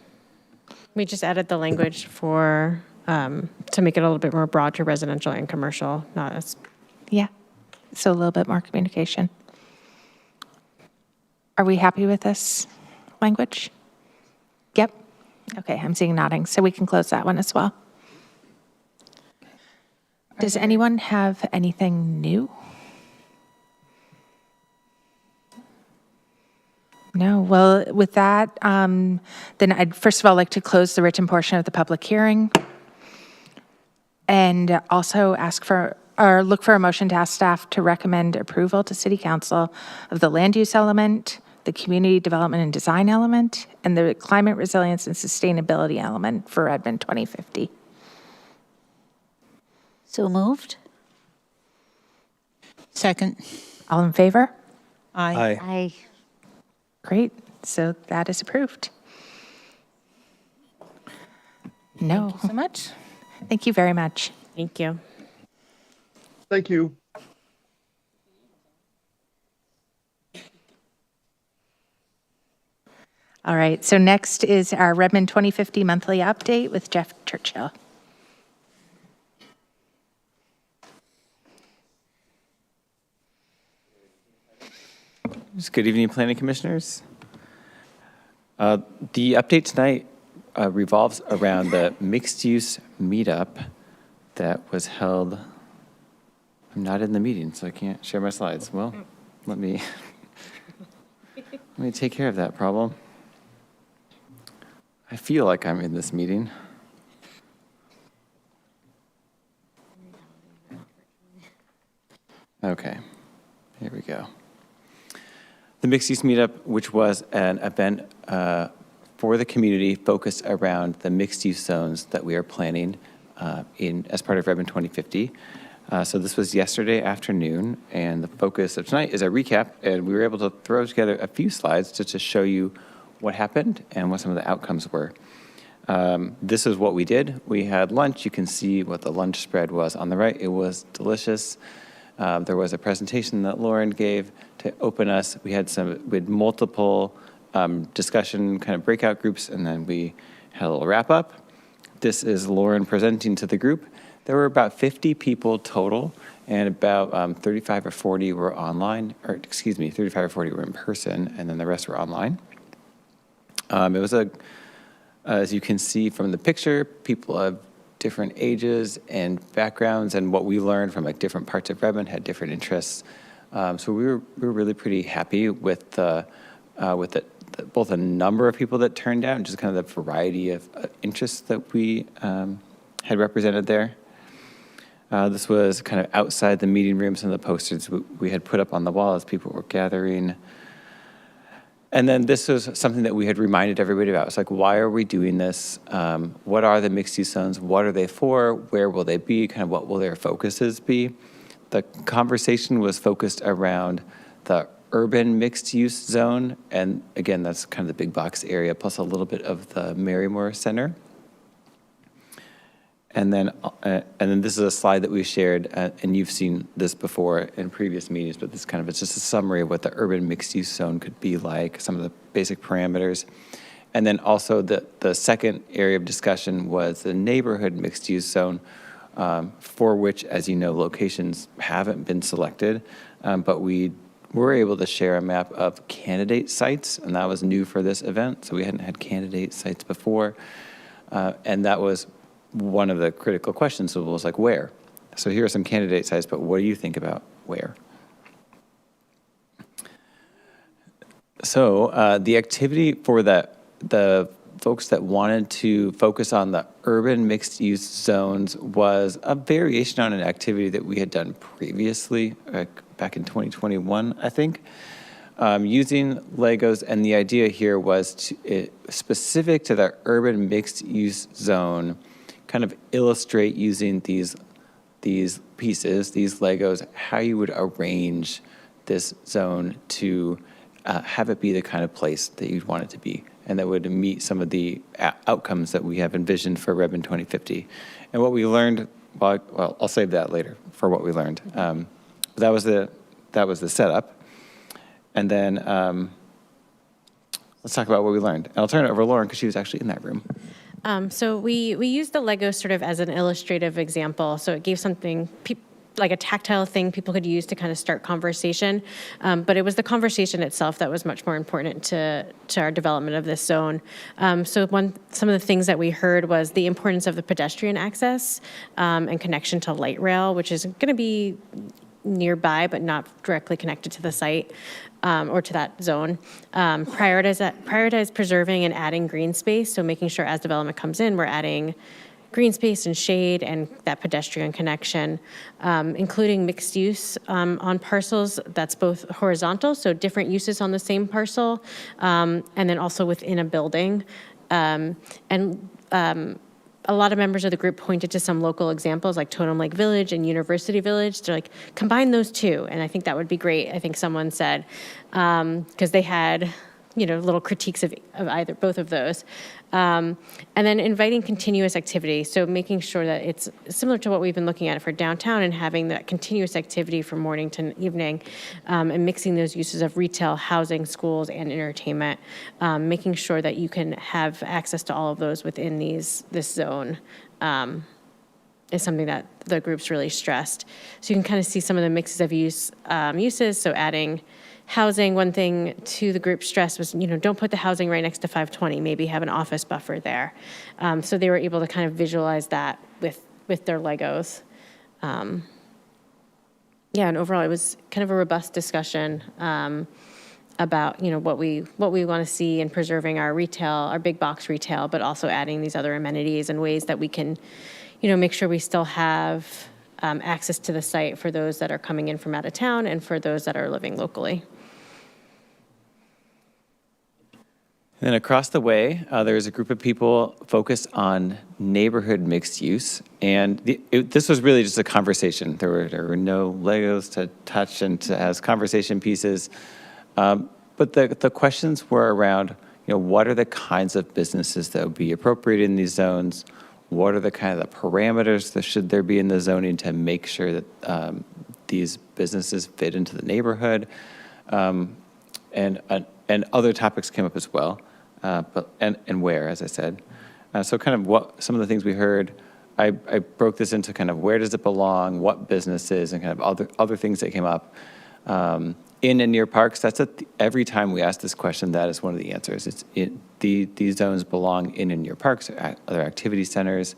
M: the language for, to make it a little bit more broad to residential and commercial, not as.
A: Yeah, so a little bit more communication. Are we happy with this language? Yep. Okay, I'm seeing nodding, so we can close that one as well. Does anyone have anything new? No, well, with that, then I'd first of all like to close the written portion of the public hearing and also ask for, or look for a motion to ask staff to recommend approval to City Council of the land use element, the community development and design element, and the climate resilience and sustainability element for Redmond 2050.
B: So moved?
N: Second.
A: All in favor?
N: Aye.
B: Aye.
A: Great, so that is approved. No.
K: Thank you so much.
A: Thank you very much.
M: Thank you.
F: Thank you.
A: All right, so next is our Redmond 2050 monthly update with Jeff Churchill.
O: Good evening, planning commissioners. The update tonight revolves around the mixed-use meetup that was held. I'm not in the meeting, so I can't share my slides. Well, let me take care of that problem. I feel like I'm in this meeting. Okay, here we go. The Mixed Use Meetup, which was an event for the community focused around the mixed use zones that we are planning as part of Redmond 2050. So this was yesterday afternoon, and the focus of tonight is a recap, and we were able to throw together a few slides just to show you what happened and what some of the outcomes were. This is what we did. We had lunch. You can see what the lunch spread was on the right. It was delicious. There was a presentation that Lauren gave to open us. We had multiple discussion kind of breakout groups, and then we had a little wrap up. This is Lauren presenting to the group. There were about 50 people total, and about 35 or 40 were online, or excuse me, 35 or 40 were in person, and then the rest were online. It was as you can see from the picture, people of different ages and backgrounds, and what we learned from like different parts of Redmond had different interests. So we were really pretty happy with both the number of people that turned out and just kind of the variety of interests that we had represented there. This was kind of outside the meeting room. Some of the posters we had put up on the wall as people were gathering. And then this was something that we had reminded everybody about. It's like, why are we doing this? What are the mixed use zones? What are they for? Where will they be? Kind of what will their focuses be? The conversation was focused around the urban mixed use zone. And again, that's kind of the big box area, plus a little bit of the Marymore Center. And then this is a slide that we shared, and you've seen this before in previous meetings, but this kind of it's just a summary of what the urban mixed-use zone could be like, some of the basic parameters. And then also the second area of discussion was the neighborhood mixed-use zone, for which, as you know, locations haven't been selected, but we were able to share a map of candidate sites, and that was new for this event, so we hadn't had candidate sites before, and that was one of the critical questions was like, where? So here are some candidate sites, but what do you think about where? So the activity for the folks that wanted to focus on the urban mixed use zones was a variation on an activity that we had done previously, back in 2021, I think, using Legos. And the idea here was specific to the urban mixed use zone, kind of illustrate using these pieces, these Legos, how you would arrange this zone to have it be the kind of place that you'd want it to be, and that would meet some of the outcomes that we have envisioned for Redmond 2050. And what we learned, well, I'll save that later for what we learned. That was the setup. And then let's talk about what we learned. And I'll turn it over to Lauren because she was actually in that room.
M: So we used the Lego sort of as an illustrative example. So it gave something like a tactile thing people could use to kind of start conversation. But it was the conversation itself that was much more important to our development of this zone. So some of the things that we heard was the importance of the pedestrian access and connection to light rail, which is going to be nearby but not directly connected to the site or to that zone. Prioritize preserving and adding green space, so making sure as development comes in, we're adding green space and shade and that pedestrian connection, including mixed use on parcels that's both horizontal, so different uses on the same parcel, and then also within a building. A lot of members of the group pointed to some local examples like Totem Lake Village and University Village. They're like, combine those two, and I think that would be great. I think someone said, because they had, little critiques of both of those. And then inviting continuous activity, so making sure that it's similar to what we've been looking at for downtown and having that continuous activity from morning to evening, and mixing those uses of retail, housing, schools, and entertainment, making sure that you can have access to all of those within this zone. Is something that the group's really stressed. So you can kind of see some of the mixes of uses, so adding housing. One thing to the group stress was, don't put the housing right next to 520, maybe have an office buffer there. So they were able to kind of visualize that with their Legos. And overall it was kind of a robust discussion about, what we want to see in preserving our retail, our big box retail, but also adding these other amenities and ways that we can, make sure we still have access to the site for those that are coming in from out of town and for those that are living locally.
O: And then across the way, there's a group of people focused on neighborhood mixed use. And this was really just a conversation. There were no Legos to touch and to as conversation pieces. But the questions were around, what are the kinds of businesses that would be appropriate in these zones? What are the kind of the parameters that should there be in the zoning to make sure that these businesses fit into the neighborhood? And other topics came up as well. And where, as I said. So kind of what some of the things we heard, I broke this into kind of where does it belong, what businesses, and kind of other things that came up. In and near parks, every time we ask this question, that is one of the answers. These zones belong in and near parks, other activity centers,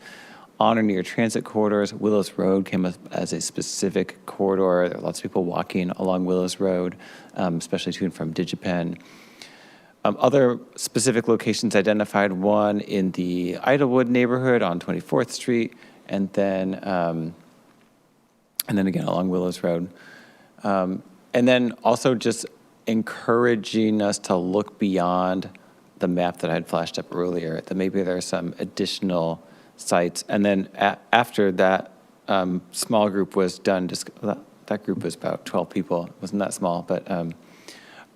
O: on or near transit corridors. Willows Road came up as a specific corridor. There are lots of people walking along Willows Road, especially to and from DigiPen. Other specific locations identified, one in the Idlewood neighborhood on 24th Street, and then again along Willows Road. And then also just encouraging us to look beyond the map that I had flashed up earlier, that maybe there are some additional sites. And then after that small group was done, that group was about 12 people. It wasn't that small, but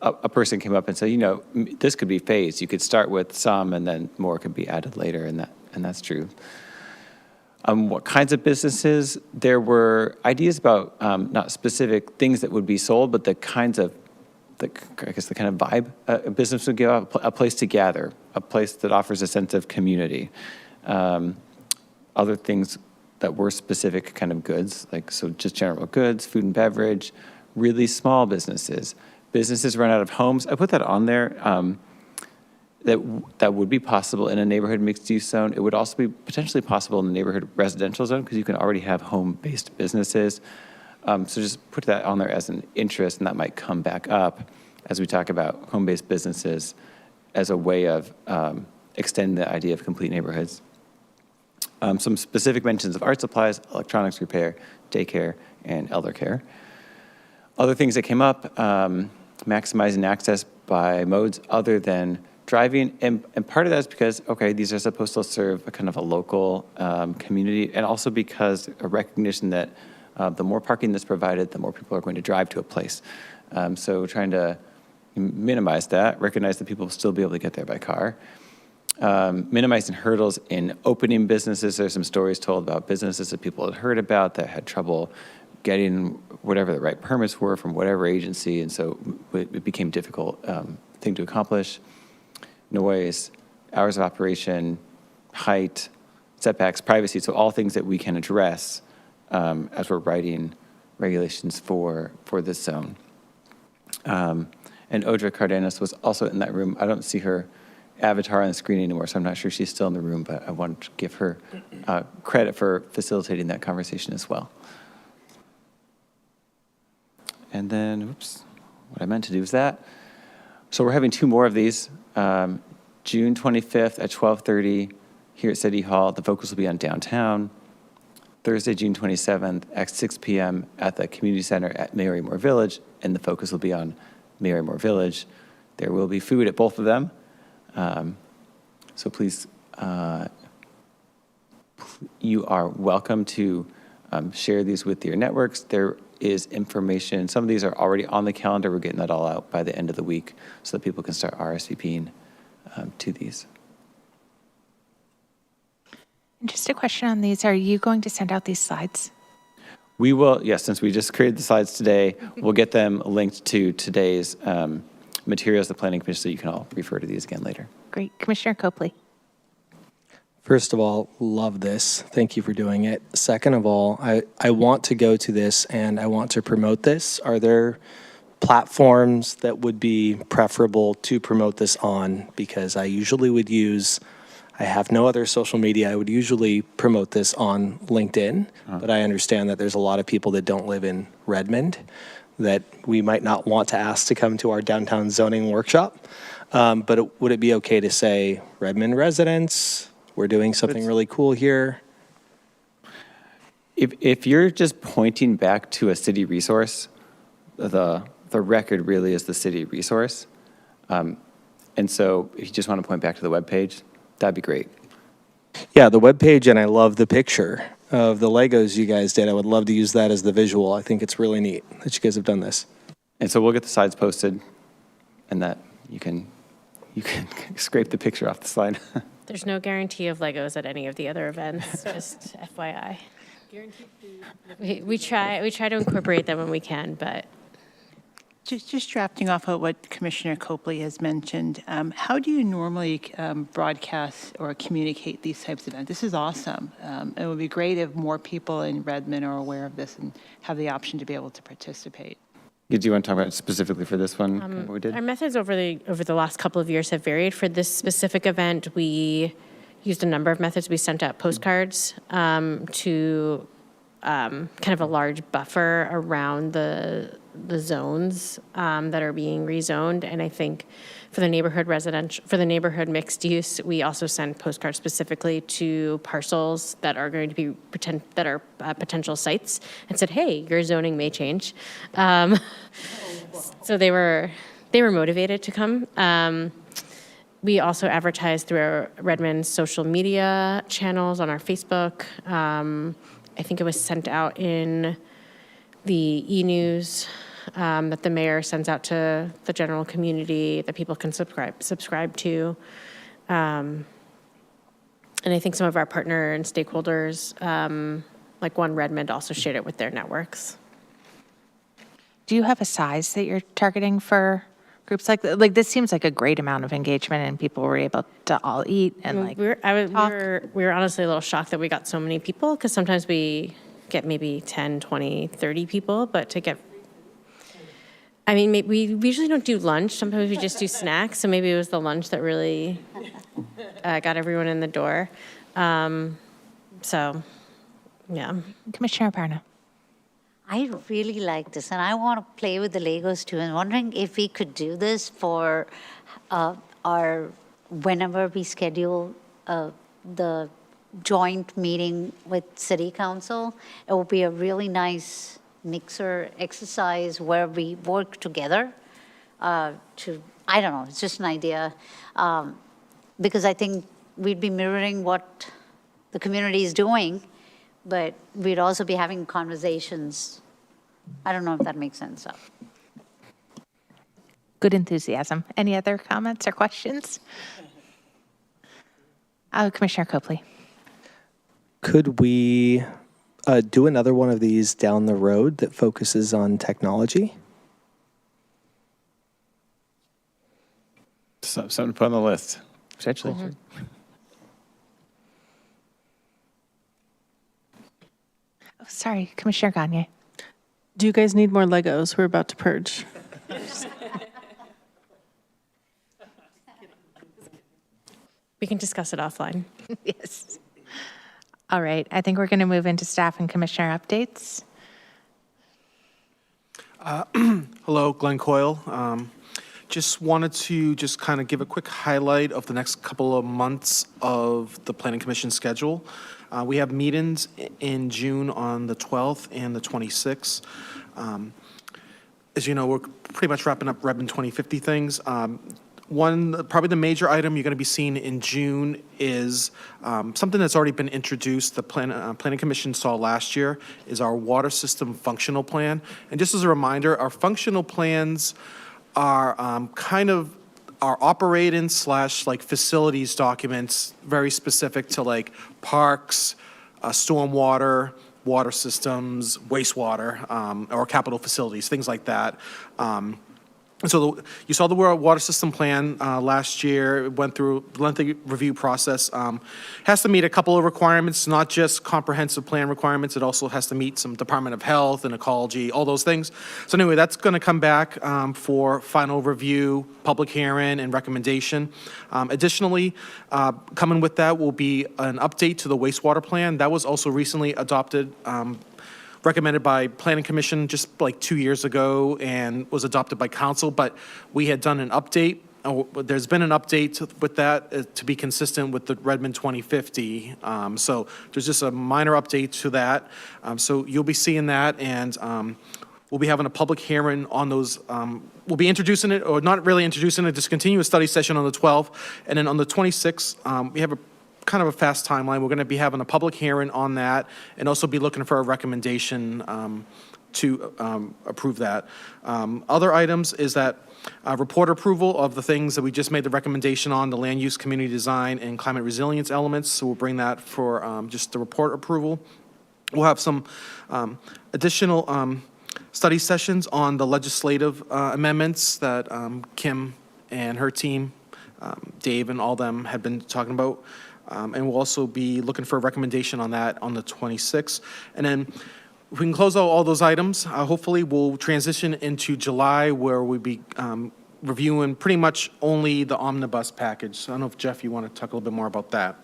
O: a person came up and said, this could be phased. You could start with some and then more could be added later, and that's true. What kinds of businesses? There were ideas about not specific things that would be sold, but the kinds of, the kind of vibe a business would give out, a place to gather, a place that offers a sense of community. Other things that were specific kind of goods, so just general goods, food and beverage, really small businesses. Businesses run out of homes. I put that on there. That would be possible in a neighborhood mixed-use zone. It would also be potentially possible in the neighborhood residential zone because you can already have home-based businesses. So just put that on there as an interest, and that might come back up as we talk about home-based businesses as a way of extending the idea of complete neighborhoods. Some specific mentions of art supplies, electronics repair, daycare, and elder care. Other things that came up, maximizing access by modes other than driving, and part of that is because, these are supposed to serve a kind of a local community, and also because a recognition that the more parking that's provided, the more people are going to drive to a place. So trying to minimize that, recognize that people will still be able to get there by car. Minimizing hurdles in opening businesses. There's some stories told about businesses that people had heard about that had trouble getting whatever the right permits were from whatever agency, and so it became a difficult thing to accomplish. Noise, hours of operation, height, setbacks, privacy, so all things that we can address as we're writing regulations for this zone. And Audra Cardenas was also in that room. I don't see her avatar on the screen anymore, so I'm not sure she's still in the room, but I want to give her credit for facilitating that conversation as well. And then, what I meant to do is that. So we're having two more of these. June 25th at 12:30 here at City Hall. The focus will be on downtown. Thursday, June 27th at 6 p.m. at the Community Center at Marymore Village, and the focus will be on Marymore Village. There will be food at both of them. So please, you are welcome to share these with your networks. There is information. Some of these are already on the calendar. We're getting that all out by the end of the week so that people can start RSVPing to these.
A: And just a question on these. Are you going to send out these slides?
O: We will, yes, since we just created the slides today, we'll get them linked to today's materials, the Planning Commission, so you can all refer to these again later.
A: Great. Commissioner Copley.
C: First of all, love this. Thank you for doing it. Second of all, I want to go to this and I want to promote this. Are there platforms that would be preferable to promote this on? Because I usually would I have no other social media. I would usually promote this on LinkedIn, but I understand that there's a lot of people that don't live in Redmond that we might not want to ask to come to our downtown zoning workshop. But would it be okay to say Redmond residents? We're doing something really cool here.
O: If you're just pointing back to a city resource, the record really is the city resource. And so if you just want to point back to the webpage, that'd be great.
C: Yeah, the webpage, and I love the picture of the Legos you guys did. I would love to use that as the visual. I think it's really neat that you guys have done this.
O: And so we'll get the slides posted, and that you can scrape the picture off the slide.
M: There's no guarantee of Legos at any of the other events, just FYI. We try to incorporate them when we can, but.
D: Just drafting off of what Commissioner Copley has mentioned, how do you normally broadcast or communicate these types of events? This is awesome. It would be great if more people in Redmond are aware of this and have the option to be able to participate.
O: Do you want to talk about specifically for this one, what we did?
M: Our methods over the last couple of years have varied. For this specific event, we used a number of methods. We sent out postcards to kind of a large buffer around the zones that are being rezoned. And I think for the neighborhood mixed use, we also send postcards specifically to parcels that are going to be potential sites and said, hey, your zoning may change. So they were motivated to come. We also advertised through our Redmond social media channels on our Facebook. I think it was sent out in the e-news that the mayor sends out to the general community that people can subscribe to. And I think some of our partner and stakeholders, like One Redmond, also shared it with their networks.
A: Do you have a size that you're targeting for groups like this? Seems like a great amount of engagement, and people were able to all eat and
M: we were honestly a little shocked that we got so many people, because sometimes we get maybe 10, 20, 30 people, but to get, I mean, we usually don't do lunch. Sometimes we just do snacks. So maybe it was the lunch that really got everyone in the door. So, yeah.
A: Commissioner Parna.
B: I really like this, and I want to play with the Legos too, and wondering if we could do this for whenever we schedule the joint meeting with City Council. It will be a really nice mixer exercise where we work together I don't know, it's just an idea, because I think we'd be mirroring what the community is doing, but we'd also be having conversations. I don't know if that makes sense. So.
A: Good enthusiasm. Any other comments or questions? Commissioner Copley.
C: Could we do another one of these down the road that focuses on technology?
O: Something to put on the list, potentially.
A: Mm-hmm. Oh, sorry, Commissioner Gagne.
H: Do you guys need more Legos? We're about to purge.
M: We can discuss it offline.
A: Yes. All right. I think we're going to move into staff and commissioner updates.
E: Hello, Glenn Coyle. Just wanted to kind of give a quick highlight of the next couple of months of the Planning Commission schedule. We have meetings in June on the 12th and the 26th. As you know, we're pretty much wrapping up Redmond 2050 things. Probably the major item you're going to be seeing in June is something that's already been introduced. The Planning Commission saw last year is our water system functional plan. And just as a reminder, our functional plans are kind of our operating / facilities documents, very specific to like parks, stormwater, water systems, wastewater, or capital facilities, things like that. So you saw the water system plan last year. It went through a lengthy review process. Has to meet a couple of requirements, not just comprehensive plan requirements. It also has to meet some Department of Health and ecology, all those things. So anyway, that's going to come back for final review, public hearing, and recommendation. Additionally, coming with that will be an update to the wastewater plan. That was also recently adopted, recommended by Planning Commission just like 2 years ago and was adopted by council, but we had done an update There's been an update with that to be consistent with the Redmond 2050. So there's just a minor update to that. So you'll be seeing that, and we'll be having a public hearing on those. We'll be introducing it, or not really introducing it, just continue a study session on the 12th. And then on the 26th, we have a kind of a fast timeline. We're going to be having a public hearing on that, and also be looking for a recommendation to approve that. Other items is that report approval of the things that we just made the recommendation on, the land use, community design, and climate resilience elements. So we'll bring that for just the report approval. We'll have some additional study sessions on the legislative amendments that Kim and her team, Dave and all them have been talking about. And we'll also be looking for a recommendation on that on the 26th. And then if we can close out all those items, hopefully we'll transition into July, where we'll be reviewing pretty much only the omnibus package. So I don't know if, Jeff, you want to talk a little bit more about that.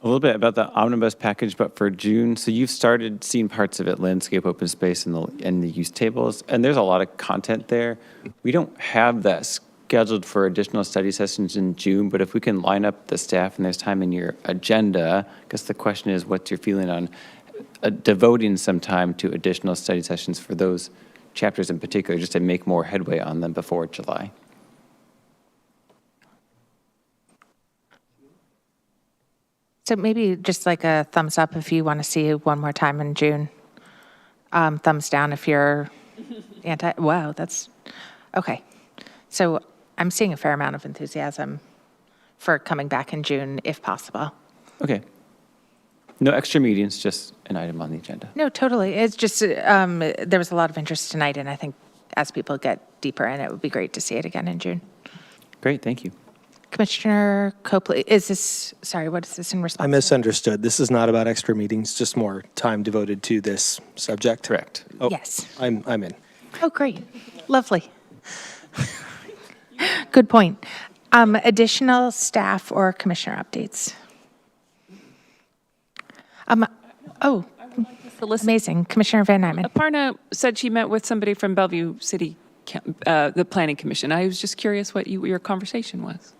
O: A little bit about the omnibus package, but for June, so you've started seeing parts of it, landscape, open space, and the use tables, and there's a lot of content there. We don't have that scheduled for additional study sessions in June, but if we can line up the staff and there's time in your agenda, I guess the question is, what's your feeling on devoting some time to additional study sessions for those chapters in particular, just to make more headway on them before July?
A: So maybe just like a thumbs up if you want to see it one more time in June. Thumbs down if you're anti. Wow, that's okay. So I'm seeing a fair amount of enthusiasm for coming back in June, if possible.
O: Okay. No extra meetings, just an item on the agenda.
A: No, totally. It's just there was a lot of interest tonight, and I think as people get deeper in, it would be great to see it again in June.
O: Great, thank you.
A: Commissioner Copley, is this, sorry, what is this in response
C: I misunderstood. This is not about extra meetings, just more time devoted to this subject.
O: Correct.
C: Oh,
A: Yes.
C: I'm in.
A: Oh, great. Lovely. Good point. Additional staff or commissioner updates? Amazing. Commissioner Van Nyman.
L: Aparna said she met with somebody from Bellevue City, the Planning Commission. I was just curious what your conversation was.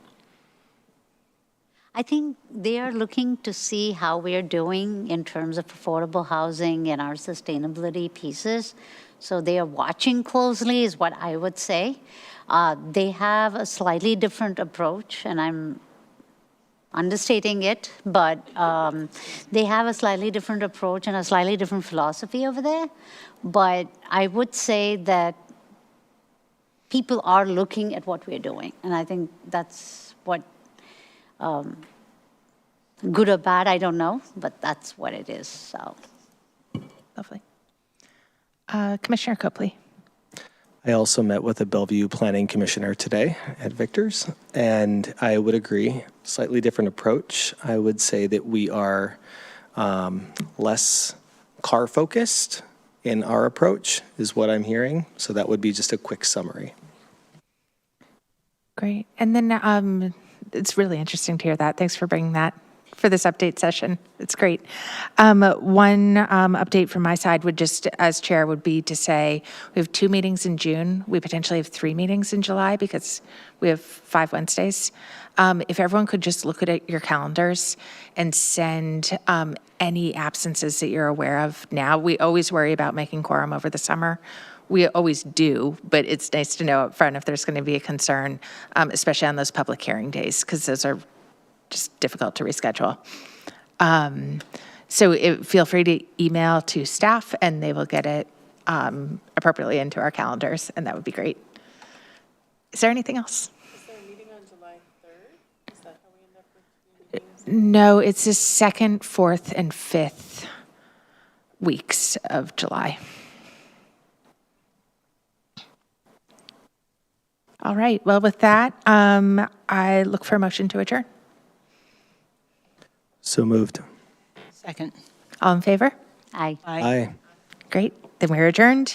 B: I think they are looking to see how we are doing in terms of affordable housing and our sustainability pieces. So they are watching closely is what I would say. They have a slightly different approach, and I'm understating it, but they have a slightly different approach and a slightly different philosophy over there. But I would say that people are looking at what we're doing, and I think that's what, good or bad, I don't know, but that's what it is, so.
A: Lovely. Commissioner Copley.
C: I also met with a Bellevue Planning Commissioner today at Victor's, and I would agree, slightly different approach. I would say that we are less car-focused in our approach, is what I'm hearing. So that would be just a quick summary.
A: Great. And then it's really interesting to hear that. Thanks for bringing that for this update session. It's great. One update from my side would just, as chair, would be to say we have 2 meetings in June. We potentially have 3 meetings in July because we have 5 Wednesdays. If everyone could just look at your calendars and send any absences that you're aware of now. We always worry about making quorum over the summer. We always do, but it's nice to know up front if there's going to be a concern, especially on those public hearing days, because those are just difficult to reschedule. So feel free to email to staff and they will get it appropriately into our calendars, and that would be great. Is there anything else?
H: Is there a meeting on July 3rd? Is that how we end up with meetings?
A: No, it's the 2nd, 4th, and 5th weeks of July. All right, well, with that, I look for a motion to adjourn.
C: So moved.
D: Second.
A: All in favor?
B: Aye.
C: Aye.
A: Great, then we're adjourned.